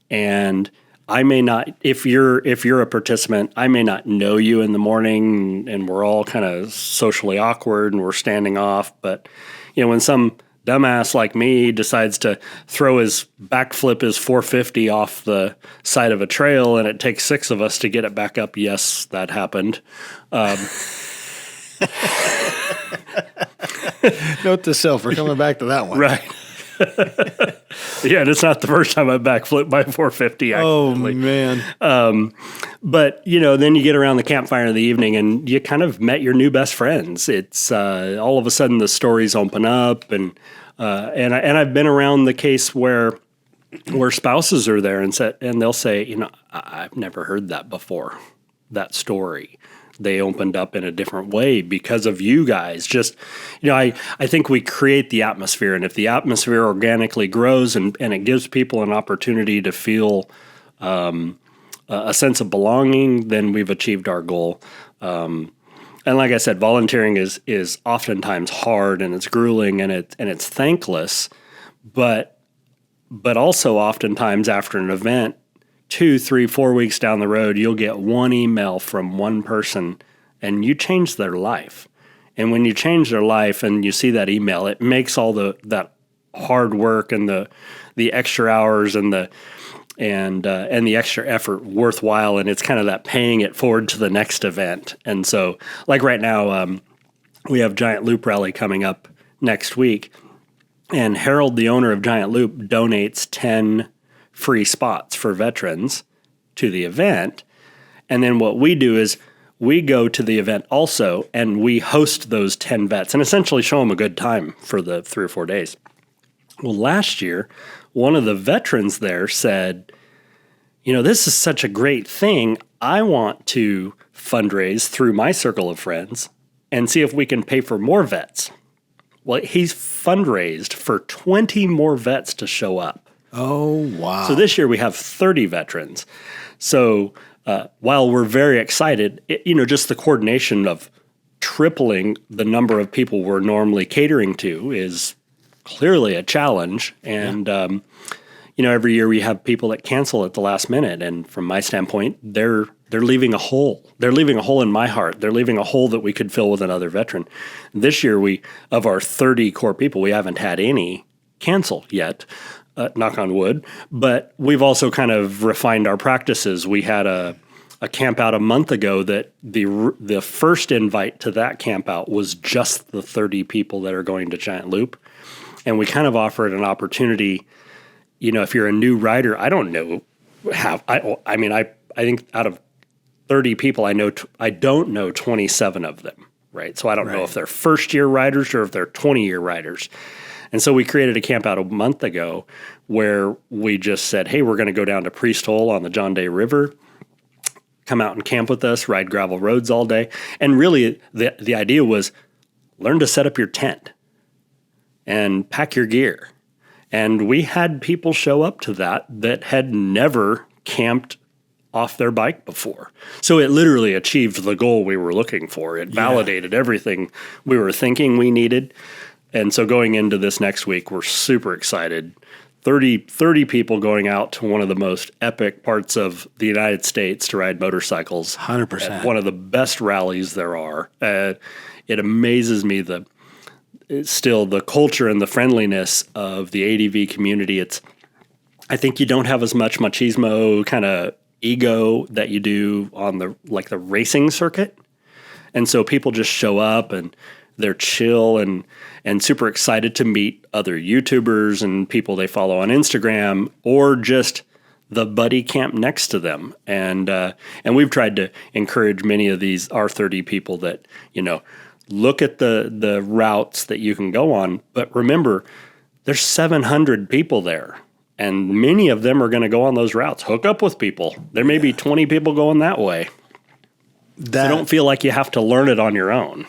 and I may not, if you're a participant, I may not know you in the morning, and we're all kind of socially awkward and we're standing off. But when some dumbass like me decides to backflip his 450 off the side of a trail, and it takes 6 of us to get it back up, yes, that happened. Note to self, we're coming back to that one. Right. Yeah, and it's not the first time I backflipped my 450. Oh, man. But, then you get around the campfire in the evening and you kind of met your new best friends. It's all of a sudden the stories open up, and I've been around the case where spouses are there and they'll say, I've never heard that before, that story. They opened up in a different way because of you guys. Just, I think we create the atmosphere, and if the atmosphere organically grows and it gives people an opportunity to feel a sense of belonging, then we've achieved our goal. And like I said, volunteering is oftentimes hard, and it's grueling, and it's thankless, but also oftentimes after an event, 2, 3, 4 weeks down the road, you'll get one email from one person and you change their life. And when you change their life and you see that email, it makes all that hard work and the extra hours and the extra effort worthwhile. And it's kind of that paying it forward to the next event. And so, like right now, we have Giant Loop Rally coming up next week, and Harold, the owner of Giant Loop, donates 10 free spots for veterans to the event. And then what we do is we go to the event also, and we host those 10 vets and essentially show them a good time for the 3 or 4 days. Well, last year, one of the veterans there said, this is such a great thing. I want to fundraise through my circle of friends and see if we can pay for more vets. Well, he's fundraised for 20 more vets to show up. Oh, wow. So this year we have 30 veterans. So while we're very excited, just the coordination of tripling the number of people we're normally catering to is clearly a challenge. And, every year we have people that cancel at the last minute. And from my standpoint, they're leaving a hole. They're leaving a hole in my heart. They're leaving a hole that we could fill with another veteran. This year, of our 30 core people, we haven't had any cancel yet. Knock on wood, but we've also kind of refined our practices. We had a camp out a month ago that the first invite to that camp out was just the 30 people that are going to Giant Loop. And we kind of offered an opportunity, if you're a new rider, I don't know how, I think out of 30 people, I don't know 27 of them, right? So I don't know if they're first year riders or if they're 20-year riders. And so we created a camp out a month ago where we just said, hey, we're going to go down to Priest Hole on the John Day River, come out and camp with us, ride gravel roads all day. And really the idea was learn to set up your tent and pack your gear. And we had people show up to that had never camped off their bike before. So it literally achieved the goal we were looking for. It validated everything we were thinking we needed. And so going into this next week, we're super excited. 30 people going out to one of the most epic parts of the United States to ride motorcycles. 100%. One of the best rallies there are. It amazes me the culture and the friendliness of the ADV community. I think you don't have as much machismo kind of ego that you do on the racing circuit. And so people just show up and they're chill and super excited to meet other YouTubers and people they follow on Instagram, or just the buddy camp next to them. And we've tried to encourage many of these R30 people that, look at the routes that you can go on. But remember, there's 700 people there, and many of them are going to go on those routes. Hook up with people. There may be 20 people going that way. So don't feel like you have to learn it on your own.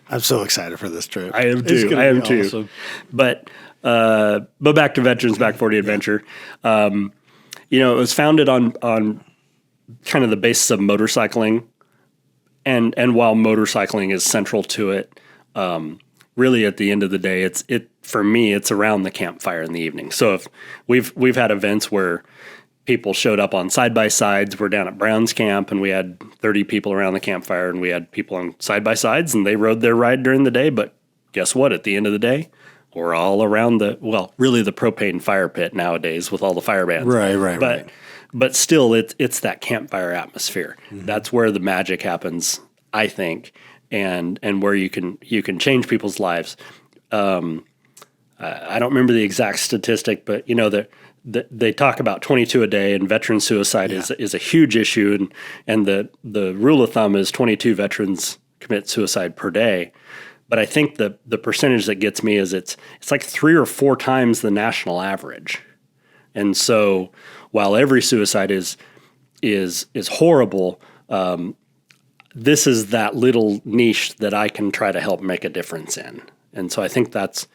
I'm so excited for this trip. I am too. I am too. Awesome. But back to Veterans Back 40 Adventure. It was founded on kind of the basis of motorcycling, and while motorcycling is central to it, really at the end of the day, for me it's around the campfire in the evening. So if we've had events where people showed up on side-by-sides. We're down at Brown's Camp, and we had 30 people around the campfire, and we had people on side-by-sides, and they rode their ride during the day. But guess what? At the end of the day, we're all around really the propane fire pit nowadays with all the fire bands. Right. But still, it's that campfire atmosphere. Mm-hmm. That's where the magic happens, I think, and where you can change people's lives. I don't remember the exact statistic, but they talk about 22 a day, and veteran suicide is a huge issue, and the rule of thumb is 22 veterans commit suicide per day. But I think the percentage that gets me is it's like 3 or 4 times the national average. And so while every suicide is horrible, this is that little niche that I can try to help make a difference in. And so I think that's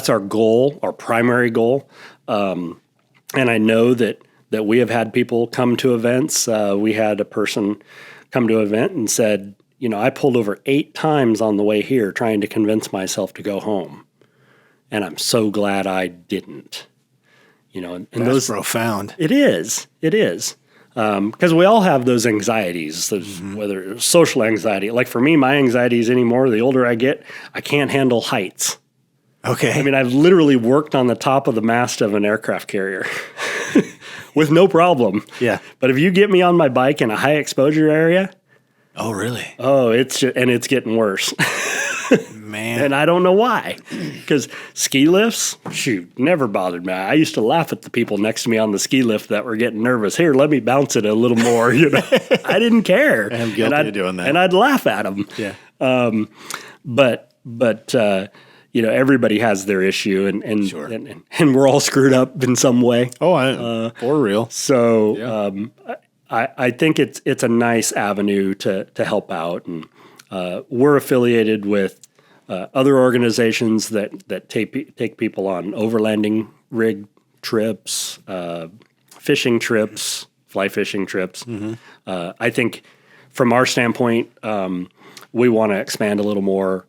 our goal, our primary goal. And I know that we have had people come to events. We had a person come to an event and said, I pulled over 8 times on the way here trying to convince myself to go home. And I'm so glad I didn't. And that's profound. It is. Because we all have those anxieties, whether it's social anxiety. Like for me, my anxieties anymore, the older I get, I can't handle heights. Okay. I mean, I've literally worked on the top of the mast of an aircraft carrier with no problem. Yeah. But if you get me on my bike in a high exposure area. Oh, really? Oh, it's getting worse. Man. And I don't know why. Because ski lifts, never bothered me. I used to laugh at the people next to me on the ski lift that were getting nervous. Here, let me bounce it a little more. I didn't care. I'm guilty of doing that. And I'd laugh at them. Yeah. But everybody has their issue, and sure. and we're all screwed up in some way. Oh, for real. So I think it's a nice avenue to help out, and we're affiliated with other organizations that take people on overlanding rig trips, fishing trips, fly fishing trips. Mm-hmm. I think from our standpoint, we want to expand a little more.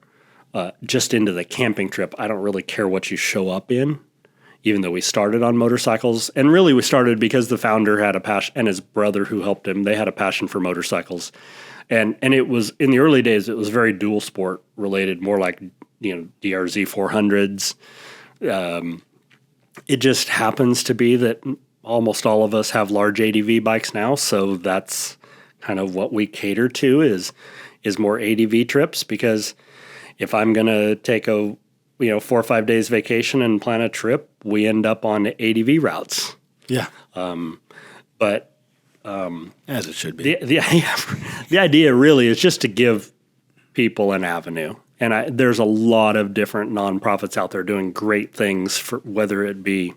Just into the camping trip. I don't really care what you show up in, even though we started on motorcycles. And really we started because the founder had a passion, and his brother who helped him, they had a passion for motorcycles. And it was, in the early days, it was very dual sport related, more like, DRZ 400s. It just happens to be that almost all of us have large ADV bikes now. So that's kind of what we cater to is more ADV trips, because if I'm going to take a 4 or 5 days vacation and plan a trip, we end up on ADV routes. Yeah. But as it should be. The idea really is just to give people an avenue. And there's a lot of different nonprofits out there doing great things, for whether it be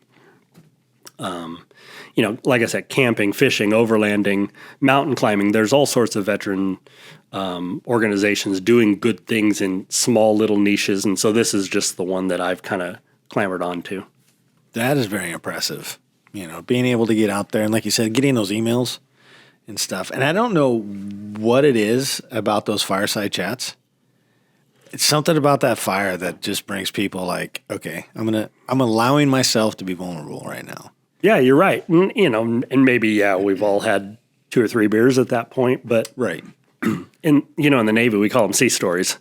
like I said, camping, fishing, overlanding, mountain climbing. There's all sorts of veteran organizations doing good things in small little niches. And so this is just the one that I've kind of clambered onto. That is very impressive. Being able to get out there and, like you said, getting those emails and stuff. And I don't know what it is about those fireside chats. It's something about that fire that just brings people like, okay, I'm allowing myself to be vulnerable right now. Yeah, you're right. And maybe, we've all had 2 or 3 beers at that point, but right. In the Navy, we call them sea stories.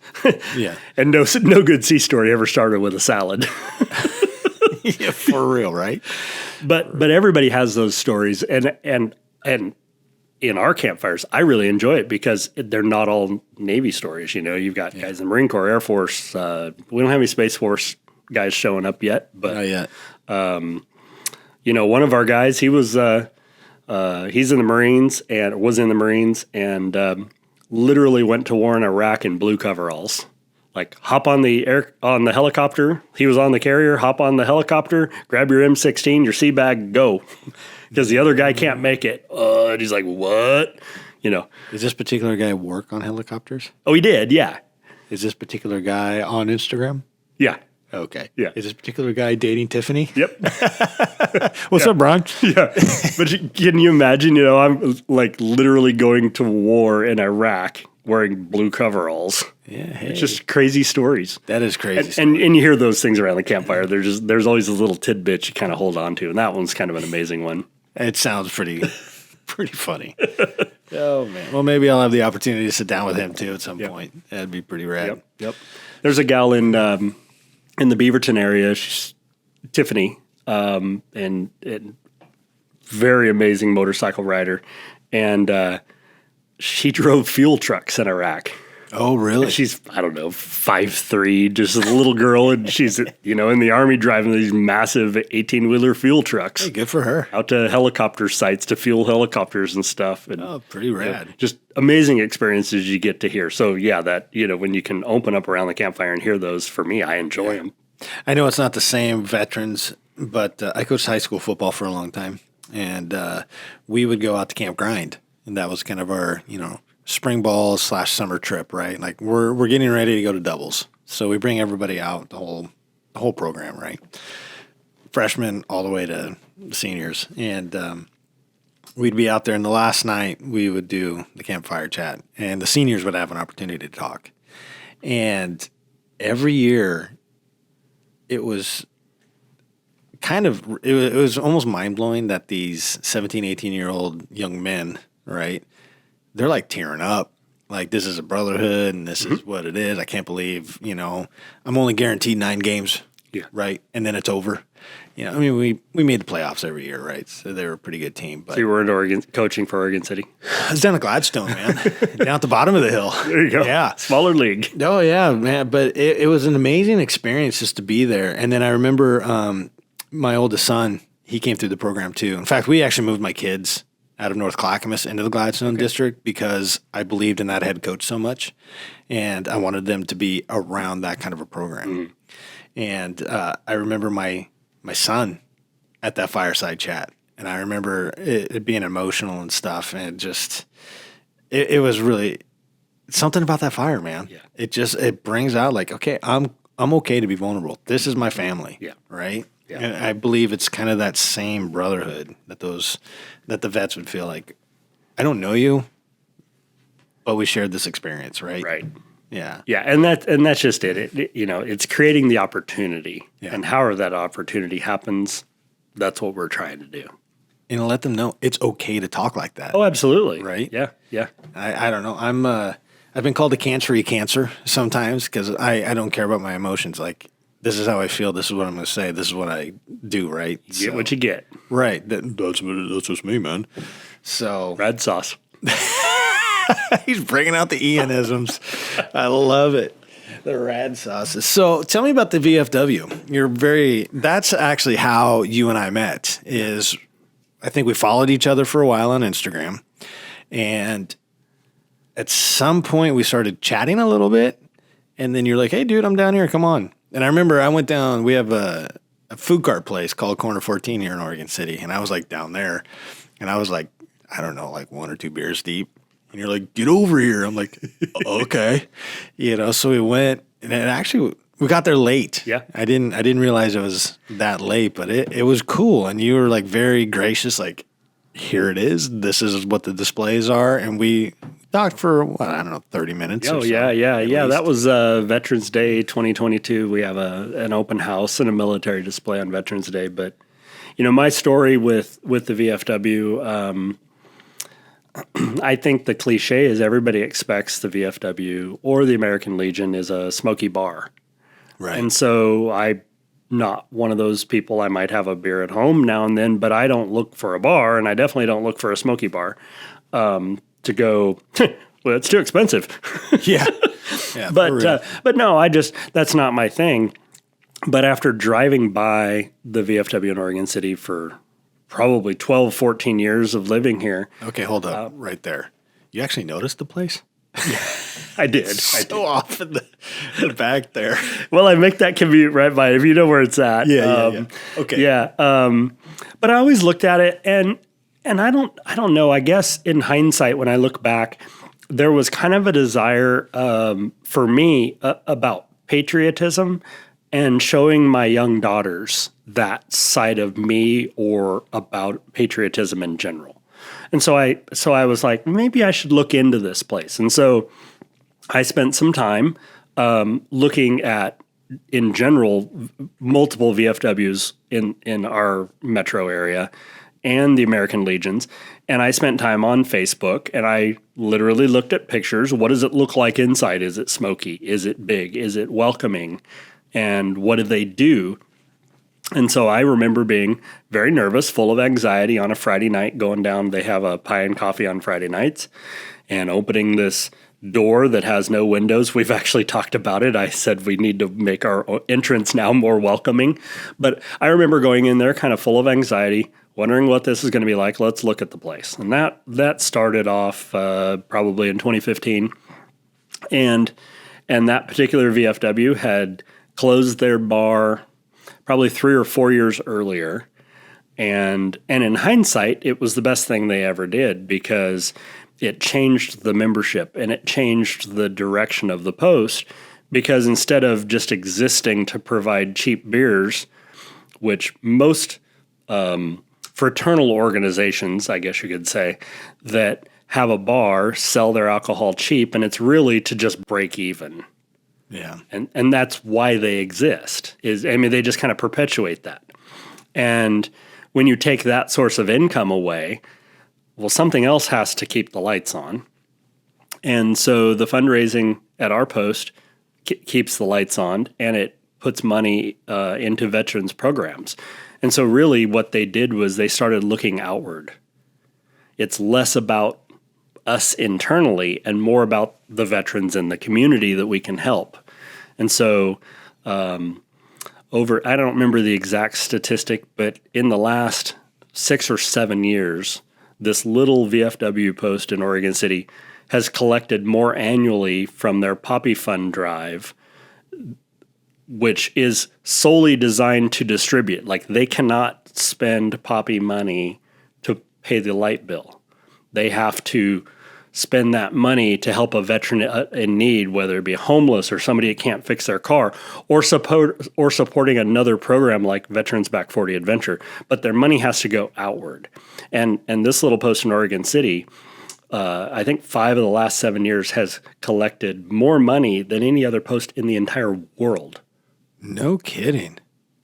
Yeah. And no good sea story ever started with a salad. Yeah, for real, right? But everybody has those stories, and in our campfires, I really enjoy it because they're not all Navy stories. You know, you've got guys in the Marine Corps, Air Force. We don't have any Space Force guys showing up yet, but Not yet. you know, one of our guys, he's in the Marines and was in the Marines and literally went to war in Iraq in blue coveralls. Like hop on the helicopter. He was on the carrier. Hop on the helicopter. Grab your M16, your sea bag, go, because the other guy can't make it. And he's like, "What?" You know. Does this particular guy work on helicopters? Oh, he did. Yeah. Is this particular guy on Instagram? Yeah. Okay. Yeah. Is this particular guy dating Tiffany? Yep. What's up, Brian? Yeah. But can you imagine? You know, I'm like literally going to war in Iraq wearing blue coveralls. Yeah. Hey. It's just crazy stories. That is crazy. And you hear those things around the campfire. There's always a little tidbit you kind of hold on to, and that one's kind of an amazing one. It sounds pretty funny. Oh man. Well, maybe I'll have the opportunity to sit down with him too at some point. That'd be pretty rad. Yep. There's a gal in the Beaverton area. She's Tiffany, and very amazing motorcycle rider, and she drove fuel trucks in Iraq. Oh, really? She's, I don't know, 5'3", just a little girl, and she's, you know, in the Army driving these massive 18-wheeler fuel trucks. Hey, good for her. Out to helicopter sites to fuel helicopters and stuff. And, Oh, pretty rad. just amazing experiences you get to hear. So, yeah, that, you know, when you can open up around the campfire and hear those, for me, I enjoy them. I know it's not the same veterans, but I coached high school football for a long time, and we would go out to Camp Grind, and that was kind of our, you know, spring ball / summer trip, right? Like we're getting ready to go to doubles, so we bring everybody out, the whole program, right? Freshmen all the way to seniors, and we'd be out there. And the last night we would do the campfire chat, and the seniors would have an opportunity to talk. And every year, it was it was almost mind blowing that these 17, 18-year-old young men, right? They're like tearing up, like this is a brotherhood and this is what it is. I can't believe, you know, I'm only guaranteed 9 games, right? And then it's over. You know, I mean, we made the playoffs every year, right? So they were a pretty good team. But So you were in Oregon, coaching for Oregon City? I was down at Gladstone, man, down at the bottom of the hill. There you go. Yeah. Smaller league. Oh, yeah, man. But it was an amazing experience just to be there. And then I remember my oldest son, he came through the program too. In fact, we actually moved my kids out of North Clackamas into the Gladstone district because I believed in that head coach so much, and I wanted them to be around that kind of a program. And I remember my son at that fireside chat, and I remember it being emotional and stuff, and just it was really something about that fire, man. Yeah. It brings out like, okay, I'm okay to be vulnerable. This is my family, right? Yeah. And I believe it's kind of that same brotherhood that the vets would feel like, I don't know you, but we shared this experience, right? Right. Yeah. Yeah, and that's just it. You know, it's creating the opportunity, Yeah. and however that opportunity happens, that's what we're trying to do. And let them know it's okay to talk like that. Oh, absolutely. Right? Yeah. Yeah. I don't know. I've been called a cancery cancer sometimes because I don't care about my emotions. Like, this is how I feel. This is what I'm going to say. This is what I do, right? You get what you get. Right. That's just me, man. So Red sauce. he's bringing out the Ianisms. I love it. The rad sauces. So tell me about the VFW. That's actually how you and I met. I think we followed each other for a while on Instagram, and at some point we started chatting a little bit, and then you're like, "Hey, dude, I'm down here. Come on." And I remember I went down. We have a food cart place called Corner 14 here in Oregon City, and I was like down there, and I was like, I don't know, like 1 or 2 beers deep. And you're like, "Get over here." I'm like, "Okay." You know, so we went, and actually we got there late. Yeah. I didn't realize it was that late, but it was cool. And you were like very gracious, like, "Here it is. This is what the displays are." And we talked for, I don't know, 30 minutes. Oh, or so, yeah. least. That was Veterans Day 2022. We have an open house and a military display on Veterans Day. But, you know, my story with the VFW, I think the cliche is everybody expects the VFW or the American Legion is a smoky bar. Right. And so I not one of those people. I might have a beer at home now and then, but I don't look for a bar, and I definitely don't look for a smoky bar to go, well, it's too expensive. Yeah. But no, that's not my thing. But after driving by the VFW in Oregon City for probably 12, 14 years of living here. Okay, hold up right there. You actually noticed the place? I did. So off in the back there. Well, I make that commute right by it, if you know where it's at. Yeah. Okay. Yeah. But I always looked at it, and I don't know. I guess in hindsight, when I look back, there was kind of a desire for me about patriotism and showing my young daughters that side of me or about patriotism in general. And so I was like, maybe I should look into this place. And so I spent some time looking at, in general, multiple VFWs in our metro area and the American Legions. And I spent time on Facebook, and I literally looked at pictures. What does it look like inside? Is it smoky? Is it big? Is it welcoming? And what do they do? And so I remember being very nervous, full of anxiety on a Friday night, going down. They have a pie and coffee on Friday nights, and opening this door that has no windows. We've actually talked about it. I said we need to make our entrance now more welcoming. But I remember going in there kind of full of anxiety, wondering what this is going to be like. Let's look at the place. And that started off probably in 2015. And that particular VFW had closed their bar probably 3 or 4 years earlier. And in hindsight, it was the best thing they ever did, because it changed the membership and it changed the direction of the post, because instead of just existing to provide cheap beers, which most fraternal organizations, I guess you could say, that have a bar sell their alcohol cheap, and it's really to just break even. Yeah. And that's why they exist. They just kind of perpetuate that. And when you take that source of income away, well, something else has to keep the lights on. And so the fundraising at our post keeps the lights on, and it puts money into veterans programs. And so really what they did was they started looking outward. It's less about us internally and more about the veterans in the community that we can help. And so I don't remember the exact statistic, but in the last 6 or 7 years, this little VFW post in Oregon City has collected more annually from their Poppy Fund drive, which is solely designed to distribute. Like, they cannot spend Poppy money to pay the light bill. They have to spend that money to help a veteran in need, whether it be homeless or somebody that can't fix their car, or supporting another program like Veterans Back 40 Adventure. But their money has to go outward. And this little post in Oregon City, I think 5 of the last 7 years has collected more money than any other post in the entire world. No kidding.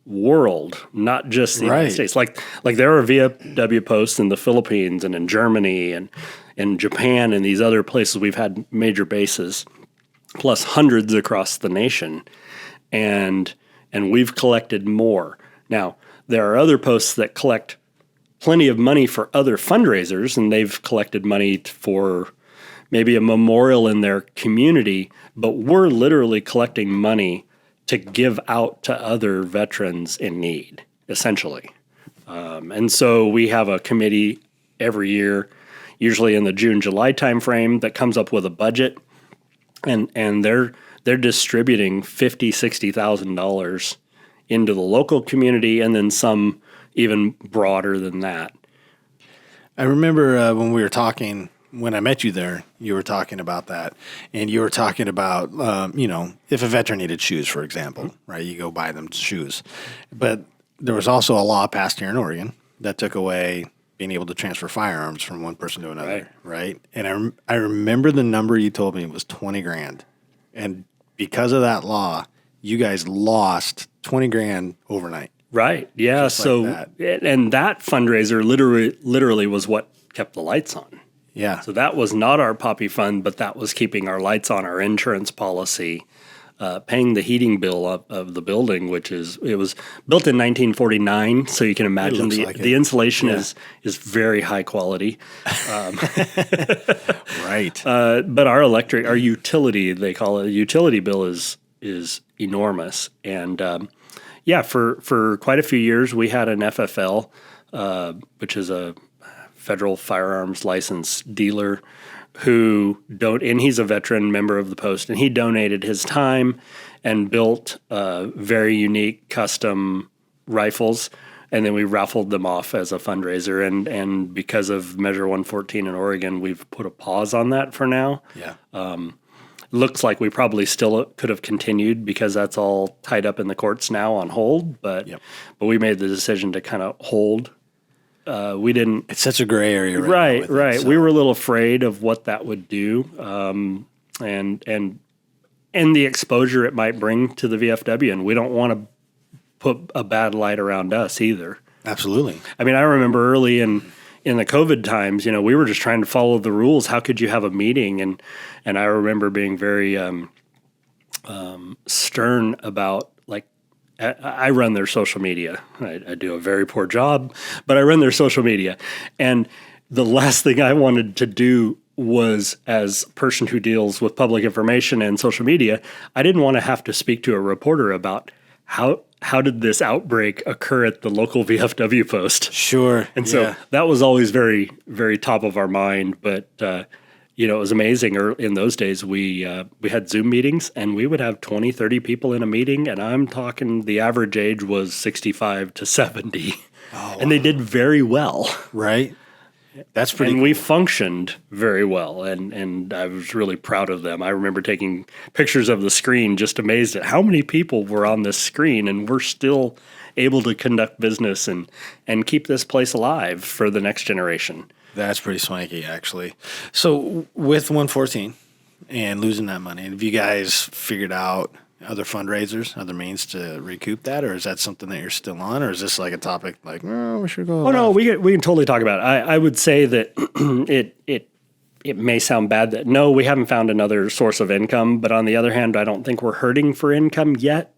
World, not just the United States. Like there are VFW posts in the Philippines and in Germany and in Japan and these other places. We've had major bases, plus hundreds across the nation, and we've collected more. Now, there are other posts that collect plenty of money for other fundraisers, and they've collected money for maybe a memorial in their community, but we're literally collecting money to give out to other veterans in need, essentially. And so we have a committee every year, usually in the June, July timeframe, that comes up with a budget, and they're distributing $50,000, $60,000 into the local community, and then some even broader than that. I remember when we were talking, when I met you there, you were talking about that, and you were talking about, if a veteran needed shoes, for example, right, you go buy them shoes. But there was also a law passed here in Oregon that took away being able to transfer firearms from one person to another, right? And I remember the number you told me was $20,000, and because of that law, you guys lost $20,000 overnight. Right. Yeah. So, like that. And that fundraiser literally was what kept the lights on. Yeah. So that was not our Poppy Fund, but that was keeping our lights on, our insurance policy, paying the heating bill of the building, it was built in 1949, so you can imagine the insulation is very high quality. Right. But our utility, they call it, utility bill is enormous. And for quite a few years, we had an FFL, which is a federal firearms license dealer, and he's a veteran member of the post, and he donated his time and built very unique custom rifles, and then we raffled them off as a fundraiser. And because of Measure 114 in Oregon, we've put a pause on that for now. Yeah. Looks like we probably still could have continued because that's all tied up in the courts now on hold, but we made the decision to kind of hold. We didn't. It's such a gray area, right? We were a little afraid of what that would do, and the exposure it might bring to the VFW, and we don't want to put a bad light around us either. Absolutely. I mean, I remember early in the COVID times, we were just trying to follow the rules. How could you have a meeting? And I remember being very stern about. I run their social media. I do a very poor job, but I run their social media. And the last thing I wanted to do was, as a person who deals with public information and social media, I didn't want to have to speak to a reporter about how did this outbreak occur at the local VFW post. Sure. And so that was always very, very top of our mind. But it was amazing. In those days, we had Zoom meetings, and we would have 20, 30 people in a meeting, and I'm talking the average age was 65 to 70. Oh, and they did very well. Right. That's pretty And cool. we functioned very well, and I was really proud of them. I remember taking pictures of the screen, just amazed at how many people were on this screen, and we're still able to conduct business and keep this place alive for the next generation. That's pretty swanky, actually. So with 114 and losing that money, have you guys figured out other fundraisers, other means to recoup that, or is that something that you're still on, or is this like a topic like, we should go? Oh no, we can totally talk about it. I would say that it may sound bad that no, we haven't found another source of income, but on the other hand, I don't think we're hurting for income yet.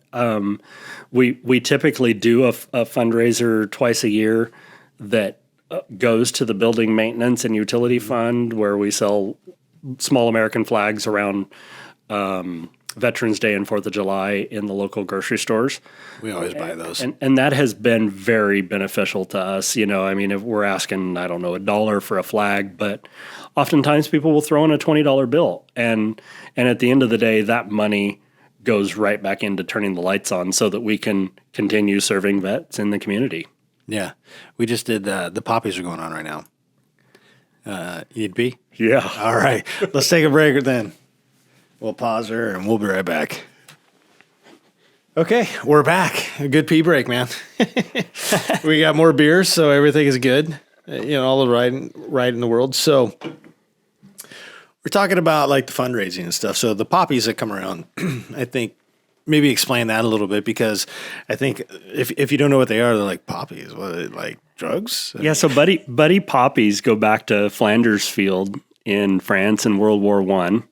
We typically do a fundraiser twice a year that goes to the building maintenance and utility fund, where we sell small American flags around Veterans Day and 4th of July in the local grocery stores. We always buy those. And that has been very beneficial to us. I mean, if we're asking, I don't know, $1 for a flag, but oftentimes people will throw in a $20 bill. And at the end of the day, that money goes right back into turning the lights on so that we can continue serving vets in the community. Yeah. We just did, the poppies are going on right now. You'd be? Yeah. All right. Let's take a break then. We'll pause her and we'll be right back. Okay, we're back. A good pee break, man. We got more beers, so everything is good. All the right in the world. So we're talking about like the fundraising and stuff. So the poppies that come around, I think maybe explain that a little bit, because I think if you don't know what they are, they're like poppies. What, like drugs? Yeah, so buddy poppies go back to Flanders Field in France in World War I.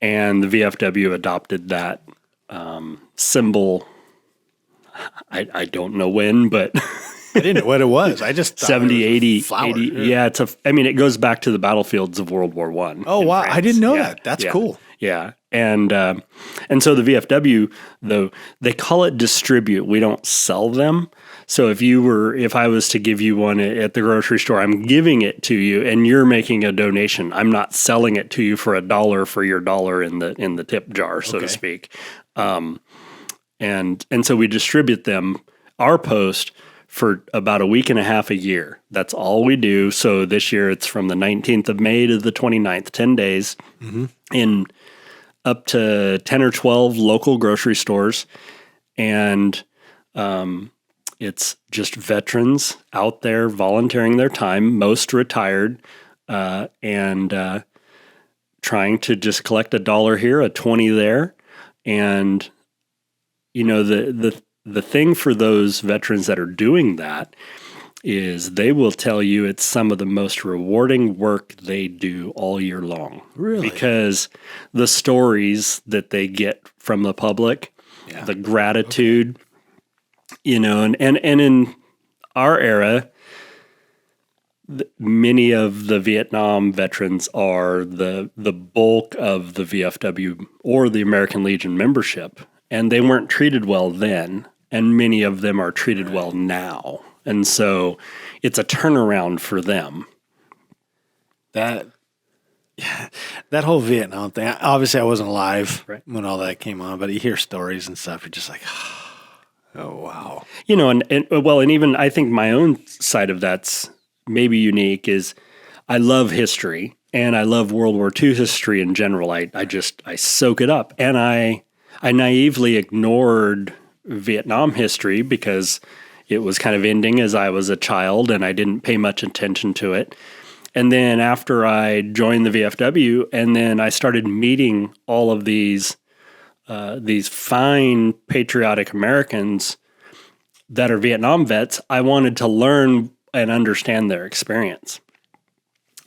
And the VFW adopted that symbol. I don't know when, but I didn't know what it was. I just thought 70, 80, flower. 80. Yeah, it goes back to the battlefields of World War I. Oh, wow. France. I didn't know that. That's cool. Yeah. And so the VFW, though, they call it distribute. We don't sell them. So if I was to give you one at the grocery store, I'm giving it to you and you're making a donation. I'm not selling it to you for $1 for your dollar in the tip jar, so to speak. And so we distribute them, our post, for about a week and a half a year. That's all we do. So this year it's from the 19th of May to the 29th, 10 days in up to 10 or 12 local grocery stores. And it's just veterans out there volunteering their time, most retired, and trying to just collect $1 here, a 20 there. And, the thing for those veterans that are doing that is they will tell you it's some of the most rewarding work they do all year long. Really? Because the stories that they get from the public, the gratitude, and in our era, many of the Vietnam veterans are the bulk of the VFW or the American Legion membership, and they weren't treated well then, and many of them are treated well now. And so it's a turnaround for them. That whole Vietnam thing, obviously I wasn't alive when all that came on, but you hear stories and stuff, you're just like, oh, wow. And even I think my own side of that's maybe unique is I love history and I love World War II history in general. I soak it up, and I naively ignored Vietnam history because it was kind of ending as I was a child and I didn't pay much attention to it. And then after I joined the VFW, and then I started meeting all of these fine patriotic Americans that are Vietnam vets, I wanted to learn and understand their experience.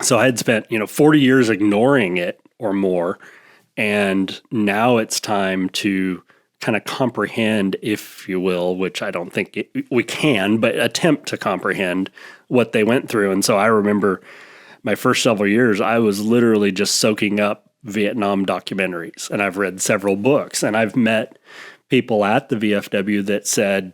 So I had spent 40 years ignoring it or more, and now it's time to kind of comprehend, if you will, which I don't think we can, but attempt to comprehend what they went through. And so I remember my first several years, I was literally just soaking up Vietnam documentaries, and I've read several books, and I've met people at the VFW that said,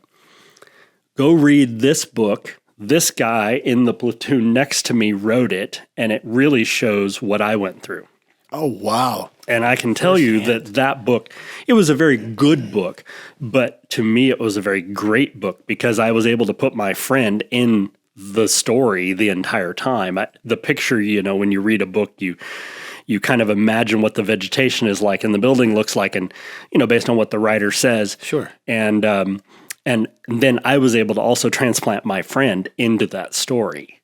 go read this book. This guy in the platoon next to me wrote it, and it really shows what I went through. Oh, wow. And I can tell you that book, it was a very good book, but to me it was a very great book because I was able to put my friend in the story the entire time. The picture, when you read a book, you kind of imagine what the vegetation is like and the building looks like, and, based on what the writer says. Sure. And then I was able to also transplant my friend into that story,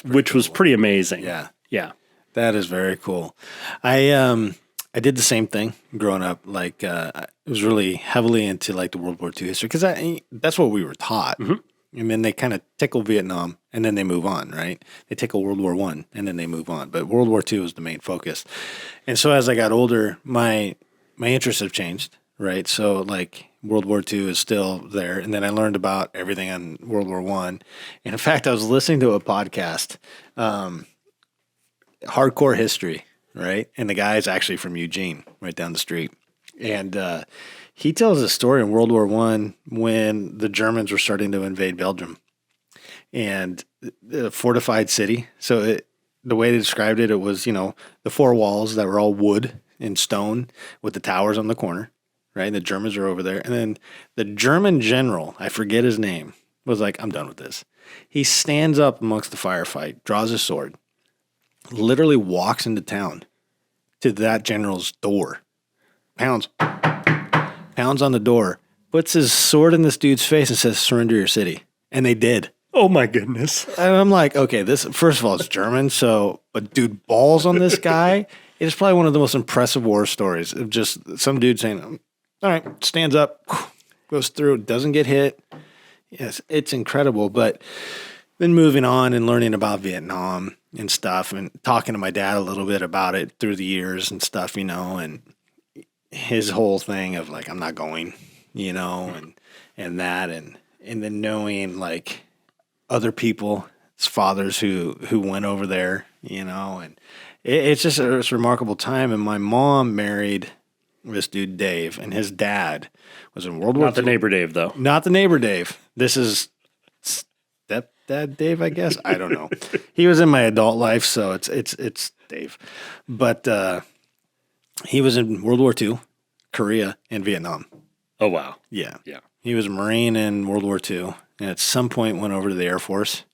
which was pretty amazing. Yeah. Yeah. That is very cool. I did the same thing growing up. Like, I was really heavily into like the World War II history because that's what we were taught. Mm-hmm. And then they kind of tickle Vietnam and then they move on, right? They tickle World War I and then they move on. But World War II was the main focus. And so as I got older, my interests have changed, right? So like World War II is still there. And then I learned about everything on World War I. And in fact, I was listening to a podcast, Hardcore History, right? And the guy's actually from Eugene, right down the street. And he tells a story in World War I when the Germans were starting to invade Belgium and the fortified city. So the way they described it, it was, the four walls that were all wood and stone with the towers on the corner, right? And the Germans are over there. And then the German general, I forget his name, was like, I'm done with this. He stands up amongst the firefight, draws his sword, literally walks into town to that general's door, pounds on the door, puts his sword in this dude's face and says, surrender your city. And they did. Oh my goodness. And I'm like, okay, this, first of all, it's German. So, but dude, balls on this guy. It is probably one of the most impressive war stories of just some dude saying, all right, stands up, goes through, doesn't get hit. Yes, it's incredible. But then moving on and learning about Vietnam and stuff and talking to my dad a little bit about it through the years and stuff, and his whole thing of like, I'm not going, and that, and then knowing like other people's fathers who went over there, and it's just it's a remarkable time. And my mom married this dude, Dave, and his dad was in World War II. Not the neighbor Dave, though. Not the neighbor Dave. This is stepdad Dave, I guess. I don't know. He was in my adult life, so it's Dave. But he was in World War II, Korea, and Vietnam. Oh, wow. Yeah. Yeah. He was a Marine in World War II, and at some point went over to the Air Force.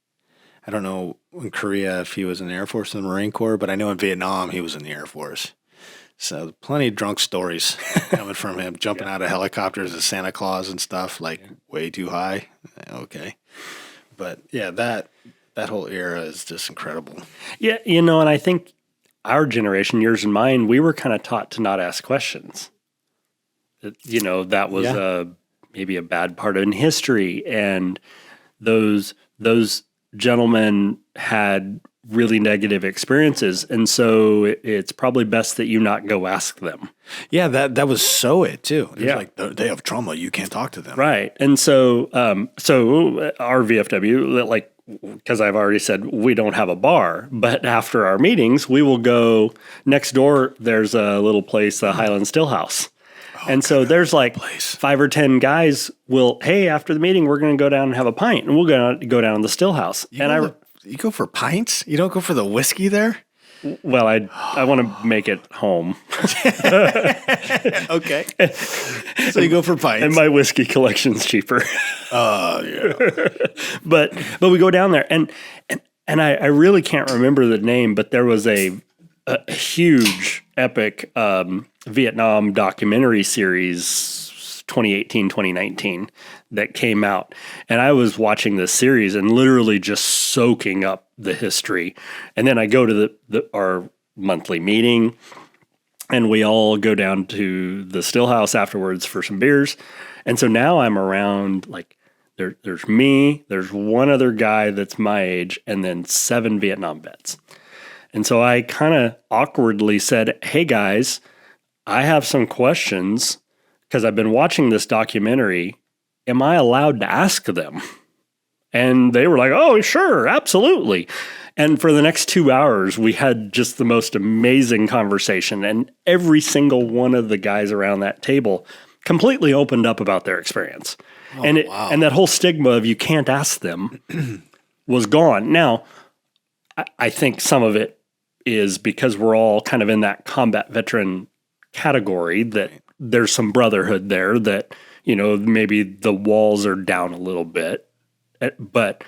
I don't know in Korea if he was in the Air Force or the Marine Corps, but I know in Vietnam he was in the Air Force. So plenty of drunk stories coming from him, jumping out of helicopters as Santa Claus and stuff, like way too high. Okay. But yeah, that whole era is just incredible. Yeah, and I think our generation, yours and mine, we were kind of taught to not ask questions. That was maybe a bad part in history, and those gentlemen had really negative experiences, and so it's probably best that you not go ask them. Yeah, that was so it too. It was like they have trauma, you can't talk to them. Right. And so our VFW, like, because I've already said we don't have a bar, but after our meetings, we will go next door. There's a little place, the Highland Stillhouse. And so there's like 5 or 10 guys hey, after the meeting, we're going to go down and have a pint, and we'll go down to the Stillhouse. You go for pints? You don't go for the whiskey there? Well, I want to make it home. Okay. So you go for pints. And my whiskey collection's cheaper. Yeah. But we go down there, and I really can't remember the name, but there was a huge, epic Vietnam documentary series, 2018, 2019, that came out. And I was watching this series and literally just soaking up the history. And then I go to our monthly meeting, and we all go down to the Stillhouse afterwards for some beers. And so now I'm around, like, there's me, there's one other guy that's my age, and then 7 Vietnam vets. And so I kind of awkwardly said, hey guys, I have some questions because I've been watching this documentary. Am I allowed to ask them? And they were like, oh, sure, absolutely. And for the next 2 hours, we had just the most amazing conversation. And every single one of the guys around that table completely opened up about their experience. Oh, and that whole stigma of you can't ask them was gone. Now, I think some of it is because we're all kind of in that combat veteran category, that there's some brotherhood there, that, maybe the walls are down a little bit. But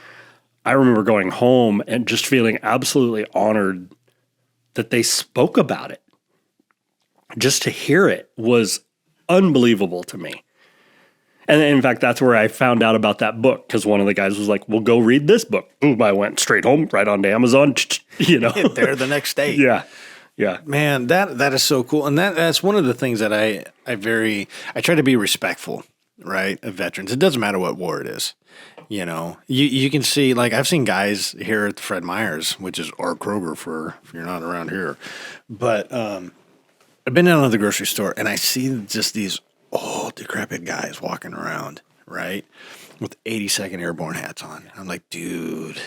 I remember going home and just feeling absolutely honored that they spoke about it. Just to hear it was unbelievable to me. And in fact, that's where I found out about that book, because one of the guys was like, well, go read this book. Boom, I went straight home, right onto Amazon, There the next day. Yeah. Yeah. Man, that is so cool. And that's one of the things that I try to be respectful, right, of veterans. It doesn't matter what war it is. You can see, like, I've seen guys here at the Fred Meyer's, which is our Kroger if you're not around here. But I've been down to the grocery store, and I see just these old, decrepit guys walking around, right, with 82nd Airborne hats on. I'm like, dude,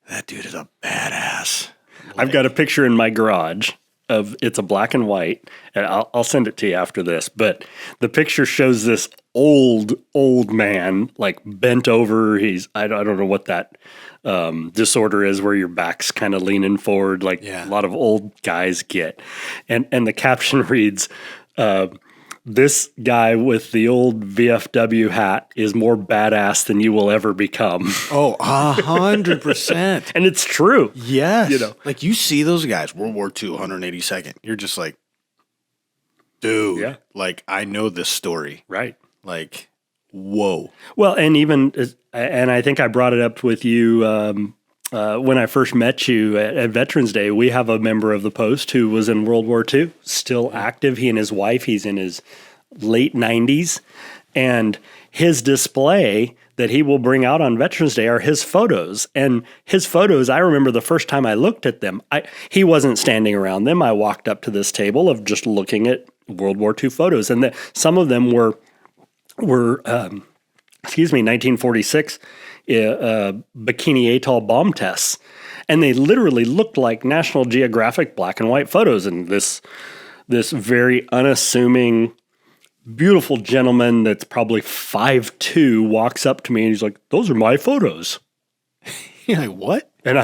that dude is a badass. I've got a picture in my garage it's a black and white, and I'll send it to you after this, but the picture shows this old man, like, bent over. I don't know what that disorder is, where your back's kind of leaning forward, like a lot of old guys get. And the caption reads, this guy with the old VFW hat is more badass than you will ever become. Oh, 100%. And it's true. Yes. Like, you see those guys, World War II, 182nd. You're just like, dude, like, I know this story. Right. Like, whoa. Well, and I think I brought it up with you when I first met you at Veterans Day. We have a member of the post who was in World War II, still active. He and his wife, he's in his late 90s. And his display that he will bring out on Veterans Day are his photos. And his photos, I remember the first time I looked at them, he wasn't standing around them. I walked up to this table of just looking at World War II photos. And some of them were 1946 Bikini Atoll bomb tests. And they literally looked like National Geographic black and white photos. And this very unassuming, beautiful gentleman that's probably 5'2" walks up to me and he's like, those are my photos. You're like, what? And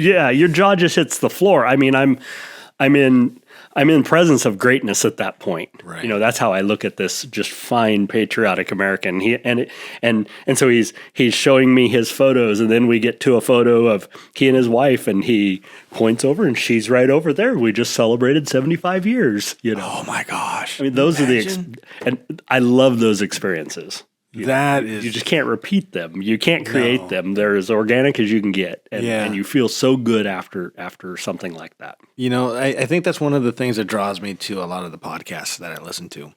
your jaw just hits the floor. I mean, I'm in presence of greatness at that point. Right. That's how I look at this just fine patriotic American. And so he's showing me his photos, and then we get to a photo of he and his wife, and he points over, and she's right over there. We just celebrated 75 years. Oh my gosh! I mean, those are and I love those experiences. You just can't repeat them. You can't create them. They're as organic as you can get, and you feel so good after something like that. I think that's one of the things that draws me to a lot of the podcasts that I listen to.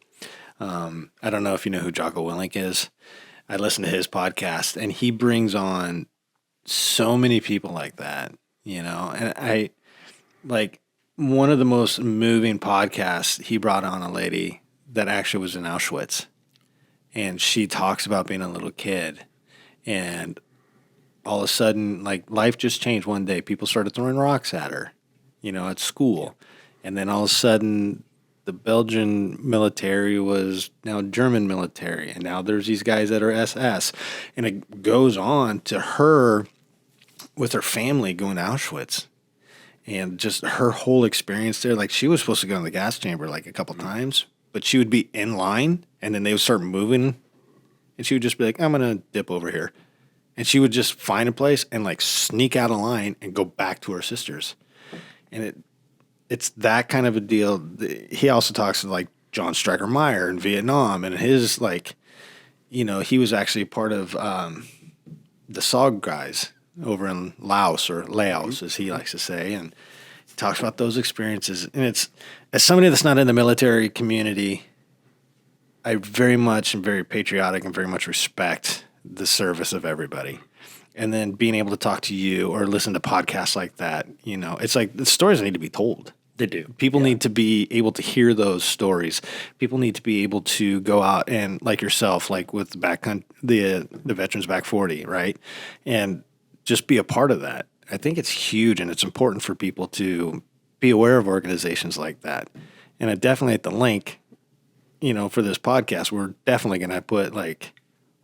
I don't know if you know who Jocko Willink is. I listen to his podcast, and he brings on so many people like that, and I like one of the most moving podcasts, he brought on a lady that actually was in Auschwitz, and she talks about being a little kid, and all of a sudden, like, life just changed one day. People started throwing rocks at her, at school. And then all of a sudden, the Belgian military was now German military. And now there's these guys that are SS. And it goes on to her with her family going to Auschwitz. And just her whole experience there. Like, she was supposed to go in the gas chamber like a couple times, but she would be in line, and then they would start moving. And she would just be like, I'm going to dip over here. And she would just find a place and like sneak out of line and go back to her sisters. And it's that kind of a deal. He also talks to like John Stryker Meyer in Vietnam, and his like, he was actually part of the SOG guys over in Laos, or Laos as he likes to say. And he talks about those experiences. And it's, as somebody that's not in the military community, I very much am very patriotic and very much respect the service of everybody. And then being able to talk to you or listen to podcasts like that, it's like the stories need to be told. They do. People need to be able to hear those stories. People need to be able to go out and, like yourself, like with the Veterans Back 40, right? And just be a part of that. I think it's huge, and it's important for people to be aware of organizations like that. And I definitely at the link, for this podcast, we're definitely going to put like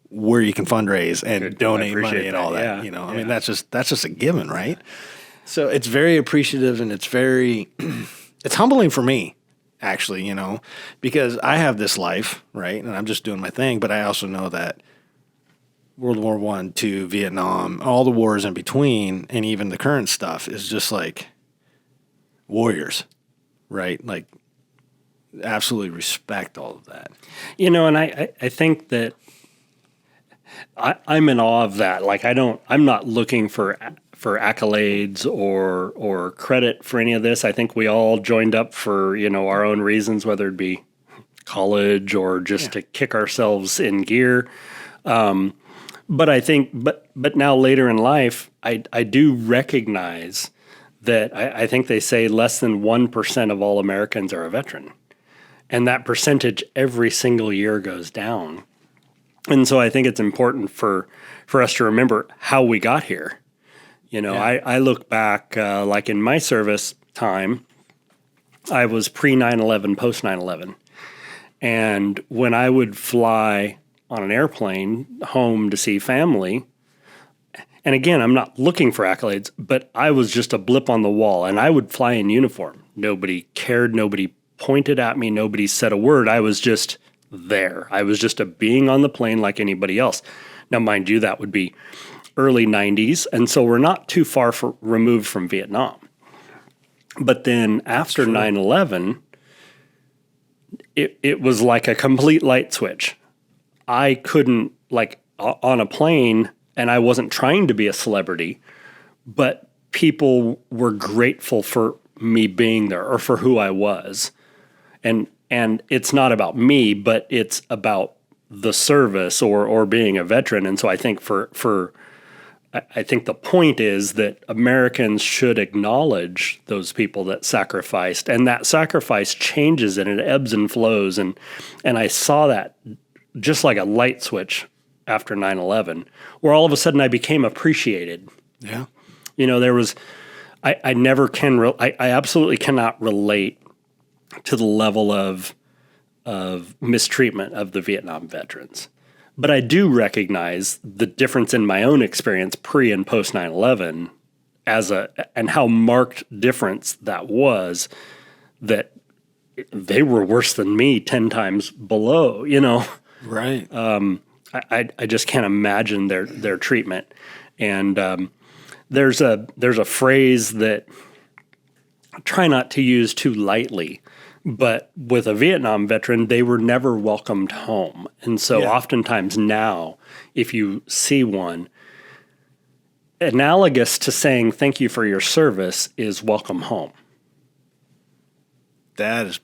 where you can fundraise and donate money and all that. Yeah. I mean, that's just a given, right? So it's very appreciative, and it's it's humbling for me, actually, because I have this life, right? And I'm just doing my thing, but I also know that World War I, II, Vietnam, all the wars in between, and even the current stuff is just like warriors, right? Like, absolutely respect all of that. And I think that I'm in awe of that. Like, I'm not looking for accolades or credit for any of this. I think we all joined up for, our own reasons, whether it be college or just to kick ourselves in gear. But I think, but now later in life, I do recognize that I think they say less than 1% of all Americans are a veteran. And that percentage every single year goes down. And so I think it's important for us to remember how we got here. I look back, like in my service time, I was pre 9/11, post 9/11. And when I would fly on an airplane home to see family, and again, I'm not looking for accolades, but I was just a blip on the wall, and I would fly in uniform. Nobody cared. Nobody pointed at me. Nobody said a word. I was just there. I was just a being on the plane like anybody else. Now, mind you, that would be early 90s, and so we're not too far removed from Vietnam. But then after 9/11, it was like a complete light switch. I couldn't, like, on a plane, and I wasn't trying to be a celebrity, but people were grateful for me being there or for who I was. And it's not about me, but it's about the service or being a veteran. And so I think I think the point is that Americans should acknowledge those people that sacrificed, and that sacrifice changes and it ebbs and flows. And I saw that just like a light switch after 9/11, where all of a sudden I became appreciated. Yeah. There was, I never can, I absolutely cannot relate to the level of mistreatment of the Vietnam veterans. But I do recognize the difference in my own experience pre and post 9/11 and how marked difference that was, that they were worse than me 10 times below, Right. I just can't imagine their treatment. And there's a phrase that I try not to use too lightly, but with a Vietnam veteran, they were never welcomed home. And so oftentimes now, if you see one, analogous to saying thank you for your service is welcome home. That is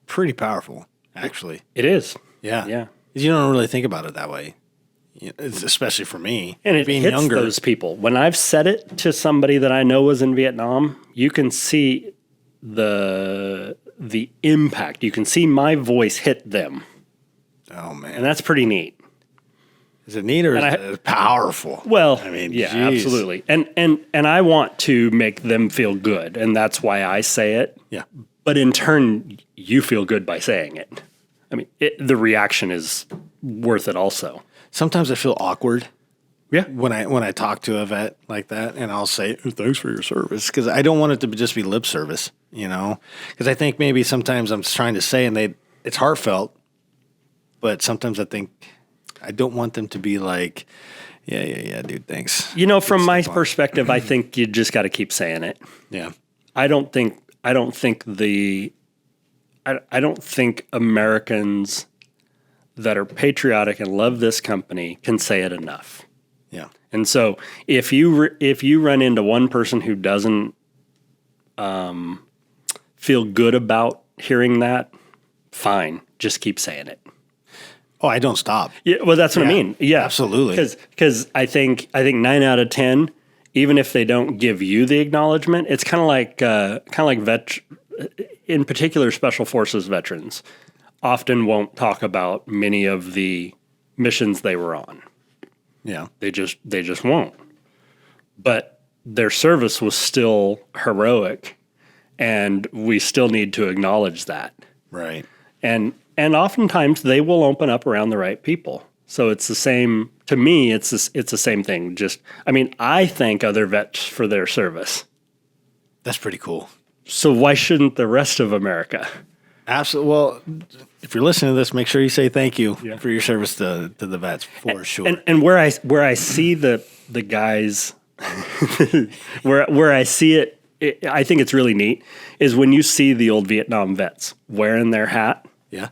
pretty powerful, actually. It is. Yeah. Yeah. You don't really think about it that way. especially for me. And it being hits younger. those people. When I've said it to somebody that I know was in Vietnam, you can see the impact. You can see my voice hit them. Oh, man. And that's pretty neat. Is it neat or is it powerful? Well, I mean, yeah, geez. absolutely. And I want to make them feel good, and that's why I say it. Yeah. But in turn, you feel good by saying it. I mean, the reaction is worth it also. Sometimes I feel awkward. Yeah. When I talk to a vet like that, and I'll say, thanks for your service, because I don't want it to just be lip service, because I think maybe sometimes I'm trying to say, and it's heartfelt, but sometimes I think I don't want them to be like, yeah, dude, thanks. From my perspective, I think you just got to keep saying it. Yeah. I don't think Americans that are patriotic and love this company can say it enough. Yeah. And so if you run into one person who doesn't feel good about hearing that, fine, just keep saying it. Oh, I don't stop. Yeah, well, that's what I mean. Yeah, absolutely. Because I think 9 out of 10, even if they don't give you the acknowledgement, it's kind of like in particular, Special Forces veterans often won't talk about many of the missions they were on. Yeah, they just won't. But their service was still heroic, and we still need to acknowledge that. Right. And oftentimes they will open up around the right people. So it's the same, to me, it's the same thing. I thank other vets for their service. That's pretty cool. So why shouldn't the rest of America? Absolutely. Well, if you're listening to this, make sure you say thank you for your service to the vets, for sure. And where I see the guys, where I see it, I think it's really neat, is when you see the old Vietnam vets wearing their hat. Yeah.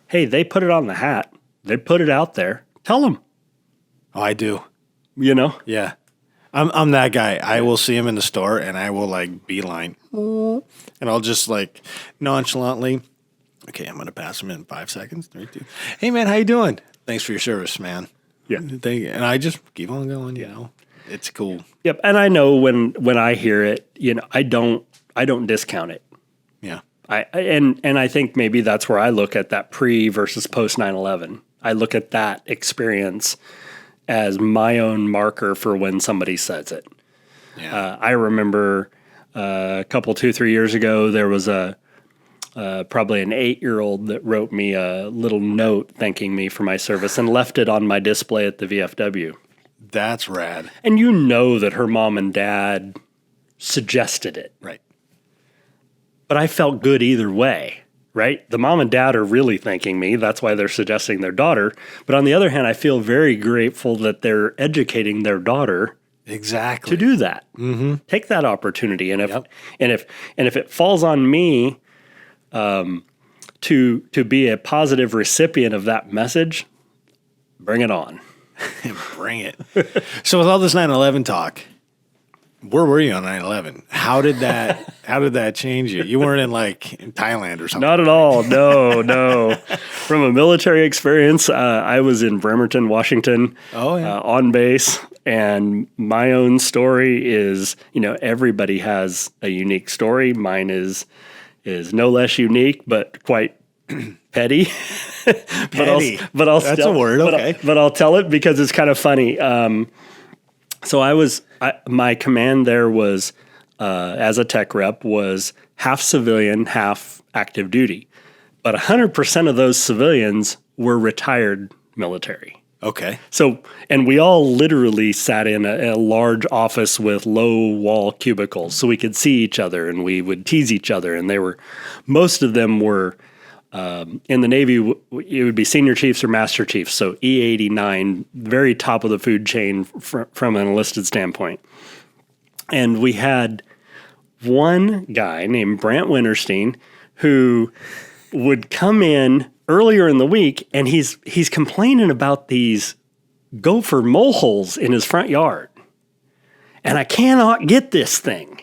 Hey, they put it on the hat. They put it out there. Tell them. Oh, I do. Yeah. I'm that guy. I will see him in the store and I will beeline. And I'll just nonchalantly, okay, I'm going to pass him in 5 seconds. 3, 2. Hey, man, how you doing? Thanks for your service, man. Yeah. Thank you. And I just keep on going, It's cool. Yep. And I know when I hear it, I don't discount it. Yeah. And I think maybe that's where I look at that pre versus post 9/11. I look at that experience as my own marker for when somebody says it. Yeah. I remember a couple, 2-3 years ago, there was probably an 8-year-old that wrote me a little note thanking me for my service and left it on my display at the VFW. That's rad. And that her mom and dad suggested it. Right. But I felt good either way, right? The mom and dad are really thanking me. That's why they're suggesting their daughter. But on the other hand, I feel very grateful that they're educating their daughter exactly to do that. Mm-hmm. Take that opportunity. And if it falls on me to be a positive recipient of that message, bring it on. Bring it. So with all this 9/11 talk, where were you on 9/11? How did that change you? You weren't in Thailand or something? Not at all. No. From a military experience, I was in Bremerton, Washington, on base. And my own story is, everybody has a unique story. Mine is no less unique, but quite petty. Petty. That's a word. Okay. But I'll tell it because it's kind of funny. So my command there was, as a tech rep, was half civilian, half active duty. But 100% of those civilians were retired military. Okay. So, and we all literally sat in a large office with low wall cubicles so we could see each other and we would tease each other. And most of them were, in the Navy, it would be senior chiefs or master chiefs. So E89, very top of the food chain from an enlisted standpoint. And we had one guy named Brant Winterstein who would come in earlier in the week, and he's complaining about these gopher moleholes in his front yard. And I cannot get this thing.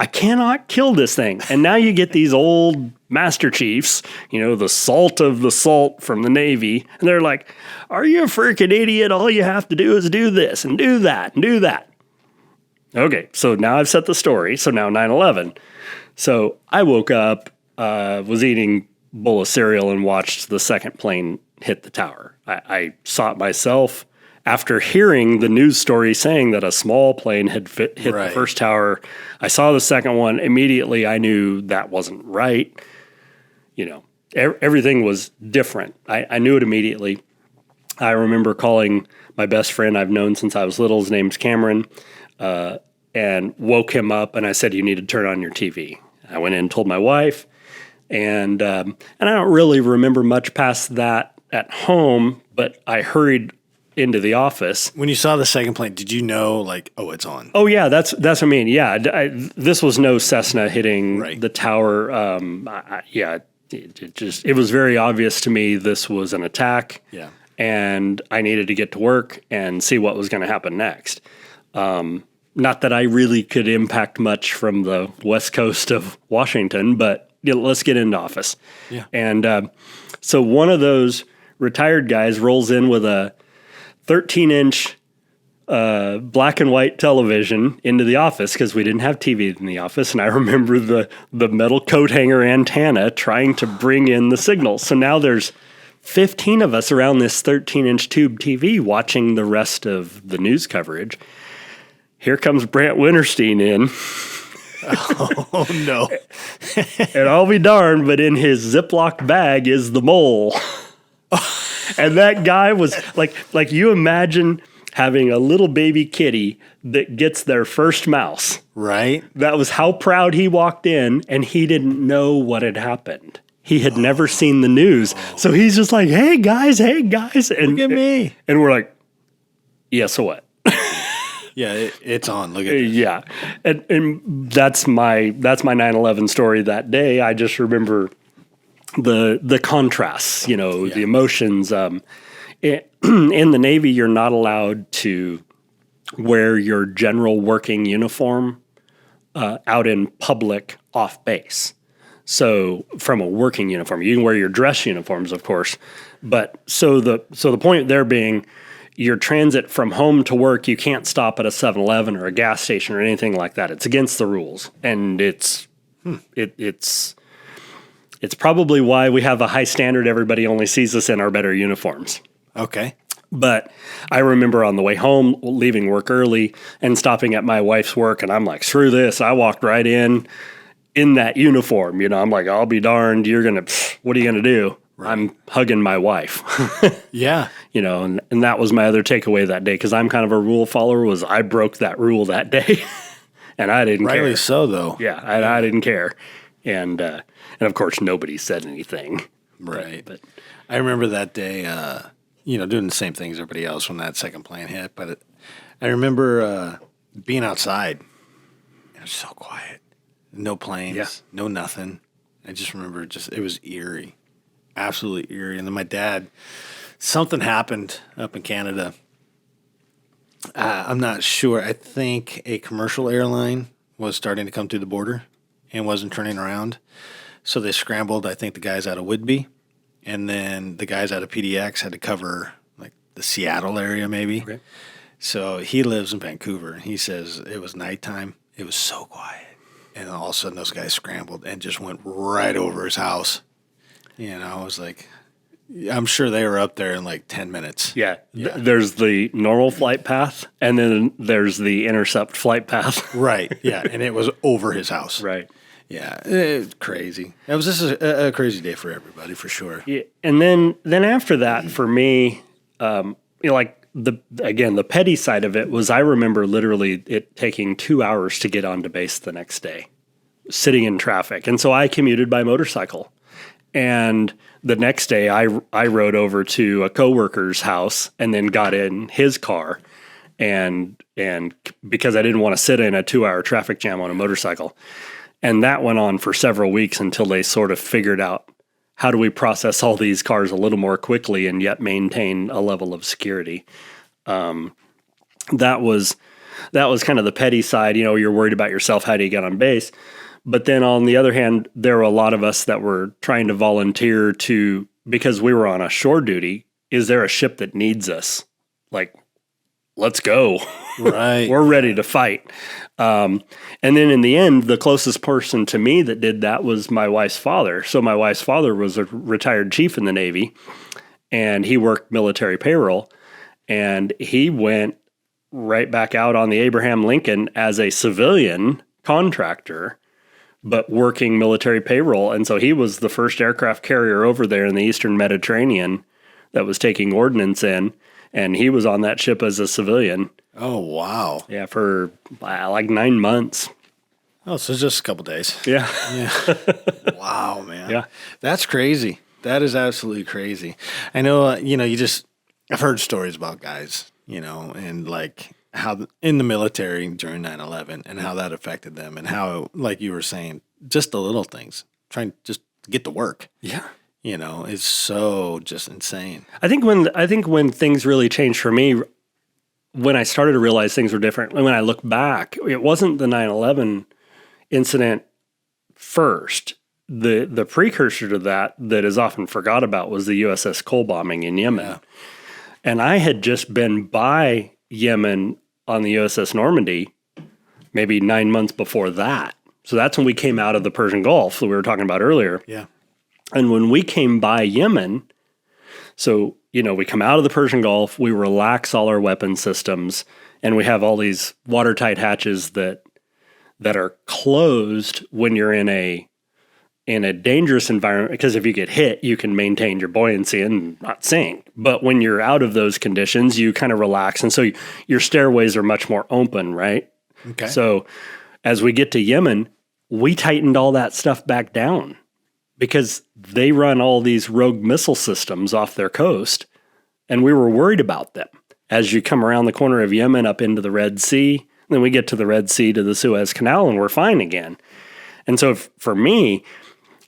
I cannot kill this thing. And now you get these old Master Chiefs, the salt of the salt from the Navy. And they're like, are you a freaking idiot? All you have to do is do this and do that and do that. Okay, so now I've set the story. So now 9/11. So I woke up, was eating a bowl of cereal and watched the second plane hit the tower. I saw it myself. After hearing the news story saying that a small plane had hit the first tower, I saw the second one. Immediately, I knew that wasn't right. Everything was different. I knew it immediately. I remember calling my best friend I've known since I was little. His name's Cameron, and woke him up. And I said, "You need to turn on your TV." I went in and told my wife, and I don't really remember much past that at home, but I hurried into the office. When you saw the second plane, did you know, like, oh, it's on? Oh, yeah, that's what I mean. Yeah, this was no Cessna hitting the tower. It was very obvious to me this was an attack. Yeah. And I needed to get to work and see what was going to happen next. Not that I really could impact much from the west coast of Washington, but let's get into office. Yeah. And so one of those retired guys rolls in with a 13-inch black and white television into the office because we didn't have TV in the office. And I remember the metal coat hanger antenna trying to bring in the signal. So now there's 15 of us around this 13-inch tube TV watching the rest of the news coverage. Here comes Brant Winterstein in. Oh, no. And I'll be darned, but in his Ziploc bag is the mole. And that guy was like you imagine having a little baby kitty that gets their first mouse. Right. That was how proud he walked in, and he didn't know what had happened. He had never seen the news. So he's just like, hey, guys. And, look at me. And we're like, yeah, so what? Yeah, it's on. Look at this. Yeah. And that's my 9/11 story that day. I just remember the contrasts, the emotions. In the Navy, you're not allowed to wear your general working uniform out in public off base. So from a working uniform, you can wear your dress uniforms, of course. But so the point there being, your transit from home to work, you can't stop at a 7-Eleven or a gas station or anything like that. It's against the rules, and it's probably why we have a high standard. Everybody only sees us in our better uniforms. Okay. But I remember on the way home, leaving work early and stopping at my wife's work, and I'm like, screw this. I walked right in that uniform. I'm like, I'll be darned. What are you going to do? Right. I'm hugging my wife. Yeah. And that was my other takeaway that day, because I'm kind of a rule follower, was I broke that rule that day. And I didn't care. Rightly so, though. Yeah, I didn't care. And of course, nobody said anything. Right. But I remember that day, doing the same thing as everybody else when that second plane hit. But I remember being outside. It was so quiet. No planes, no nothing. I just remember it was eerie. Absolutely eerie. And then my dad, something happened up in Canada. I'm not sure. I think a commercial airline was starting to come through the border and wasn't turning around. So they scrambled, I think, the guys out of Whitby. And then the guys out of PDX had to cover, like, the Seattle area maybe. Okay. So he lives in Vancouver. And he says it was nighttime. It was so quiet. And all of a sudden those guys scrambled and just went right over his house. I was like, I'm sure they were up there in like 10 minutes. Yeah. There's the normal flight path, and then there's the intercept flight path. Right. Yeah. And it was over his house. Right. Yeah. It's crazy. It was just a crazy day for everybody, for sure. Yeah. And then after that, for me, the petty side of it was, I remember literally it taking 2 hours to get onto base the next day, sitting in traffic. And so I commuted by motorcycle. And the next day, I rode over to a coworker's house and then got in his car, and because I didn't want to sit in a 2-hour traffic jam on a motorcycle, and that went on for several weeks until they sort of figured out, how do we process all these cars a little more quickly and yet maintain a level of security. That was that was kind of the petty side. You know, you're worried about yourself. How do you get on base? But then on the other hand, there were a lot of us that were trying to volunteer because we were on a shore duty. Is there a ship that needs us? Like, let's go. Right. We're ready to fight. And then in the end, the closest person to me that did that was my wife's father. So my wife's father was a retired chief in the Navy, and he worked military payroll, and he went right back out on the Abraham Lincoln as a civilian contractor, but working military payroll. And so he was the first aircraft carrier over there in the Eastern Mediterranean that was taking ordnance in, and he was on that ship as a civilian. Oh, wow. Yeah, for like 9 months. Oh, so just a couple days. Yeah. Yeah. Wow, man. Yeah. That's crazy. That is absolutely crazy. I know, I've heard stories about guys, and like how in the military during 9/11 and how that affected them, and how, like you were saying, just the little things, trying just to get to work. Yeah. It's so just insane. I think when things really changed for me, when I started to realize things were different, and when I look back, it wasn't the 9/11 incident first. The precursor to that is often forgot about was the USS Cole bombing in Yemen. Yeah. And I had just been by Yemen on the USS Normandy maybe 9 months before that. So that's when we came out of the Persian Gulf that we were talking about earlier. Yeah. And when we came by Yemen, so, we come out of the Persian Gulf, we relax all our weapon systems, and we have all these watertight hatches that are closed when you're in a dangerous environment, because if you get hit, you can maintain your buoyancy and not sink. But when you're out of those conditions, you kind of relax. And so your stairways are much more open, right? Okay. So as we get to Yemen, we tightened all that stuff back down because they run all these rogue missile systems off their coast, and we were worried about them. As you come around the corner of Yemen up into the Red Sea, then we get to the Red Sea to the Suez Canal, and we're fine again. And so for me,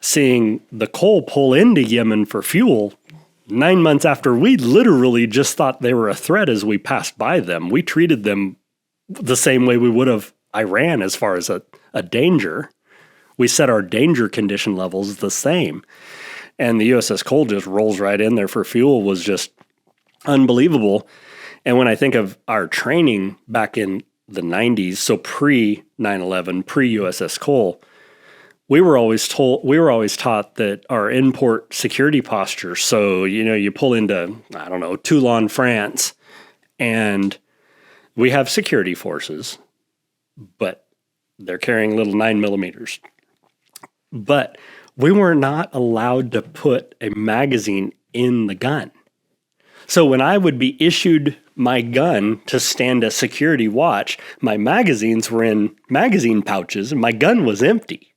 seeing the Cole pull into Yemen for fuel 9 months after we literally just thought they were a threat as we passed by them, we treated them the same way we would have Iran as far as a danger. We set our danger condition levels the same. And the USS Cole just rolls right in there for fuel was just unbelievable. And when I think of our training back in the 90s, so pre-9/11, pre-USS Cole, we were always taught that our import security posture, so, you pull into, Toulon, France, and we have security forces, but they're carrying little 9mm. But we were not allowed to put a magazine in the gun. So when I would be issued my gun to stand a security watch, my magazines were in magazine pouches and my gun was empty.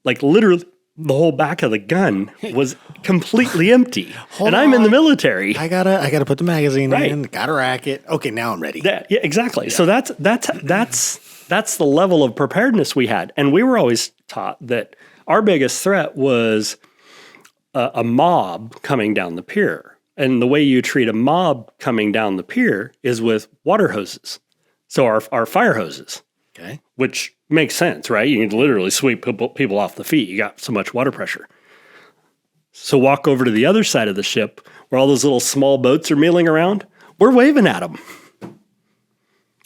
Like literally the whole back of the gun was completely empty. And I'm in the military. I gotta put the magazine Right. in, gotta rack it. Okay, now I'm ready. Yeah, exactly. Yeah. So that's the level of preparedness we had. And we were always taught that our biggest threat was a mob coming down the pier. And the way you treat a mob coming down the pier is with water hoses. So our fire hoses. Okay. Which makes sense, right? You can literally sweep people off the feet. You got so much water pressure. So walk over to the other side of the ship where all those little small boats are milling around. We're waving at them.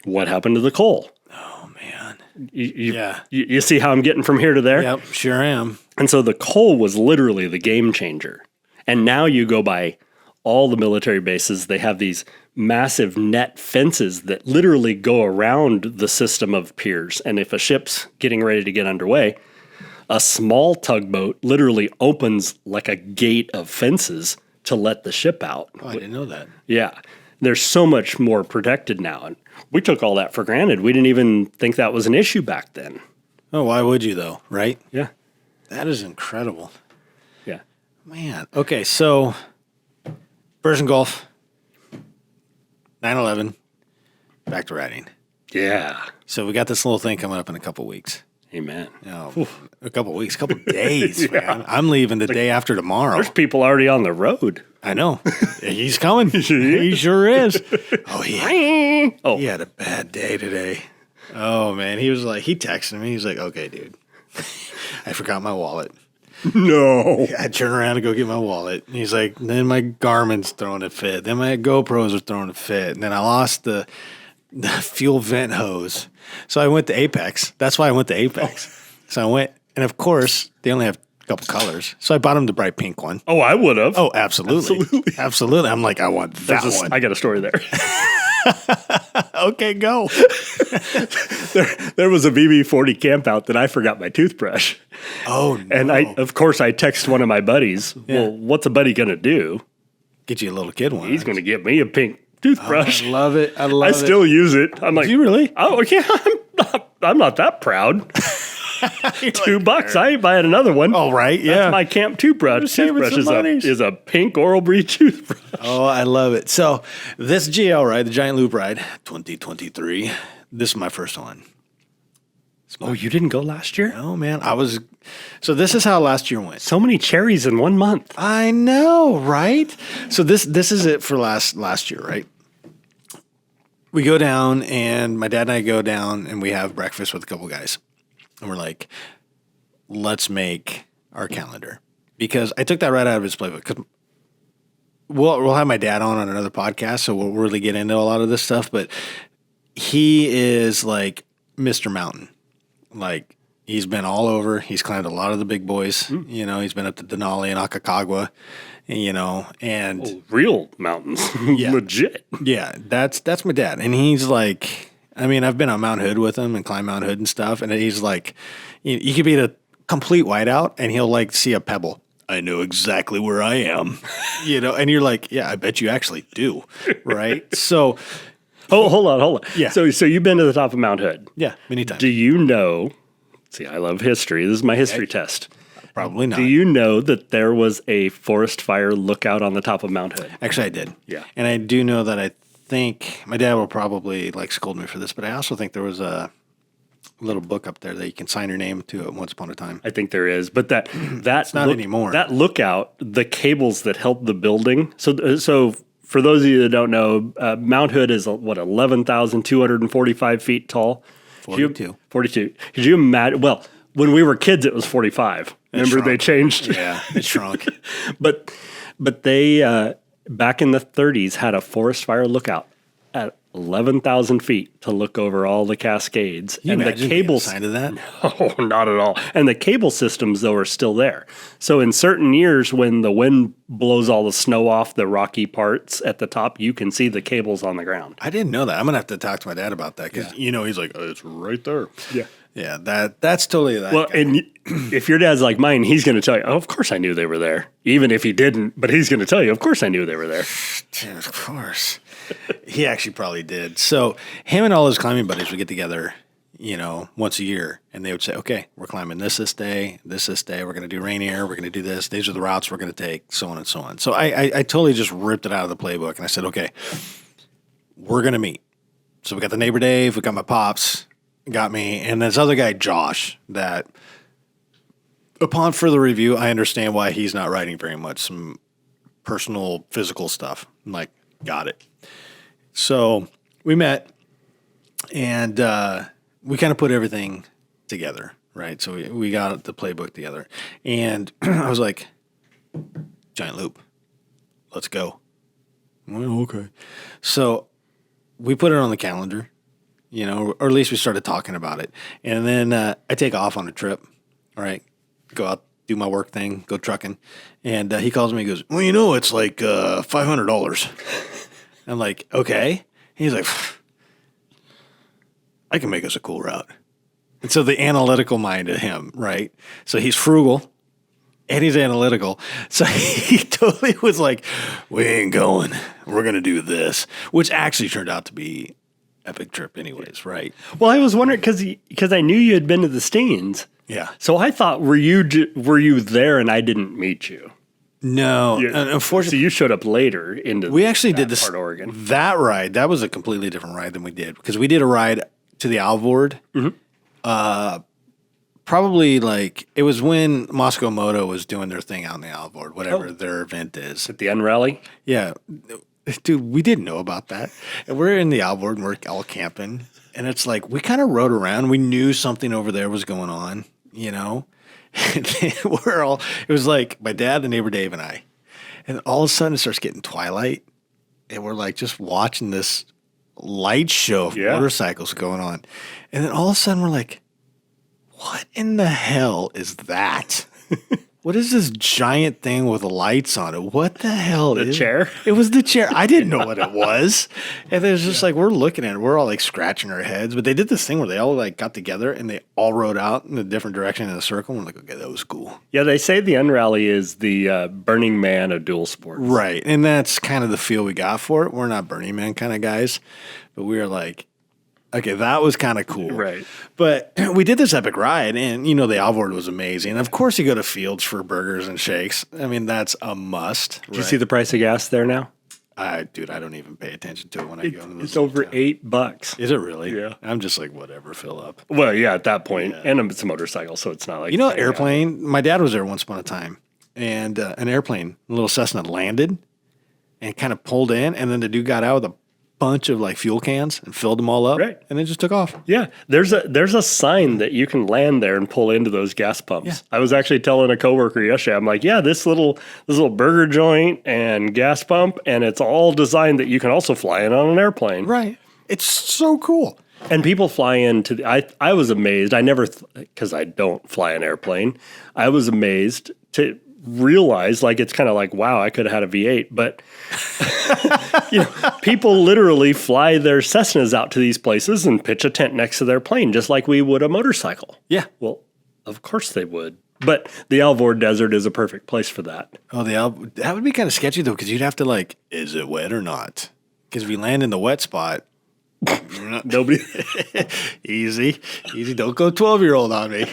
What happened to the Cole? Oh, man. You see how I'm getting from here to there? Yep, sure am. And so the Cole was literally the game changer. And now you go by all the military bases, they have these massive net fences that literally go around the system of piers. And if a ship's getting ready to get underway, a small tugboat literally opens like a gate of fences to let the ship out. Oh, I didn't know that. Yeah. There's so much more protected now. And we took all that for granted. We didn't even think that was an issue back then. Oh, why would you though, right? Yeah. That is incredible. Yeah. Man. Okay, so Persian Gulf, 9/11, back to writing. Yeah. So we got this little thing coming up in a couple weeks. Amen. A couple weeks, couple days, man. I'm leaving the day after tomorrow. There's people already on the road. I know. He's coming. He sure is. Oh, he had a bad day today. Oh, man. He texted me. He's like, okay, dude. I forgot my wallet. No. I turn around to go get my wallet. And he's like, then my Garmin's throwing a fit. Then my GoPros are throwing a fit. And then I lost the fuel vent hose. So I went to Apex. That's why I went to Apex. So I went, and of course, they only have a couple colors. So I bought him the bright pink one. Oh, I would have. Oh, absolutely. Absolutely. I'm like, I want that one. I got a story there. Okay, go. There was a BB40 camp out that I forgot my toothbrush. Oh, no. And of course, I text one of my buddies. Yeah. Well, what's a buddy going to do? Get you a little kid one. He's going to get me a pink toothbrush. Oh, I love it. I still use it. I'm like, do you really? Oh, yeah. I'm not that proud. $2. I ain't buying another one. Oh, right. Yeah. That's my camp toothbrush. Toothbrush is a pink Oral-B toothbrush. Oh, I love it. So this GL ride, the Giant Loop ride, 2023. This is my first one. Oh, you didn't go last year? No, man. So this is how last year went. So many cherries in 1 month. I know, right? So this is it for last year, right? We go down, and my dad and I go down, and we have breakfast with a couple guys. And we're like, let's make our calendar. Because I took that right out of his playbook. Because we'll have my dad on another podcast, so we'll really get into a lot of this stuff. But he is like Mr. Mountain. Like, he's been all over. He's climbed a lot of the big boys. You know, he's been up to Denali and Aconcagua, and real mountains. Yeah. Legit. Yeah, that's my dad. And he's like, I mean, I've been on Mount Hood with him and climbed Mount Hood and stuff. And he's like, you could be at a complete whiteout and he'll like see a pebble. I know exactly where I am, and you're like, yeah, I bet you actually do. Right. So, hold on. Yeah. So you've been to the top of Mount Hood. Yeah. Many times. Do you know, see, I love history. This is my history test. Probably not. Do you know that there was a forest fire lookout on the top of Mount Hood? Actually, I did. Yeah. And I do know that I think my dad will probably like scold me for this, but I also think there was a little book up there that you can sign your name to at once upon a time. I think there is, but that's not anymore. That lookout, the cables that held the building. So for those of you that don't know, Mount Hood is 11,245 feet tall. 42. 42. Could you imagine? Well, when we were kids, it was 45. Remember, they changed. Yeah, it shrunk. But they back in the 30s had a forest fire lookout at 11,000 feet to look over all the Cascades. Can you and the imagine cables being assigned to that? Oh, not at all. And the cable systems though are still there. So in certain years when the wind blows all the snow off the rocky parts at the top, you can see the cables on the ground. I didn't know that. I'm gonna have to talk to my dad about that because he's like, oh, it's right there. Yeah. Yeah, that's totally that. Well, guy. and if your dad's like mine, he's going to tell you, oh, of course I knew they were there. Even if he didn't, but he's going to tell you, of course I knew they were there. Dude, of course. He actually probably did. So him and all his climbing buddies would get together, once a year, and they would say, okay, we're climbing this day, we're going to do Rainier, we're going to do this, these are the routes we're going to take, so on and so on. So I totally just ripped it out of the playbook, and I said, okay, we're going to meet. So we got the neighbor Dave, we got my pops, got me, and this other guy, Josh, that upon further review, I understand why he's not writing very much, some personal physical stuff. I'm like, got it. So we met, and we kind of put everything together, right? So we got the playbook together, and I was like, Giant Loop, let's go. Well, okay. So we put it on the calendar, or at least we started talking about it. And then I take off on a trip, all right, go out, do my work thing, go trucking. And he calls me and goes, well, it's like $500. I'm like, okay. And he's like, I can make us a cool route. And so the analytical mind of him, right? So he's frugal and he's analytical. So he totally was like, we ain't going. We're going to do this, which actually turned out to be epic trip anyways, right? Well, I was wondering because I knew you had been to the Steens. Yeah. So I thought, were you there and I didn't meet you? No, unfortunately. So you showed up later into we actually did this part of Oregon. That ride, that was a completely different ride than we did because we did a ride to the AdvOregon probably like, it was when Moscow Moto was doing their thing out in the outboard, whatever their event is. At the N Rally? Yeah. Dude, we didn't know about that. And we're in the outboard and we're all camping. And it's like, we kind of rode around. We knew something over there was going on, you know? And it was like my dad, the neighbor Dave, and I. And all of a sudden it starts getting twilight. And we're like just watching this light show of motorcycles going on. And then all of a sudden we're like, what in the hell is that? What is this giant thing with lights on it? What the hell is it? The chair? It was the chair. I didn't know what it was. And it was just like, we're looking at it. We're all like scratching our heads. But they did this thing where they all like got together and they all rode out in a different direction in a circle. And we're like, okay, that was cool. Yeah, they say the Unrally is the Burning Man of dual sports. Right. And that's kind of the feel we got for it. We're not Burning Man kind of guys. But we were like, okay, that was kind of cool. Right. But we did this epic ride, and, you know, the outboard was amazing. Of course, you go to Fields for burgers and shakes. I mean, that's a must. Did you see the price of gas there now? Dude, I don't even pay attention to it when I go to It's over $8. Is it really? Yeah. I'm just like, whatever, fill up. Well, yeah, at that point. Yeah. And it's a motorcycle, so it's not like... You know, airplane, my dad was there once upon a time, and an airplane, a little Cessna landed and kind of pulled in, and then the dude got out with a bunch of like fuel cans and filled them all up, right, and then just took off. Yeah, there's a sign that you can land there and pull into those gas pumps. Yeah. I was actually telling a coworker yesterday, I'm like, yeah, this little burger joint and gas pump, and it's all designed that you can also fly in on an airplane. Right, it's so cool. And people fly into I was amazed. I never, because I don't fly an airplane. I was amazed to realize, like, it's kind of like, wow, I could have had a V8, but you know, people literally fly their Cessnas out to these places and pitch a tent next to their plane, just like we would a motorcycle. Yeah. Well, of course they would. But the Alvord Desert is a perfect place for that. Oh, that would be kind of sketchy though, because you'd have to like, is it wet or not? Because if we land in the wet spot, nobody. Easy. Don't go 12-year-old on me.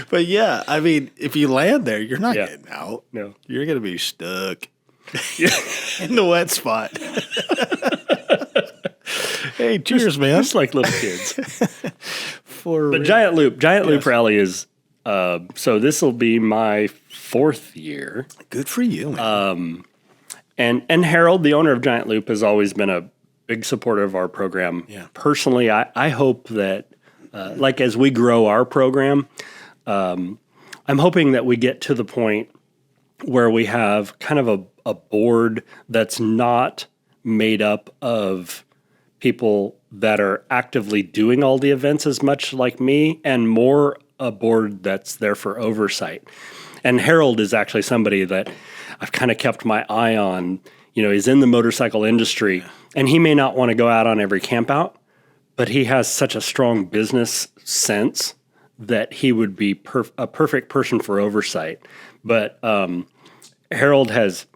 But yeah, I mean, if you land there, you're not getting out. No. You're going to be stuck in the wet spot. Hey, cheers, man. Just like little kids. But Giant Loop Rally is, so this will be my 4th year. Good for you, man. And Harold, the owner of Giant Loop, has always been a big supporter of our program. Yeah. Personally, I hope that, like as we grow our program, I'm hoping that we get to the point where we have kind of a board that's not made up of people that are actively doing all the events as much like me, and more a board that's there for oversight. And Harold is actually somebody that I've kind of kept my eye on. You know, he's in the motorcycle industry, and he may not want to go out on every camp out, but he has such a strong business sense that he would be a perfect person for oversight. But Harold has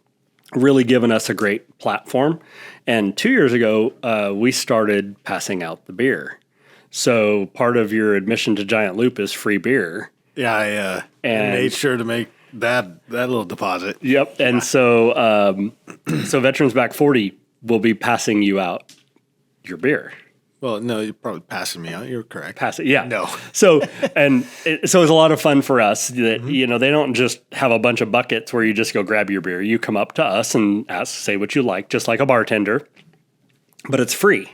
really given us a great platform. And 2 years ago, we started passing out the beer. So part of your admission to Giant Loop is free beer. Yeah, I made sure to make that little deposit. Yep. And so Veterans Back 40 will be passing you out your beer. Well, no, you're probably passing me out. You're correct. Pass it, yeah. No. So it's a lot of fun for us that, you know, they don't just have a bunch of buckets where you just go grab your beer. You come up to us and say what you like, just like a bartender, but it's free.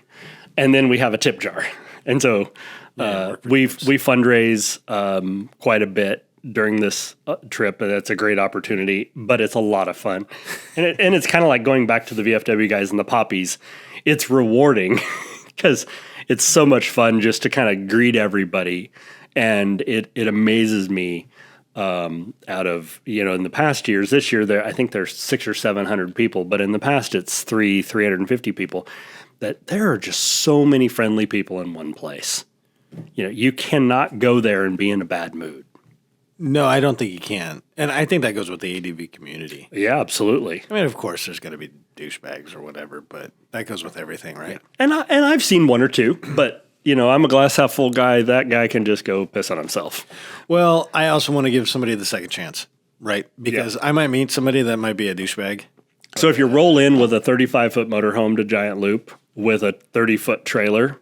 And then we have a tip jar. And so we fundraise quite a bit during this trip, and it's a great opportunity, but it's a lot of fun. And it's kind of like going back to the VFW guys and the poppies. It's rewarding because it's so much fun just to kind of greet everybody. And it amazes me out of, you know, in the past years, this year, I think there's 600 or 700 people, but in the past it's 350 people, that there are just so many friendly people in one place. You know, you cannot go there and be in a bad mood. No, I don't think you can. And I think that goes with the ADV community. Yeah, absolutely. I mean, of course, there's going to be douchebags or whatever, but that goes with everything, right? Yeah. And I've seen one or two, but, you know, I'm a glass half full guy. That guy can just go piss on himself. Well, I also want to give somebody the second chance, right? Because I might meet somebody that might be a douchebag. So if you roll in with a 35-foot motorhome to Giant Loop with a 30-foot trailer,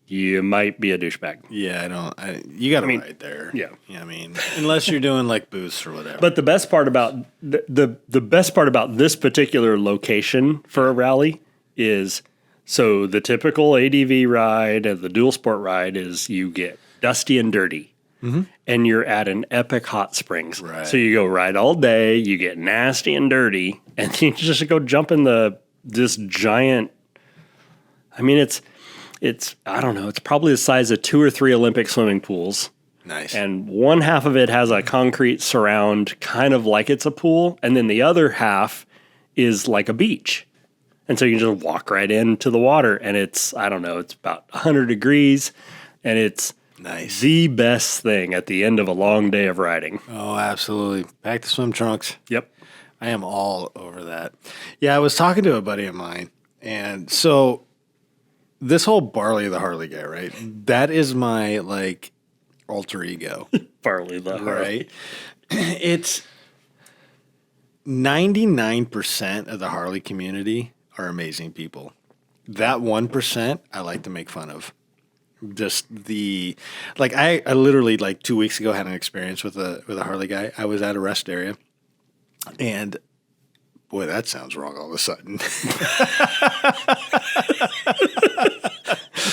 you might be a douchebag. Yeah, you got to ride there. Yeah. I mean, unless you're doing like booths or whatever. But the best part about the best part about this particular location for a rally is, so the typical ADV ride and the dual sport ride is you get dusty and dirty. And you're at an epic hot springs. Right. So you go ride all day, you get nasty and dirty, and then you just go jump in this giant, I mean, it's I don't know, it's probably the size of 2 or 3 Olympic swimming pools. Nice. And one half of it has a concrete surround, kind of like it's a pool, and then the other half is like a beach. And so you can just walk right into the water, and it's, I don't know, it's about 100 degrees, and it's nice. The best thing at the end of a long day of riding. Oh, absolutely. Back to swim trunks. Yep. I am all over that. Yeah, I was talking to a buddy of mine, and so this whole Barley the Harley guy, right? That is my like alter ego. Barley the Harley. Right? It's 99% of the Harley community are amazing people. That 1% I like to make fun of. Just the, like, I literally like 2 weeks ago had an experience with a Harley guy. I was at a rest area, and boy, that sounds wrong all of a sudden.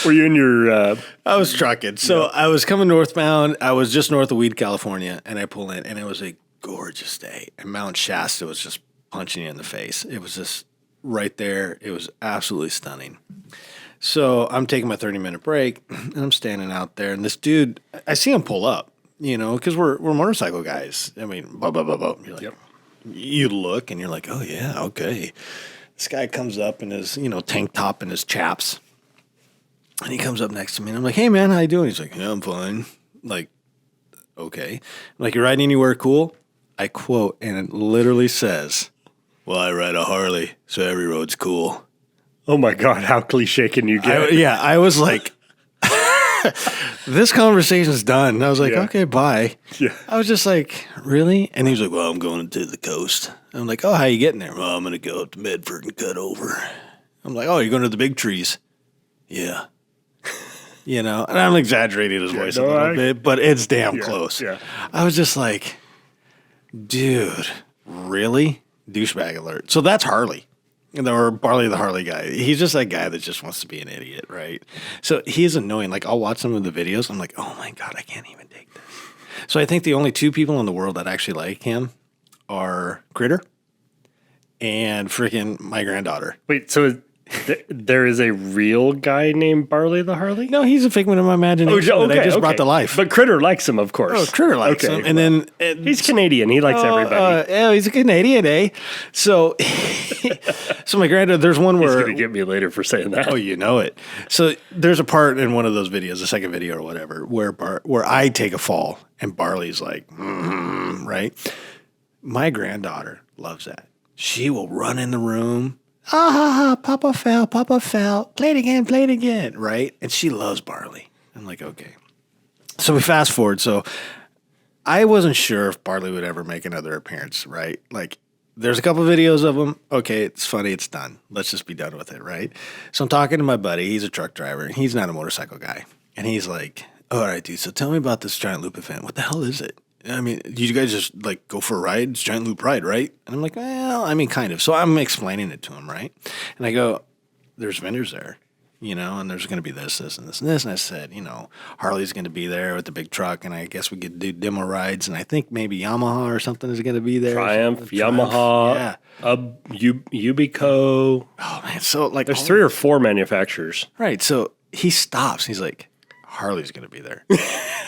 Were you in your? I was trucking, so I was coming northbound. I was just north of Weed, California, and I pull in, and it was a gorgeous day. And Mount Shasta was just punching you in the face. It was just right there. It was absolutely stunning. So I'm taking my 30-minute break, and I'm standing out there, and this dude, I see him pull up, because we're motorcycle guys. I mean, blah, blah, blah, blah. You're like, you look, and you're like, oh, yeah, okay. This guy comes up in his, tank top and his chaps, and he comes up next to me, and I'm like, hey, man, how you doing? He's like, yeah, I'm fine. Like, okay. I'm like, you riding anywhere cool? I quote, and it literally says, well, I ride a Harley, so every road's cool. Oh my God, how cliche can you get? I was like, this conversation's done. And I was like, okay, bye. Yeah. I was just like, really? And he was like, well, I'm going to the coast. I'm like, oh, how you getting there? Well, I'm going to go up to Medford and cut over. I'm like, oh, you're going to the big trees? Yeah. And I'm exaggerating his voice a little bit, but it's damn close. Yeah. I was just like, dude, really? Douchebag alert. So that's Harley. Or Barley the Harley guy. He's just that guy that just wants to be an idiot, right? So he's annoying. Like, I'll watch some of the videos. I'm like, oh, my God, I can't even take this. So I think the only 2 people in the world that actually like him are Critter and freaking my granddaughter. Wait, so there is a real guy named Barley the Harley? No, he's a figment of my imagination that I just brought to life. But Critter likes him, of course. Oh, Critter likes him. And then he's Canadian. He likes everybody. Yeah, he's a Canadian, eh? So, so my granddad, there's one where... He's going to get me later for saying that. Oh, you know it. So there's a part in one of those videos, the second video or whatever, where I take a fall and Barley's like, right? My granddaughter loves that. She will run in the room. Papa fell, play it again, right? And she loves Barley. I'm like, okay. So we fast forward. So I wasn't sure if Barley would ever make another appearance, right? Like, there's a couple videos of him. Okay, it's funny, it's done. Let's just be done with it, right? So I'm talking to my buddy. He's a truck driver. He's not a motorcycle guy. And he's like, all right, dude, so tell me about this giant loop event. What the hell is it? I mean, did you guys just, like, go for a ride? It's giant loop ride, right? And I'm like, well, I mean, kind of. So I'm explaining it to him, right? And I go, there's vendors there, and there's going to be this, and this, and this. And I said, Harley's going to be there with the big truck, and I guess we could do demo rides. And I think maybe Yamaha or something is going to be there. Triumph, Yamaha, Ubico. Oh, man. So, like, there's 3 or 4 manufacturers. Right. So he stops. He's like, Harley's going to be there.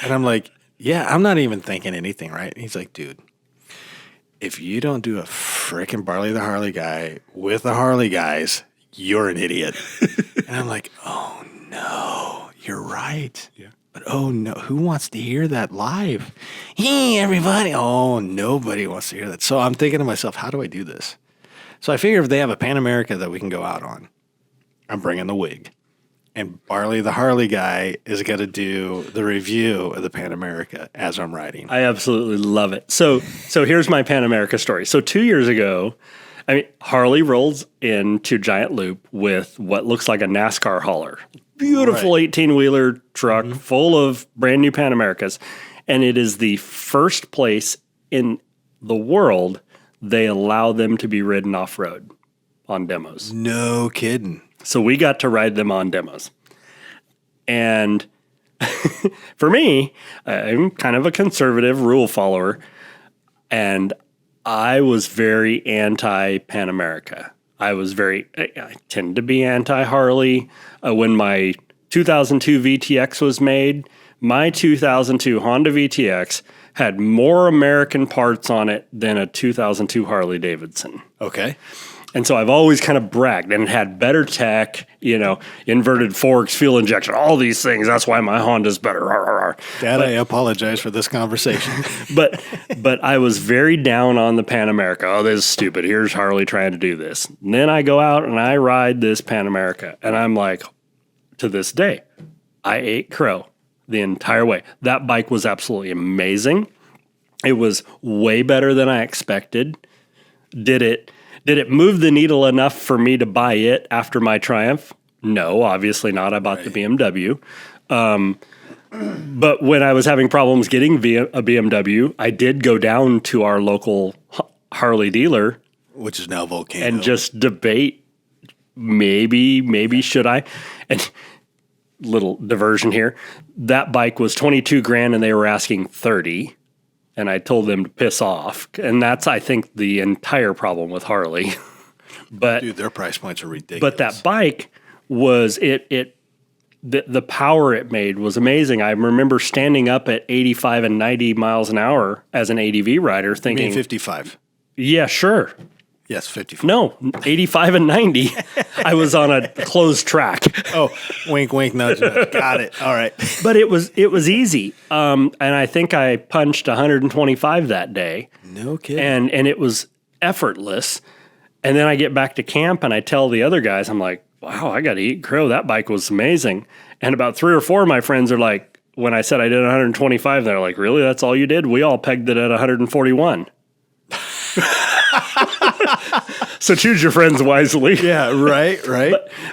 And I'm like, yeah, I'm not even thinking anything, right? And he's like, dude, if you don't do a freaking Barley the Harley guy with the Harley guys, you're an idiot. And I'm like, oh, no, you're right. Yeah. But, oh, no, who wants to hear that live? Hey, everybody. Oh, nobody wants to hear that. So I'm thinking to myself, how do I do this? So I figure if they have a Pan America that we can go out on, I'm bringing the wig. And Barley the Harley guy is going to do the review of the Pan America as I'm riding. I absolutely love it. So here's my Pan America story. So 2 years ago, Harley rolls into Giant Loop with what looks like a NASCAR hauler. beautiful 18-wheeler truck full of brand new Pan Americas. And it is the first place in the world they allow them to be ridden off-road on demos. No kidding. So we got to ride them on demos. And for me, I'm kind of a conservative rule follower, and I was very anti-Pan America. I tend to be anti-Harley. When my 2002 VTX was made, my 2002 Honda VTX had more American parts on it than a 2002 Harley Davidson. Okay. And so I've always kind of bragged, and it had better tech, inverted forks, fuel injection, all these things. That's why my Honda's better. Dad, I apologize for this conversation. but I was very down on the Pan America. Oh, this is stupid. Here's Harley trying to do this. And then I go out and I ride this Pan America, and I'm like, to this day, I ate crow the entire way. That bike was absolutely amazing. It was way better than I expected. Did it move the needle enough for me to buy it after my Triumph? No, obviously not. I bought the BMW. But when I was having problems getting a BMW, I did go down to our local Harley dealer, which is now Volcano, and just debate maybe should I? And little diversion here. That bike was $22,000 and they were asking $30,000. And I told them to piss off. And that's, I think, the entire problem with Harley. But dude, their price points are ridiculous. But that bike was the power it made was amazing. I remember standing up at 85 and 90 miles an hour as an ADV rider thinking... You mean 55? Yeah, sure. Yes, 55. No, 85 and 90. I was on a closed track. Oh, wink, wink, nudge, nudge. Got it. All right. But it was easy. And I think I punched 125 that day. No kidding. And it was effortless. And then I get back to camp and I tell the other guys, I'm like, wow, I got to eat crow. That bike was amazing. And about 3 or 4 of my friends are like, when I said I did 125, they're like, really? That's all you did? We all pegged it at 141. So choose your friends wisely. Yeah, right.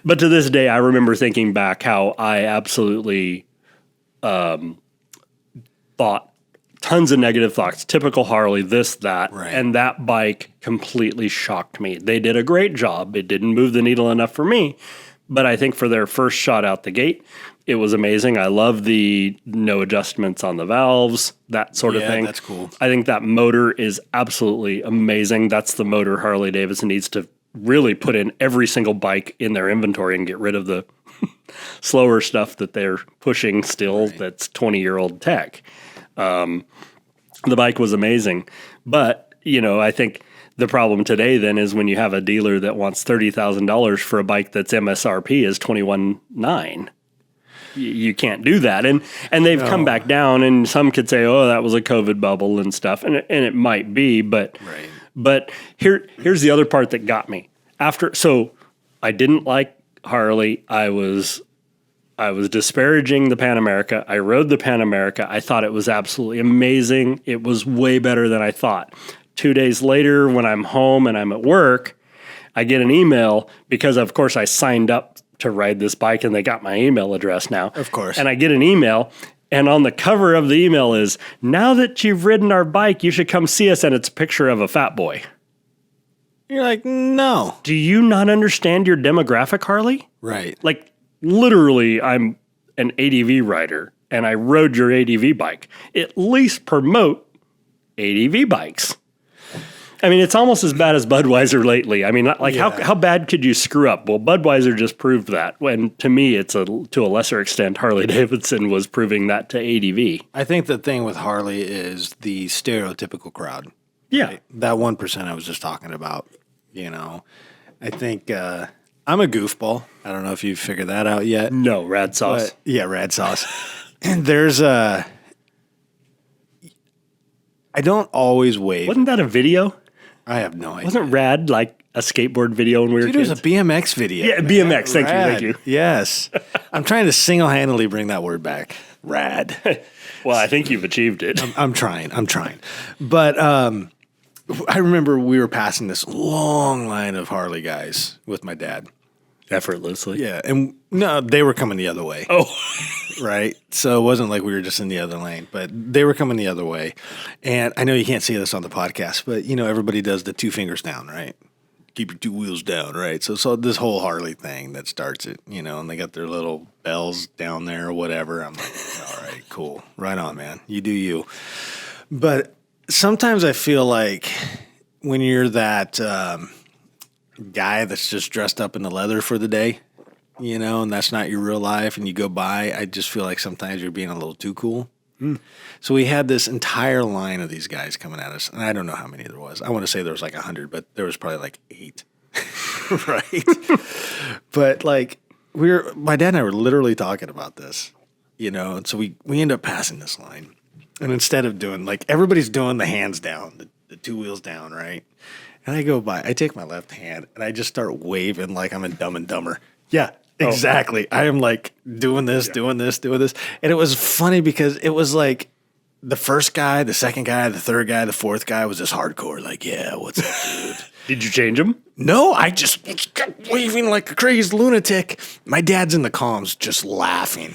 But to this day, I remember thinking back how I absolutely thought tons of negative thoughts. Typical Harley, this, that. Right. And that bike completely shocked me. They did a great job. It didn't move the needle enough for me. But I think for their first shot out the gate, it was amazing. I love the no adjustments on the valves, that sort of thing. Yeah, that's cool. I think that motor is absolutely amazing. That's the motor Harley Davidson needs to really put in every single bike in their inventory and get rid of the slower stuff that they're pushing still. Right. That's 20-year-old tech. The bike was amazing. But, I think the problem today then is when you have a dealer that wants $30,000 for a bike that's MSRP is $21,900. You can't do that. And they've come back down, and some could say, oh, that was a COVID bubble and stuff. And it might be, but here's the other part that got me. So I didn't like Harley. I was disparaging the Pan America. I rode the Pan America. I thought it was absolutely amazing. It was way better than I thought. 2 days later, when I'm home and I'm at work, I get an email because, of course, I signed up to ride this bike and they got my email address now. Of course. And I get an email, and on the cover of the email is, now that you've ridden our bike, you should come see us. And it's a picture of a fat boy. You're like, no. Do you not understand your demographic, Harley? Right. Like, literally, I'm an ADV rider and I rode your ADV bike. At least promote ADV bikes. I mean, it's almost as bad as Budweiser lately. I mean, how bad could you screw up? Well, Budweiser just proved that. When to me, it's to a lesser extent, Harley Davidson was proving that to ADV. I think the thing with Harley is the stereotypical crowd. Yeah. Right? That 1% I was just talking about, I think I'm a goofball. I don't know if you've figured that out yet. No, rad sauce. Yeah, rad sauce. There's I don't always wave. Wasn't that a video? I have no idea. Wasn't rad like a skateboard video when we were kids? It was a BMX video. Yeah, BMX. Thank you. Yes. I'm trying to single-handedly bring that word back. Rad. Well, I think you've achieved it. I'm trying. But I remember we were passing this long line of Harley guys with my dad. effortlessly. Yeah, and no, they were coming the other way. Oh, Right? So it wasn't like we were just in the other lane, but they were coming the other way. And I know you can't see this on the podcast, but everybody does the 2 fingers down, right? Keep your 2 wheels down, right? So this whole Harley thing that starts it, and they got their little bells down there or whatever. I'm like, all right, cool. Right on, man. You do you. But sometimes I feel like when you're that guy that's just dressed up in the leather for the day, and that's not your real life, and you go by, I just feel like sometimes you're being a little too cool. So we had this entire line of these guys coming at us, and I don't know how many there was. I want to say there was like 100, but there was probably like 8, right? But like my dad and I were literally talking about this, and so we end up passing this line, and instead of doing like everybody's doing the hands down, the 2 wheels down, right? And I go by, I take my left hand, and I just start waving like I'm in Dumb and Dumber. Yeah. Exactly. I am like doing this. And it was funny because it was like the first guy, the second guy, the third guy, the fourth guy was just hardcore. Like, yeah, what's up, dude? Did you change them? No, I just kept waving like a crazy lunatic. My dad's in the comms just laughing.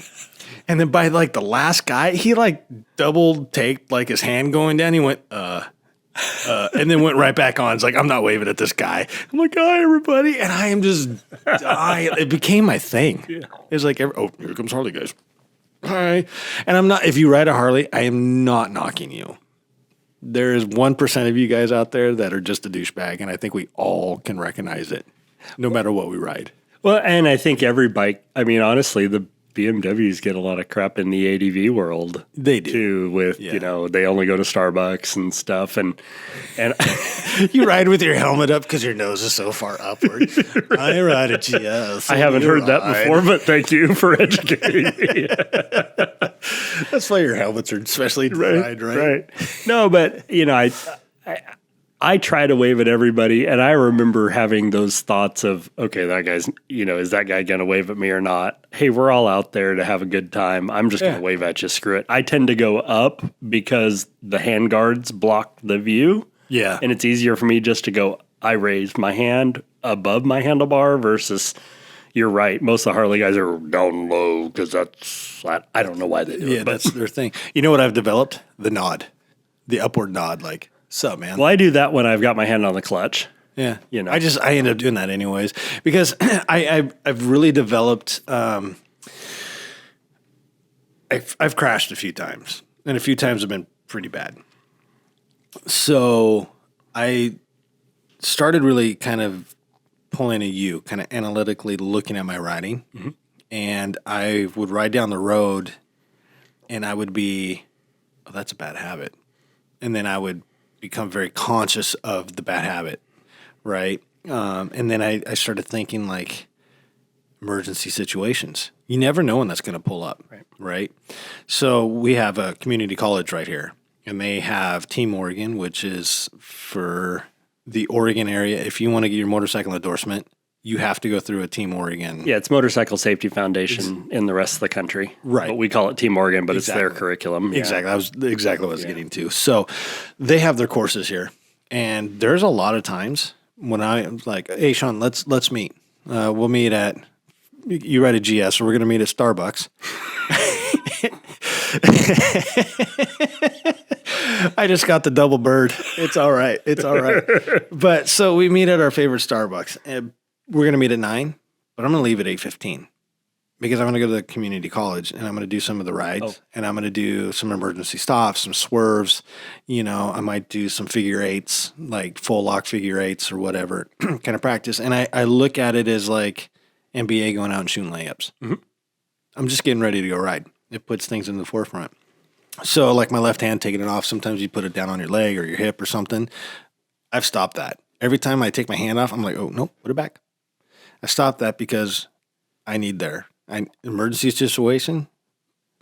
And then by like the last guy, he like double taked like his hand going down. He went, and then went right back on. It's like, I'm not waving at this guy. I'm like, hi, everybody. And I am just dying. It became my thing. Yeah. It was like, here comes Harley, guys. Hi. And I'm not, if you ride a Harley, I am not knocking you. There is 1% of you guys out there that are just a douchebag. And I think we all can recognize it, no matter what we ride. Well, and I think every bike, I mean, honestly, the BMWs get a lot of crap in the ADV world. They do. Too, with, they only go to Starbucks and stuff. And you ride with your helmet up because your nose is so far upward. Right. I ride a GS. I haven't heard that before, but thank you for educating me. That's why your helmets are especially designed, right? Right. No, but, I try to wave at everybody, and I remember having those thoughts of, okay, that guy's, is that guy going to wave at me or not? Hey, we're all out there to have a good time. I'm just going to wave at you. Screw it. I tend to go up because the hand guards block the view. Yeah. And it's easier for me just to go, I raised my hand above my handlebar versus, you're right, most of the Harley guys are down low because I don't know why they do it. Yeah, that's their thing. You know what I've developed? The nod. The upward nod, like, sup, man? Well, I do that when I've got my hand on the clutch. Yeah, I end up doing that anyways because I've really developed. I've crashed a few times, and a few times have been pretty bad. So I started really kind of pulling a U, kind of analytically looking at my riding, and I would ride down the road, and I would be, oh, that's a bad habit, and then I would become very conscious of the bad habit. Right. And then I started thinking like emergency situations. You never know when that's going to pull up. Right. So we have a community college right here, and they have Team Oregon, which is for the Oregon area. If you want to get your motorcycle endorsement, you have to go through a Team Oregon. Yeah, it's Motorcycle Safety Foundation in the rest of the country. Right. But we call it Team Oregon, but it's their curriculum. Yeah. Exactly. That was exactly what I was getting to. So they have their courses here, and there's a lot of times when I'm like, hey, Shawn, let's meet. We'll meet at, you ride a GS, so we're going to meet at Starbucks. I just got the double bird. It's all right. But so we meet at our favorite Starbucks, and we're going to meet at 9, but I'm going to leave at 8:15 because I'm going to go to the community college, and I'm going to do some of the rides, and I'm going to do some emergency stops, some swerves. I might do some figure eights, like full lock figure eights or whatever, kind of practice. And I look at it as like NBA going out and shooting layups. I'm just getting ready to go ride. It puts things in the forefront. So like my left hand, taking it off, sometimes you put it down on your leg or your hip or something. I've stopped that. Every time I take my hand off, I'm like, oh, nope, put it back. I stopped that because I need emergency situation.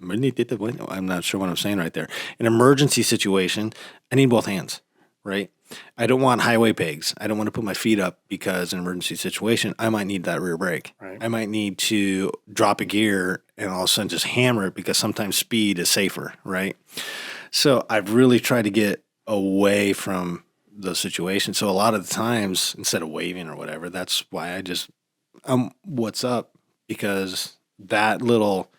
I'm not sure what I'm saying right there. An emergency situation, I need both hands, right? I don't want highway pegs. I don't want to put my feet up because in an emergency situation, I might need that rear brake. Right. I might need to drop a gear and all of a sudden just hammer it because sometimes speed is safer, right? So I've really tried to get away from those situations. So a lot of the times, instead of waving or whatever, that's why what's up, because that little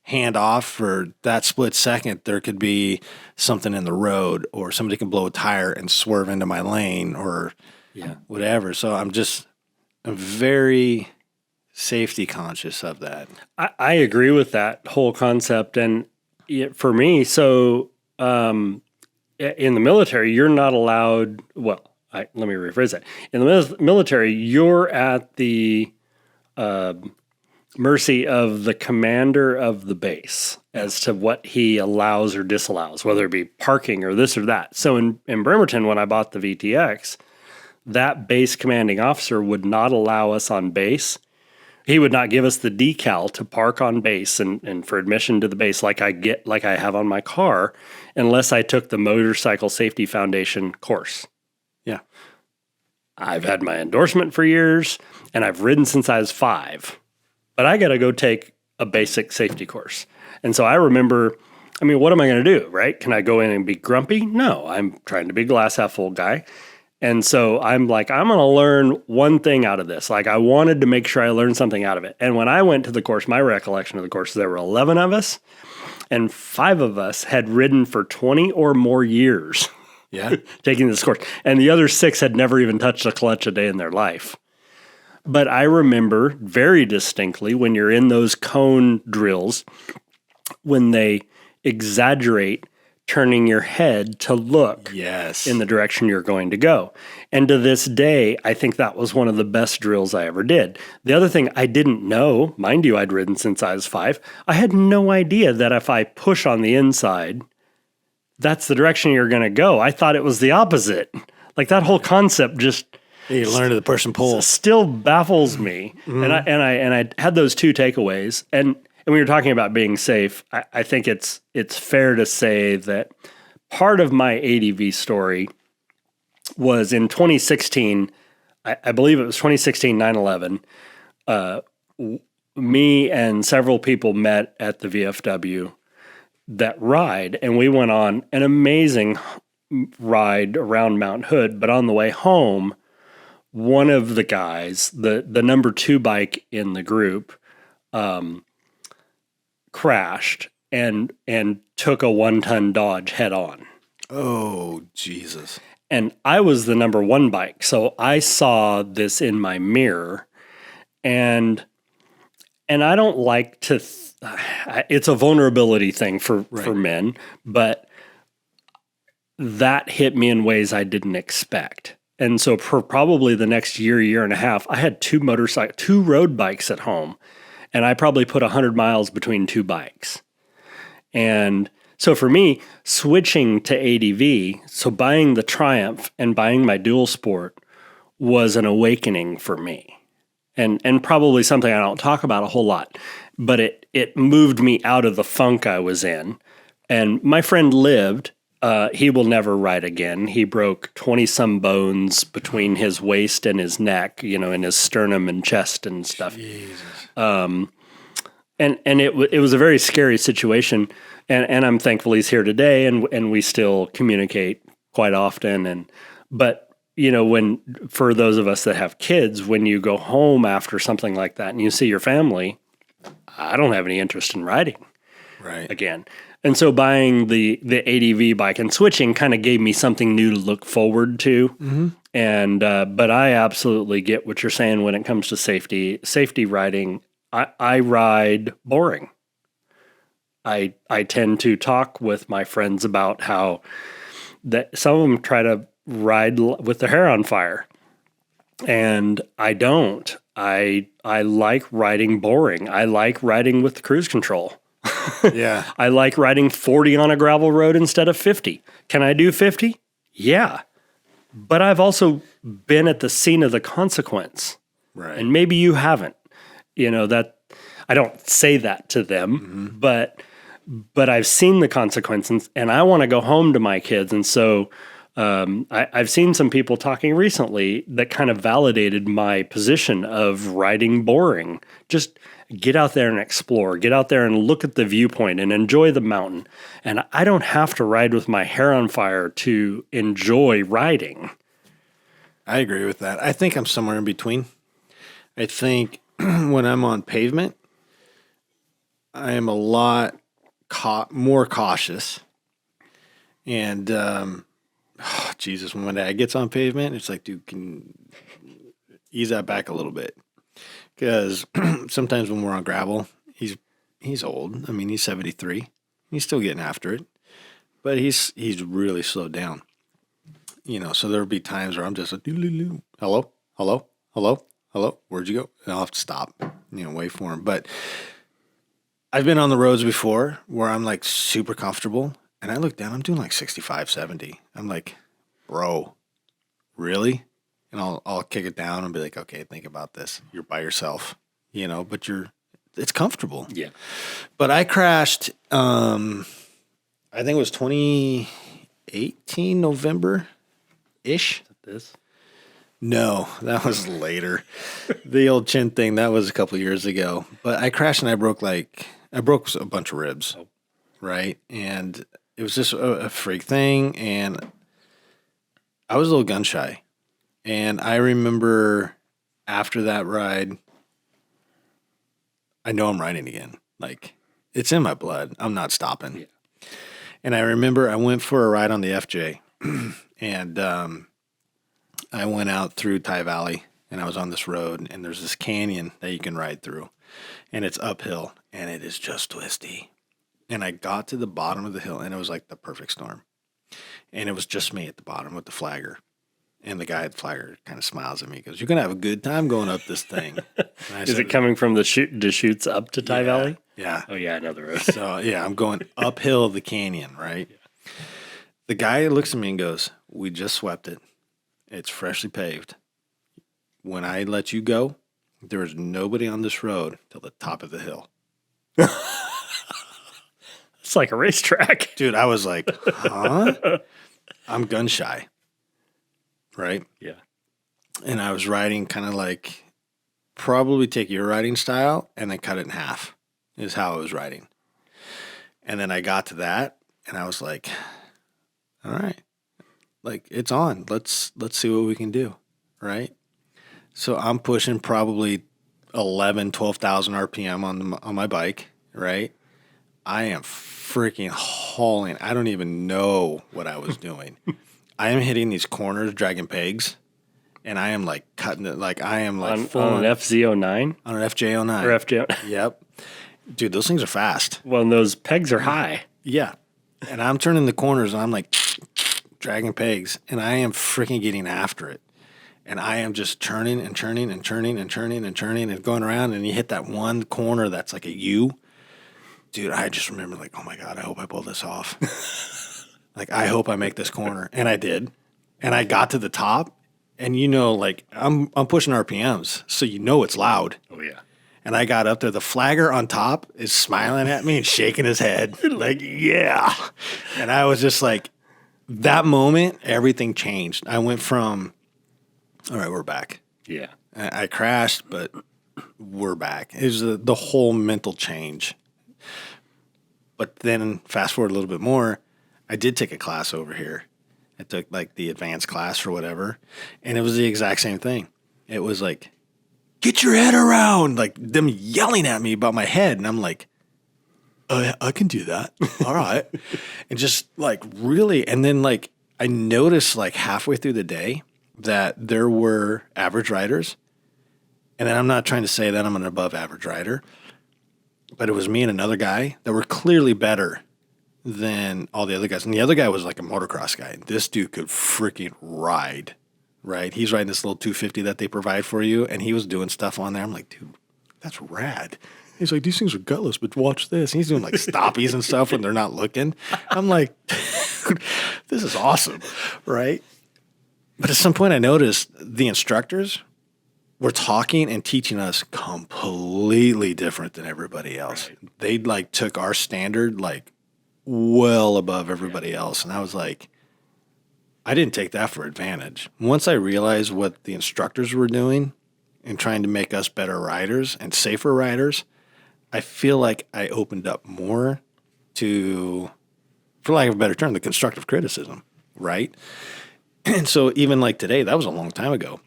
handoff for that split second, there could be something in the road, or somebody can blow a tire and swerve into my lane, or whatever. So I'm very safety conscious of that. I agree with that whole concept. And for me, so in the military, you're not allowed, let me rephrase that. In the military, you're at the mercy of the commander of the base as to what he allows or disallows, whether it be parking or this or that. So in Bremerton, when I bought the VTX, that base commanding officer would not allow us on base. He would not give us the decal to park on base and for admission to the base like I have on my car, unless I took the Motorcycle Safety Foundation course. Yeah. I've had my endorsement for years, and I've ridden since I was 5. But I got to go take a basic safety course. And so I remember, what am I going to do, right? Can I go in and be grumpy? No, I'm trying to be a glass half full guy. And so I'm like, I'm going to learn one thing out of this. Like, I wanted to make sure I learned something out of it. And when I went to the course, my recollection of the course, there were 11 of us, and 5 of us had ridden for 20 or more years. Yeah. Taking this course. And the other 6 had never even touched a clutch a day in their life. But I remember very distinctly when you're in those cone drills, when they exaggerate turning your head to look in the direction you're going to go. And to this day, I think that was one of the best drills I ever did. The other thing I didn't know, mind you, I'd ridden since I was 5. I had no idea that if I push on the inside, that's the direction you're going to go. I thought it was the opposite. Like, that whole concept just... You learn to the push and pull. Still baffles me. Mm-hmm. And I had those 2 takeaways. And when you're talking about being safe, I think it's fair to say that part of my ADV story was in 2016. I believe it was 2016 9/11. Me and several people met at the VFW that ride, and we went on an amazing ride around Mount Hood. But on the way home, one of the guys, the number 2 bike in the group, crashed and took a 1-ton Dodge head on. Oh, Jesus. And I was the number 1 bike. So I saw this in my mirror, and I don't like to, it's a vulnerability thing for men, but that hit me in ways I didn't expect. And so for probably the next year and a half, I had 2 road bikes at home. And I probably put 100 miles between 2 bikes. And so for me, switching to ADV, so buying the Triumph and buying my Dual Sport was an awakening for me. And probably something I don't talk about a whole lot. But it moved me out of the funk I was in. And my friend lived. He will never ride again. He broke 20-some bones between his waist and his neck, in his sternum and chest and stuff. Jesus. And it was a very scary situation. And I'm thankful he's here today, and we still communicate quite often. But for those of us that have kids, when you go home after something like that and you see your family, I don't have any interest in riding again. And so buying the ADV bike and switching kind of gave me something new to look forward to. Mm-hmm. And but I absolutely get what you're saying when it comes to safety riding. I ride boring. I tend to talk with my friends about how that some of them try to ride with their hair on fire, and I don't. I like riding boring. I like riding with cruise control. Yeah. I like riding 40 on a gravel road instead of 50. Can I do 50? Yeah. But I've also been at the scene of the consequence. Right. And maybe you haven't. That I don't say that to them, but I've seen the consequences, and I want to go home to my kids. And so I've seen some people talking recently that kind of validated my position of riding boring. Just get out there and explore. Get out there and look at the viewpoint and enjoy the mountain. And I don't have to ride with my hair on fire to enjoy riding. I agree with that. I think I'm somewhere in between. I think when I'm on pavement, I am a lot more cautious. And, Jesus, when my dad gets on pavement, it's like, dude, can ease that back a little bit. Because sometimes when we're on gravel, he's old. I mean, he's 73. He's still getting after it. But he's really slowed down. So there'll be times where I'm just like, hello, hello, hello, hello, where'd you go? And I'll have to stop, wait for him. But I've been on the roads before where I'm like super comfortable. And I look down, I'm doing like 65, 70. I'm like, bro, really? And I'll kick it down and be like, okay, think about this. You're by yourself, but it's comfortable. Yeah. But I crashed, I think it was 2018, November-ish. This? No, that was later. The old chin thing, that was a couple of years ago. But I crashed and I broke a bunch of ribs, right? And it was just a freak thing. And I was a little gun shy. And I remember after that ride, I know I'm riding again. Like, it's in my blood. I'm not stopping. Yeah. And I remember I went for a ride on the FJ. And I went out through Ty Valley. And I was on this road. And there's this canyon that you can ride through. And it's uphill. And it is just twisty. And I got to the bottom of the hill. And it was like the perfect storm. And it was just me at the bottom with the flagger. And the guy at the flagger kind of smiles at me. He goes, "You're going to have a good time going up this thing." Is it coming from the chutes up to Ty Valley? Yeah. Oh, yeah, I know the road. So, yeah, I'm going uphill the canyon, right? Yeah. The guy looks at me and goes, "We just swept it. It's freshly paved. When I let you go, there is nobody on this road till the top of the hill." It's like a racetrack. Dude, I was like, huh? I'm gun shy. Right? Yeah. And I was riding kind of like, probably take your riding style and then cut it in half is how I was riding. And then I got to that and I was like, all right, like it's on. Let's see what we can do. Right? So I'm pushing probably 12,000 RPM on my bike. Right? I am freaking hauling. I don't even know what I was doing. I am hitting these corners, dragging pegs, and I am like cutting it. Like I am like on an FZ09? On an FJ09. Or FJ09. Yep. Dude, those things are fast. Well, and those pegs are high. Yeah. And I'm turning the corners and I'm like dragging pegs, and I am freaking getting after it. And I am just turning and turning and turning and turning and turning and going around, and you hit that one corner that's like a U. Dude, I just remember like, oh my God, I hope I pull this off. Like, I hope I make this corner. And I did. And I got to the top. And, like, I'm pushing RPMs. So it's loud. Oh, yeah. And I got up there. The flagger on top is smiling at me and shaking his head. Like, yeah. And I was just like, that moment, everything changed. I went from, all right, we're back. Yeah. I crashed, but we're back. It was the whole mental change. But then fast forward a little bit more. I did take a class over here. I took like the advanced class or whatever. And it was the exact same thing. It was like, get your head around. Like them yelling at me about my head. And I'm like, I can do that. All right. And just like really. And then like I noticed like halfway through the day that there were average riders. And then I'm not trying to say that I'm an above average rider. But it was me and another guy that were clearly better than all the other guys. And the other guy was like a motocross guy. This dude could freaking ride, right? He's riding this little 250 that they provide for you, and he was doing stuff on there. I'm like, dude, that's rad. He's like, these things are gutless, but watch this. And he's doing like stoppies and stuff when they're not looking. I'm like, dude, this is awesome, right? But at some point I noticed the instructors were talking and teaching us completely different than everybody else. Right. They like took our standard like well above everybody else. And I was like, I didn't take that for advantage. Once I realized what the instructors were doing and trying to make us better riders and safer riders, I feel like I opened up more to, for lack of a better term, the constructive criticism, right? And so even like today, that was a long time ago.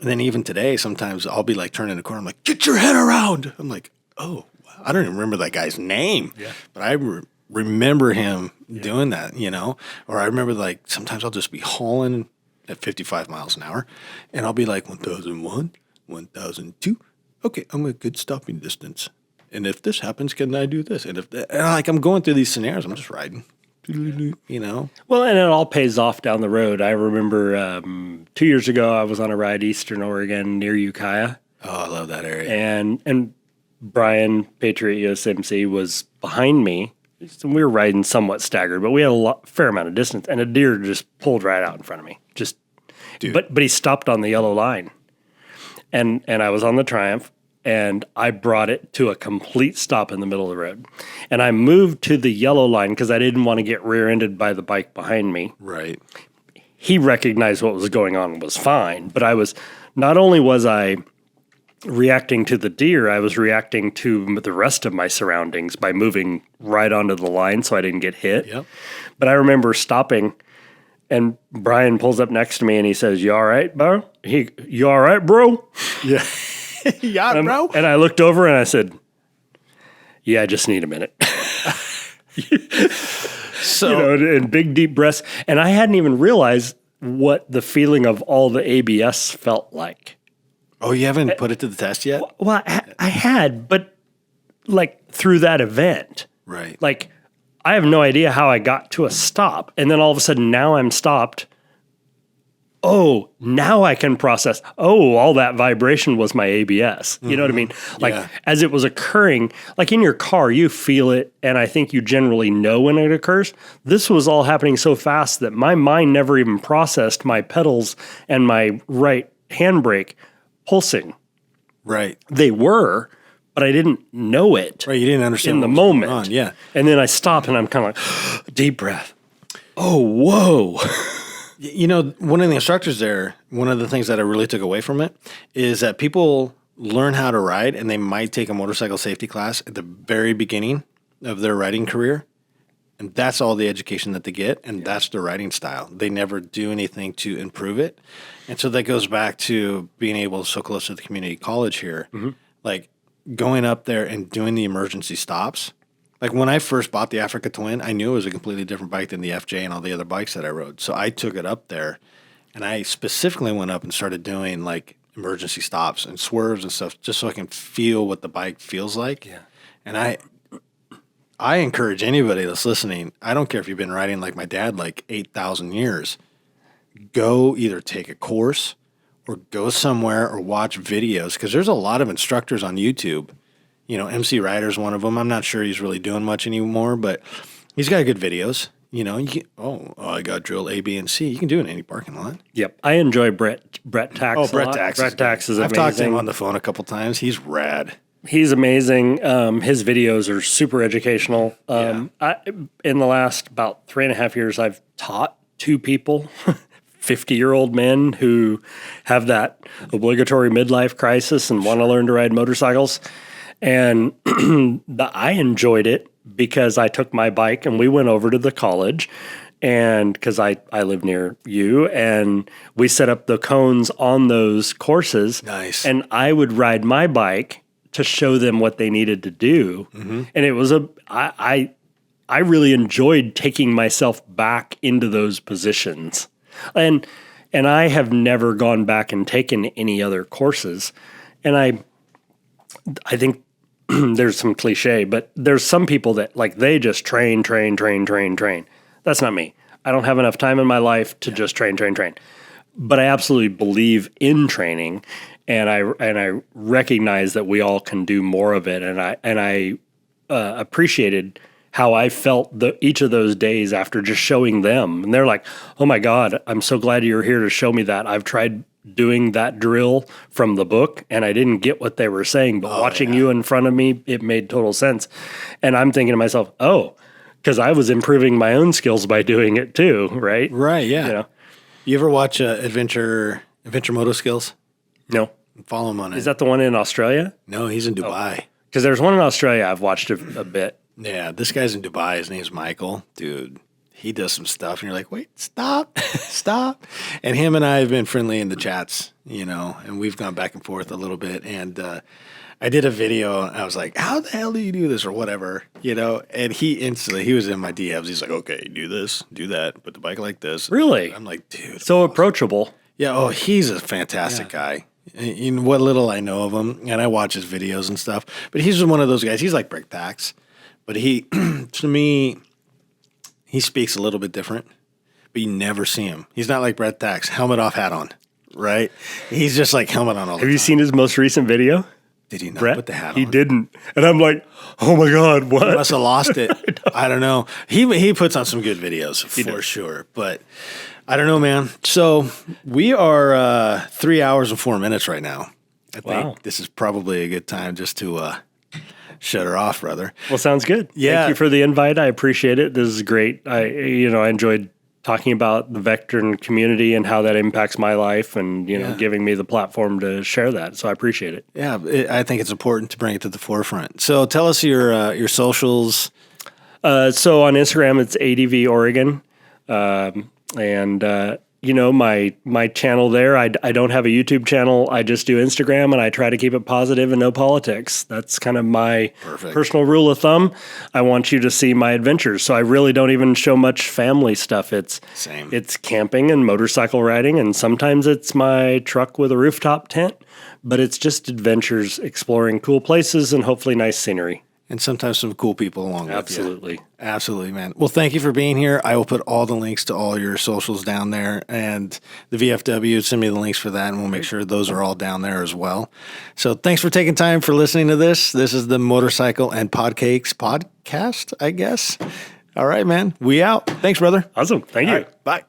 And then even today, sometimes I'll be like turning the corner. I'm like, get your head around. I'm like, oh, I don't even remember that guy's name. Yeah. But I remember him doing that, you know. Or I remember like sometimes I'll just be hauling at 55 miles an hour. And I'll be like 1,001, 1,002. Okay, I'm a good stopping distance. And if this happens, can I do this? And if like I'm going through these scenarios, I'm just riding. You know? Well, and it all pays off down the road. I remember 2 years ago, I was on a ride Eastern Oregon near Ukiah. Oh, I love that area. And Brian, Patriot USMC, was behind me. So we were riding somewhat staggered, but we had a fair amount of distance. And a deer just pulled right out in front of me. But he stopped on the yellow line. And I was on the Triumph. And I brought it to a complete stop in the middle of the road. And I moved to the yellow line because I didn't want to get rear-ended by the bike behind me. Right. He recognized what was going on and was fine. But not only was I reacting to the deer, I was reacting to the rest of my surroundings by moving right onto the line so I didn't get hit. Yep. But I remember stopping, and Brian pulls up next to me and he says, "You all right, bro?" "You all right, bro?" Yeah. Yeah, bro. And I looked over and I said, "Yeah, I just need a minute." So, and big deep breaths. And I hadn't even realized what the feeling of all the ABS felt like. Oh, you haven't put it to the test yet? Well, I had, but like through that event. Right. Like I have no idea how I got to a stop. And then all of a sudden now I'm stopped. Oh, now I can process. Oh, all that vibration was my ABS. You know what I mean? Like as it was occurring, like in your car, you feel it. And I think you generally know when it occurs. This was all happening so fast that my mind never even processed my pedals and my right handbrake pulsing. Right. They were, but I didn't know it. Right. You didn't understand in the moment. Yeah. And then I stop and I'm kind of like, deep breath. Oh, whoa. You know, one of the instructors there, one of the things that I really took away from it is that people learn how to ride and they might take a motorcycle safety class at the very beginning of their riding career. And that's all the education that they get. And that's their riding style. They never do anything to improve it. And so that goes back to being able so close to the community college here, like going up there and doing the emergency stops. Like when I first bought the Africa Twin, I knew it was a completely different bike than the FJ and all the other bikes that I rode. So I took it up there and I specifically went up and started doing like emergency stops and swerves and stuff just so I can feel what the bike feels like. Yeah. And I encourage anybody that's listening, I don't care if you've been riding like my dad like 8,000 years, go either take a course or go somewhere or watch videos because there's a lot of instructors on YouTube. You know, MC Rider's one of them. I'm not sure he's really doing much anymore, but he's got good videos. You know, I got drill A, B, and C. You can do it in any parking lot. Yep. I enjoy Brett Tax. Oh, Brett Tax. Brett Tax is amazing. I've talked to him on the phone a couple times. He's rad. He's amazing. His videos are super educational. In the last about 3.5 years, I've taught 2 people, 50-year-old men who have that obligatory midlife crisis and want to learn to ride motorcycles. And I enjoyed it because I took my bike and we went over to the college and because I live near you and we set up the cones on those courses. Nice. And I would ride my bike to show them what they needed to do. And it was I really enjoyed taking myself back into those positions. And I have never gone back and taken any other courses. And I think there's some cliche, but there's some people that like they just train. That's not me. I don't have enough time in my life to just train. But I absolutely believe in training, and I recognize that we all can do more of it. And I appreciated how I felt each of those days after just showing them, and they're like, "Oh my God, I'm so glad you're here to show me that. I've tried doing that drill from the book and I didn't get what they were saying, but watching you in front of me, it made total sense." And I'm thinking to myself, because I was improving my own skills by doing it too, right? Right, yeah. You know? You ever watch Adventure Moto Skills? No. Follow him on it. Is that the one in Australia? No, he's in Dubai. Because there's one in Australia I've watched a bit. Yeah, this guy's in Dubai. His name's Michael. Dude, he does some stuff, and you're like, wait, stop, stop. And him and I have been friendly in the chats, and we've gone back and forth a little bit. And I did a video, and I was like, how the hell do you do this or whatever, And he was in my DMs. He's like, okay, do this, do that, put the bike like this. Really? I'm like, dude. So approachable. Yeah, oh, he's a fantastic guy. In what little I know of him, and I watch his videos and stuff, but he's one of those guys. He's like Brick Packs, but he, to me, he speaks a little bit different, but you never see him. He's not like Brett Thax, helmet off, hat on, right? He's just like helmet on all the time. Have you seen his most recent video? Did he not Brett? put the hat on? He didn't. And I'm like, oh my God, what? He must have lost it. I don't know. He puts on some good videos for sure, but I don't know, man. So we are 3 hours and 4 minutes right now. I think this is probably a good time just to shut her off, brother. Well, sounds good. Yeah. Thank you for the invite. I appreciate it. This is great. I enjoyed talking about the veteran community and how that impacts my life and, giving me the platform to share that. So I appreciate it. Yeah, I think it's important to bring it to the forefront. So tell us your socials. So on Instagram, it's AdvOregon. My channel there, I don't have a YouTube channel. I just do Instagram, and I try to keep it positive and no politics. That's kind of my personal rule of thumb. I want you to see my adventures. So I really don't even show much family stuff. It's camping and motorcycle riding, and sometimes it's my truck with a rooftop tent, but it's just adventures, exploring cool places and hopefully nice scenery. And sometimes some cool people along with you. Absolutely. Absolutely, man. Well, thank you for being here. I will put all the links to all your socials down there. And the VFW, send me the links for that, and we'll make sure those are all down there as well. So thanks for taking time for listening to this. This is the Motorcycle and PODcakes podcast, I guess. All right, man. We out. Thanks, brother. Awesome. Thank you. All right, bye.